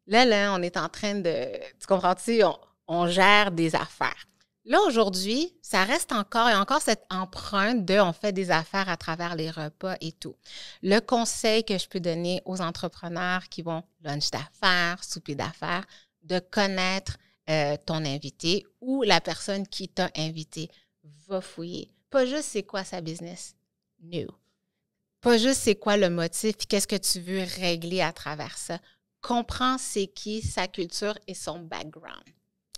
là, on est en train de... Tu comprends-tu? On gère des affaires. Là, aujourd'hui, ça reste encore, il y a encore cette empreinte de on fait des affaires à travers les repas et tout. Le conseil que je peux donner aux entrepreneurs qui vont lunch d'affaires, souper d'affaires, de connaître ton invité ou la personne qui t'a invité. Va fouiller. Pas juste c'est quoi sa business. No. Pas juste c'est quoi le motif et qu'est-ce que tu veux régler à travers ça. Comprends c'est qui, sa culture et son background.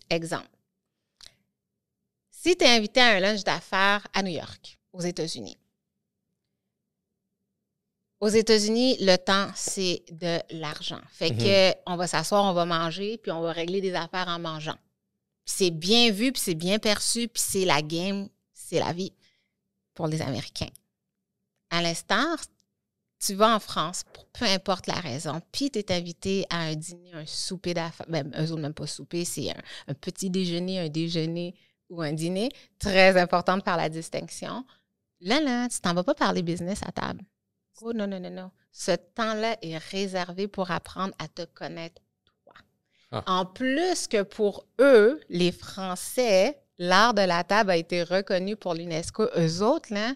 Exemple. Si tu es invité à un lunch d'affaires à New York, aux États-Unis. Aux États-Unis, le temps, c'est de l'argent. Fait que on va s'asseoir, on va manger, puis on va régler des affaires en mangeant. Puis c'est bien vu, puis c'est bien perçu, puis c'est la game, c'est la vie pour les Américains. À l'instar, tu vas en France, pour peu importe la raison, puis tu es invité à un dîner, un souper d'affaires. Ben, eux autres, même pas souper, c'est un petit déjeuner, un déjeuner ou un dîner, très important de faire la distinction. Là, tu t'en vas pas parler business à table. Oh non. Ce temps-là est réservé pour apprendre à te connaître toi. Ah. En plus que pour eux, les Français, l'art de la table a été reconnu pour l'UNESCO. Eux autres, là,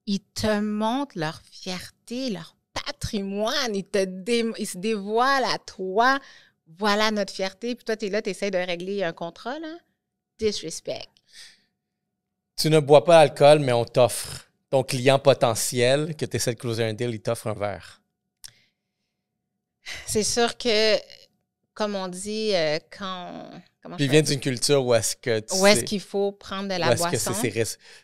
ils te montrent leur fierté, leur patrimoine. Ils se dévoilent à toi. Voilà notre fierté. Puis toi, tu es là, tu essaies de régler un contrat, là. Disrespect. Tu ne bois pas d'alcool, mais on t'offre. Ton client potentiel, que tu essaies de closer un deal, il t'offre un verre. C'est sûr que, comme on dit, quand Puis il vient d'une culture où est-ce que où est-ce qu'il faut prendre de la boisson?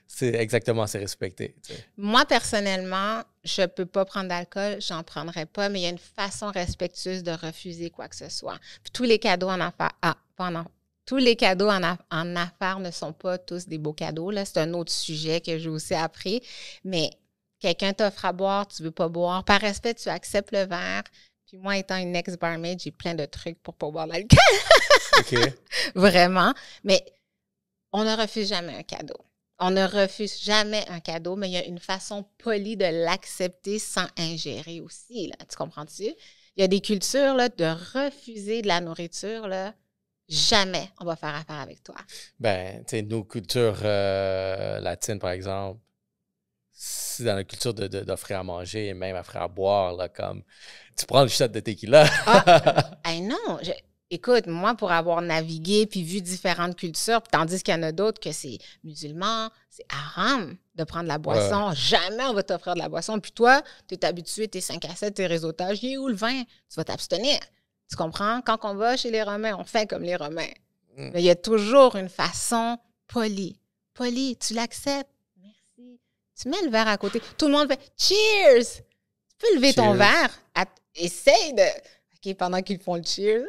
C'est exactement, c'est respecté. Tu sais. Moi, personnellement, je ne peux pas prendre d'alcool, j'en prendrais pas, mais il y a une façon respectueuse de refuser quoi que ce soit. Puis tous les cadeaux en affaires, tous les cadeaux en affaires ne sont pas tous des beaux cadeaux. Là. C'est un autre sujet que j'ai aussi appris. Mais quelqu'un t'offre à boire, tu ne veux pas boire. Par respect, tu acceptes le verre. Puis moi, étant une ex-barmaid, j'ai plein de trucs pour pas boire d'alcool. OK. Vraiment. Mais on ne refuse jamais un cadeau. On ne refuse jamais un cadeau, mais il y a une façon polie de l'accepter sans ingérer aussi. Là. Tu comprends-tu? Il y a des cultures là, de refuser de la nourriture. Là, jamais on va faire affaire avec toi. Ben, tu sais, nos cultures latines, par exemple, c'est dans la culture d'offrir à manger et même offrir à boire, là, comme tu prends le shot de tequila. Non, écoute, moi, pour avoir navigué puis vu différentes cultures, tandis qu'il y en a d'autres que c'est musulman, c'est haram de prendre la boisson. Jamais on va t'offrir de la boisson. Puis toi, tu es habitué, tes 5 à 7, tes réseautages, il est où le vin? Tu vas t'abstenir. Tu comprends? Quand on va chez les Romains, on fait comme les Romains. Mais il y a toujours une façon polie. Polie, tu l'acceptes. Merci. Tu mets le verre à côté. Tout le monde fait « Cheers! » Tu peux lever ton verre. Essaye de... OK, pendant qu'ils font le cheers...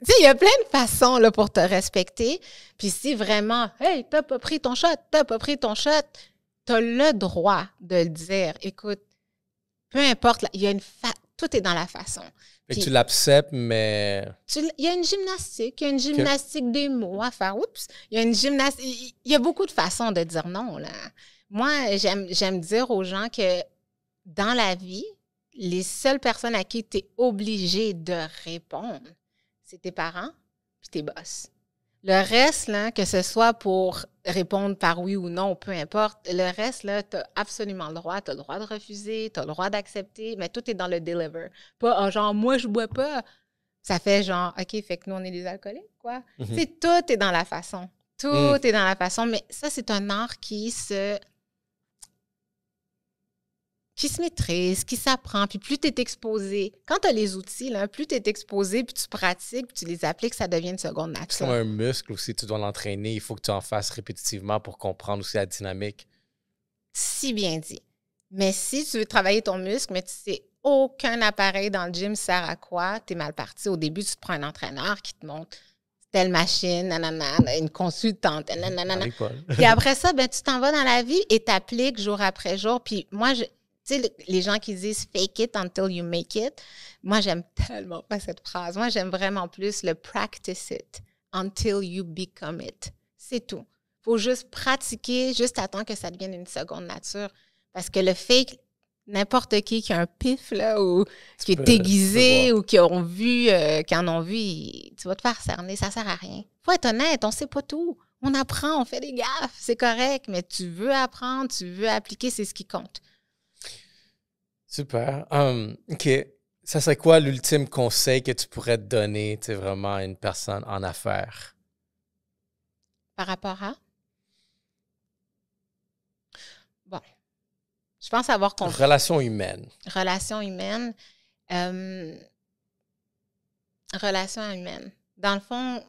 Tu sais, il y a plein de façons là, pour te respecter. Puis si vraiment, hey, t'as pas pris ton shot, t'as le droit de le dire. Écoute, peu importe, il y a tout est dans la façon. Puis, tu l'acceptes, mais... Il y a une gymnastique des mots à faire. Oups! Il y a beaucoup de façons de dire non, là. Moi, j'aime dire aux gens que dans la vie, les seules personnes à qui tu es obligé de répondre, c'est tes parents puis tes boss. Le reste, là, que ce soit pour répondre par oui ou non, peu importe, le reste, là, tu as absolument le droit. Tu as le droit de refuser, tu as le droit d'accepter, mais tout est dans le deliver. Pas genre, moi, je bois pas. Ça fait genre, OK, fait que nous, on est des alcooliques, quoi. Mm-hmm. Tout est dans la façon. Tout est dans la façon, mais ça, c'est un art qui se maîtrise, qui s'apprend. Puis plus tu es exposé, quand tu as les outils, là, plus tu es exposé, puis tu pratiques, puis tu les appliques, ça devient une seconde nature. C'est comme un muscle aussi, tu dois l'entraîner. Il faut que tu en fasses répétitivement pour comprendre aussi la dynamique. Si bien dit. Mais si tu veux travailler ton muscle, mais tu sais aucun appareil dans le gym sert à quoi, tu es mal parti. Au début, tu te prends un entraîneur qui te montre telle machine, nanana, une consultante, nanana. Puis après ça, ben, tu t'en vas dans la vie et t'appliques jour après jour. Puis moi, tu sais, les gens qui disent « fake it until you make it », moi, j'aime tellement pas cette phrase. Moi, j'aime vraiment plus le « practice it until you become it ». C'est tout. Il faut juste pratiquer, juste attendre que ça devienne une seconde nature. Parce que le fake, n'importe qui a un pif, là, ou qui est aiguisé, ou qui en ont vu, tu vas te faire cerner, ça sert à rien. Il faut être honnête, on sait pas tout. On apprend, on fait des gaffes, c'est correct, mais tu veux apprendre, tu veux appliquer, c'est ce qui compte. Super. OK. Ça serait quoi l'ultime conseil que tu pourrais te donner, tu sais, vraiment à une personne en affaires? Par rapport à? Bon. Je pense avoir compris. Relation humaine. Relation humaine. Relation humaine. Dans le fond,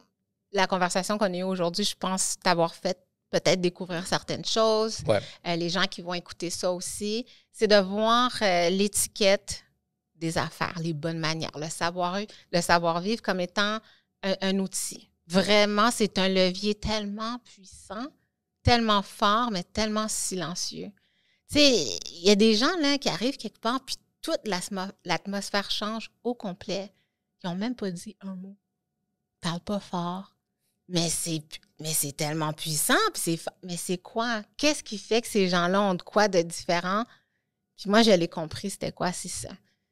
la conversation qu'on a eue aujourd'hui, je pense t'avoir fait peut-être découvrir certaines choses. Ouais. Les gens qui vont écouter ça aussi, c'est de voir l'étiquette des affaires, les bonnes manières, le savoir-vivre comme étant un outil. Vraiment, c'est un levier tellement puissant, tellement fort, mais tellement silencieux. Tu sais, il y a des gens là qui arrivent quelque part, puis toute l'atmosphère change au complet. Ils n'ont même pas dit un mot. Ils ne parlent pas fort. Mais c'est tellement puissant. Mais c'est quoi? Qu'est-ce qui fait que ces gens-là ont de quoi de différent? Puis moi, je l'ai compris, c'était quoi? C'est ça.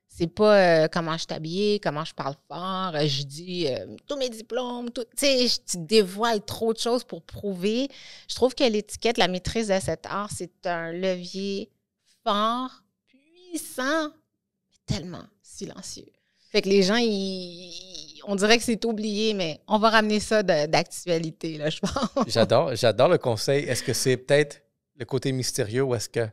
C'est pas comment je suis habillée, comment je parle fort, je dis tous mes diplômes, tout. Tu sais, tu dévoiles trop de choses pour prouver. Je trouve que l'étiquette, la maîtrise de cet art, c'est un levier fort, puissant, mais tellement silencieux. Fait que les gens, on dirait que c'est oublié, mais on va ramener ça d'actualité, là, je pense. J'adore le conseil. Est-ce que c'est peut-être le côté mystérieux ou est-ce que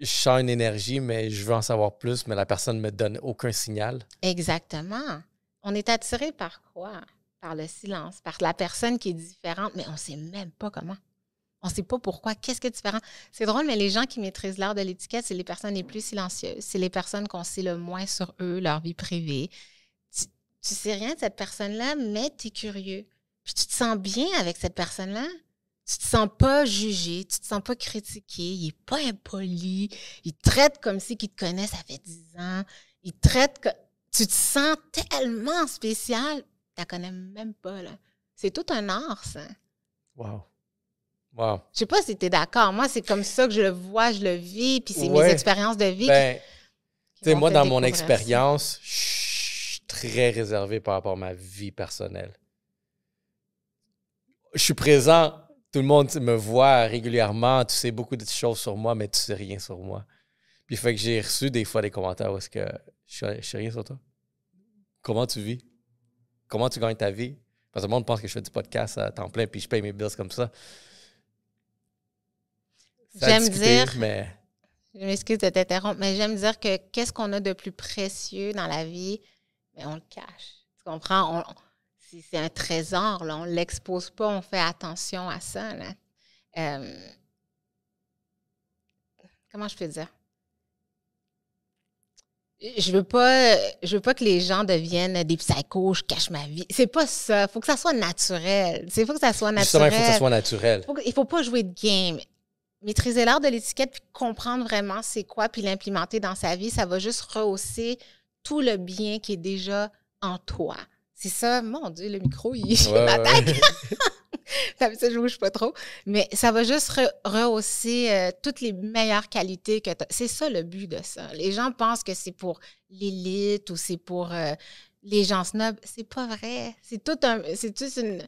je sens une énergie, mais je veux en savoir plus, mais la personne ne me donne aucun signal? Exactement. On est attiré par quoi? par le silence, par la personne qui est différente, mais on ne sait même pas comment. On ne sait pas pourquoi. Qu'est-ce qui est différent? C'est drôle, mais les gens qui maîtrisent l'art de l'étiquette, c'est les personnes les plus silencieuses. C'est les personnes qu'on sait le moins sur eux, leur vie privée. Tu ne sais rien de cette personne-là, mais tu es curieux. Puis tu te sens bien avec cette personne-là. Tu te sens pas jugé, tu te sens pas critiqué, il est pas impoli, il te traite comme si qu'il te connaît, ça fait 10 ans. Il te traite comme... Tu te sens tellement spécial, tu la connais même pas, là. C'est tout un art, ça. Wow. Wow. Je sais pas si tu es d'accord. Moi, c'est comme ça que je le vois, je le vis, puis c'est mes expériences de vie tu sais, moi, dans mon expérience, je suis très réservé par rapport à ma vie personnelle. Je suis présent... Tout le monde me voit régulièrement, tu sais beaucoup de choses sur moi, mais tu sais rien sur moi. Puis fait que j'ai reçu des fois des commentaires où est-ce que je sais rien sur toi. Comment tu vis? Comment tu gagnes ta vie? Parce que le monde pense que je fais du podcast à temps plein puis je paye mes bills comme ça. J'aime dire, mais... je m'excuse de t'interrompre, mais j'aime dire que qu'est-ce qu'on a de plus précieux dans la vie, mais on le cache. Tu comprends? C'est un trésor, là. On ne l'expose pas, on fait attention à ça. Là. Comment je peux dire? Je veux pas que les gens deviennent des psychos, je cache ma vie. C'est pas ça. Il faut que ça soit naturel. Il faut que ça soit naturel. Justement, il faut que ça soit naturel. Il faut pas jouer de game. Maîtriser l'art de l'étiquette puis comprendre vraiment c'est quoi puis l'implémenter dans sa vie, ça va juste rehausser tout le bien qui est déjà en toi. C'est ça, mon Dieu, le micro, il m'attaque. Ça, je bouge pas trop. Mais ça va juste rehausser toutes les meilleures qualités que tu as. C'est ça le but de ça. Les gens pensent que c'est pour l'élite ou c'est pour les gens snobs. C'est pas vrai. C'est toute une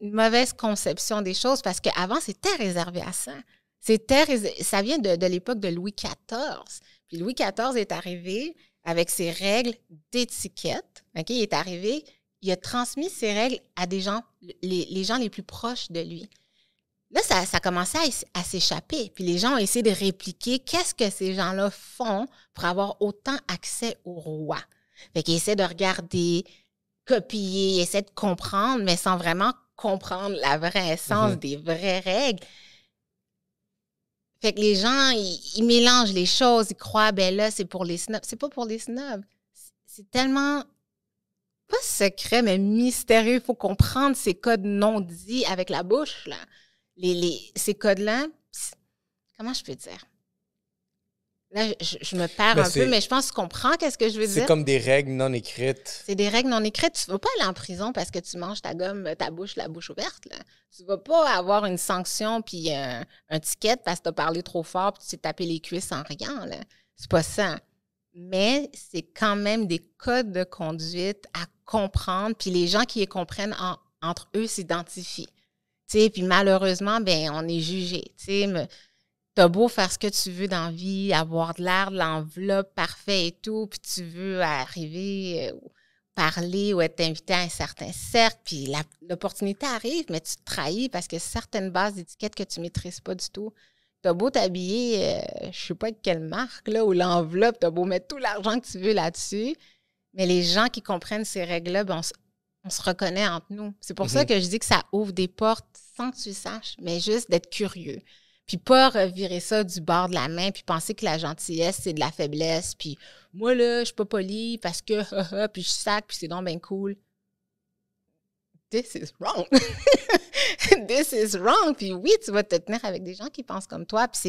mauvaise conception des choses parce qu'avant, c'était réservé à ça. Ça vient de l'époque de Louis XIV. Puis Louis XIV est arrivé avec ses règles d'étiquette. Okay? Il est arrivé, il a transmis ses règles à des gens, les gens les plus proches de lui. Là, ça commençait à s'échapper. Puis les gens ont essayé de répliquer qu'est-ce que ces gens-là font pour avoir autant accès au roi. Fait qu'ils essaient de regarder, copier, ils essaient de comprendre, mais sans vraiment comprendre la vraie essence des vraies règles. Fait que les gens, ils mélangent les choses, ils croient, ben là, c'est pour les snobs. C'est pas pour les snobs. C'est tellement, pas secret, mais mystérieux. Il faut comprendre ces codes non dits avec la bouche, là. Ces codes-là, comment je peux dire? Là, je me perds un peu, mais je pense que tu comprends qu'est-ce que je veux dire. C'est comme des règles non écrites. C'est des règles non écrites. Tu ne vas pas aller en prison parce que tu manges ta gomme, ta bouche, la bouche ouverte. Là. Tu ne vas pas avoir une sanction puis un ticket parce que tu as parlé trop fort puis tu t'es tapé les cuisses sans rien. Là. C'est pas ça. Mais c'est quand même des codes de conduite à comprendre. Puis les gens qui les comprennent entre eux s'identifient. Puis malheureusement, ben on est jugé. T'as beau faire ce que tu veux dans la vie, avoir de l'air de l'enveloppe parfait et tout, puis tu veux arriver, parler ou être invité à un certain cercle, puis l'opportunité arrive, mais tu te trahis parce que certaines bases d'étiquette que tu ne maîtrises pas du tout. T'as beau t'habiller, je ne sais pas de quelle marque, là, ou l'enveloppe, t'as beau mettre tout l'argent que tu veux là-dessus, mais les gens qui comprennent ces règles-là, ben on se reconnaît entre nous. C'est pour ça que je dis que ça ouvre des portes sans que tu le saches, mais juste d'être curieux. Puis pas revirer ça du bord de la main puis penser que la gentillesse, c'est de la faiblesse. Puis moi, là, je suis pas polie parce que, puis je sac, puis c'est donc bien cool. This is wrong. This is wrong. Puis oui, tu vas te tenir avec des gens qui pensent comme toi, puis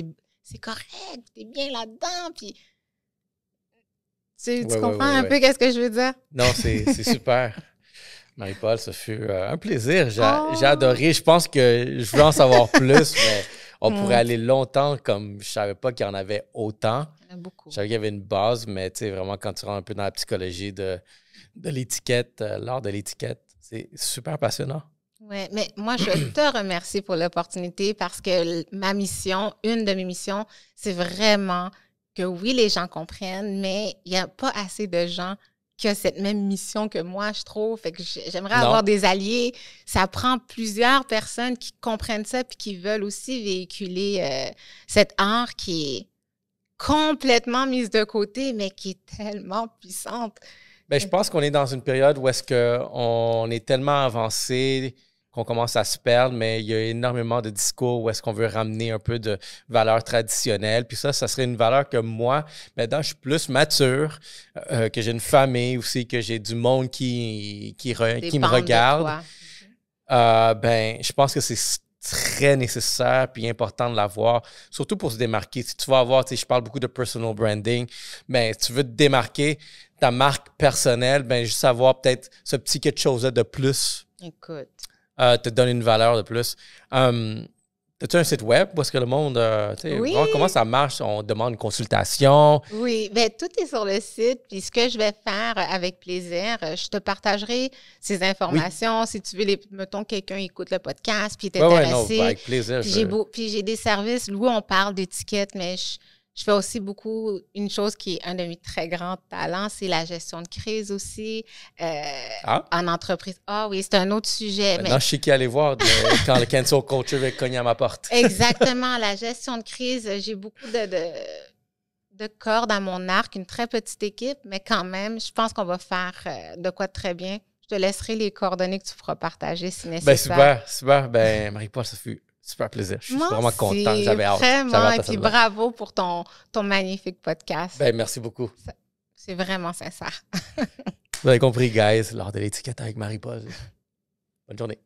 c'est correct, t'es bien là-dedans, puis... Tu comprends un peu qu'est-ce que je veux dire? Non, c'est super. Marie-Paul, ça fut un plaisir. J'ai adoré. Je pense que je veux en savoir plus, mais... On pourrait aller longtemps, comme je savais pas qu'il y en avait autant. Il y en a beaucoup. Je savais qu'il y avait une base, mais tu sais, vraiment, quand tu rentres un peu dans la psychologie de l'étiquette, l'art de l'étiquette, c'est super passionnant. Oui, mais moi, je te remercie pour l'opportunité parce que ma mission, une de mes missions, c'est vraiment que oui, les gens comprennent, mais il n'y a pas assez de gens qui ont cette même mission que moi, je trouve. Fait que j'aimerais avoir des alliés. Ça prend plusieurs personnes qui comprennent ça puis qui veulent aussi véhiculer cet art qui est complètement mise de côté, mais qui est tellement puissante. Ben, je pense qu'on est dans une période où est-ce qu'on est tellement avancé qu'on commence à se perdre, mais il y a énormément de discours où est-ce qu'on veut ramener un peu de valeurs traditionnelles. Puis ça serait une valeur que moi, maintenant, je suis plus mature, que j'ai une famille aussi, que j'ai du monde qui me regarde. Ben, je pense que c'est très nécessaire puis important de l'avoir, surtout pour se démarquer. Si tu vas avoir, je parle beaucoup de personal branding, mais si tu veux te démarquer ta marque personnelle, ben juste avoir peut-être ce petit quelque chose-là de plus. Écoute. Te donne une valeur de plus. As-tu un site web où est-ce que le monde, oui. Comment ça marche? On demande une consultation. Oui, bien, tout est sur le site. Puis ce que je vais faire avec plaisir, je te partagerai ces informations. Oui. Si tu veux, mettons, quelqu'un écoute le podcast puis est intéressé. Non, avec plaisir. Puis j'ai des services où on parle d'étiquette, mais je fais aussi beaucoup, une chose qui est un de mes très grands talents, c'est la gestion de crise aussi en entreprise. Ah oui, c'est un autre sujet. Maintenant, je sais qui aller voir quand le cancel culture va cogner à ma porte. Exactement, la gestion de crise, j'ai beaucoup de cordes à mon arc, une très petite équipe, mais quand même, je pense qu'on va faire de quoi de très bien. Je te laisserai les coordonnées que tu feras partager si nécessaire. Ben, super. Ben, Marie-Paul, ça fut super plaisir. Je suis vraiment content. J'avais hâte. Vraiment. Et puis bravo pour ton magnifique podcast. Ben, merci beaucoup. C'est vraiment sincère. Vous avez compris, guys, lors de l'étiquette avec Marie-Paul. Bonne journée.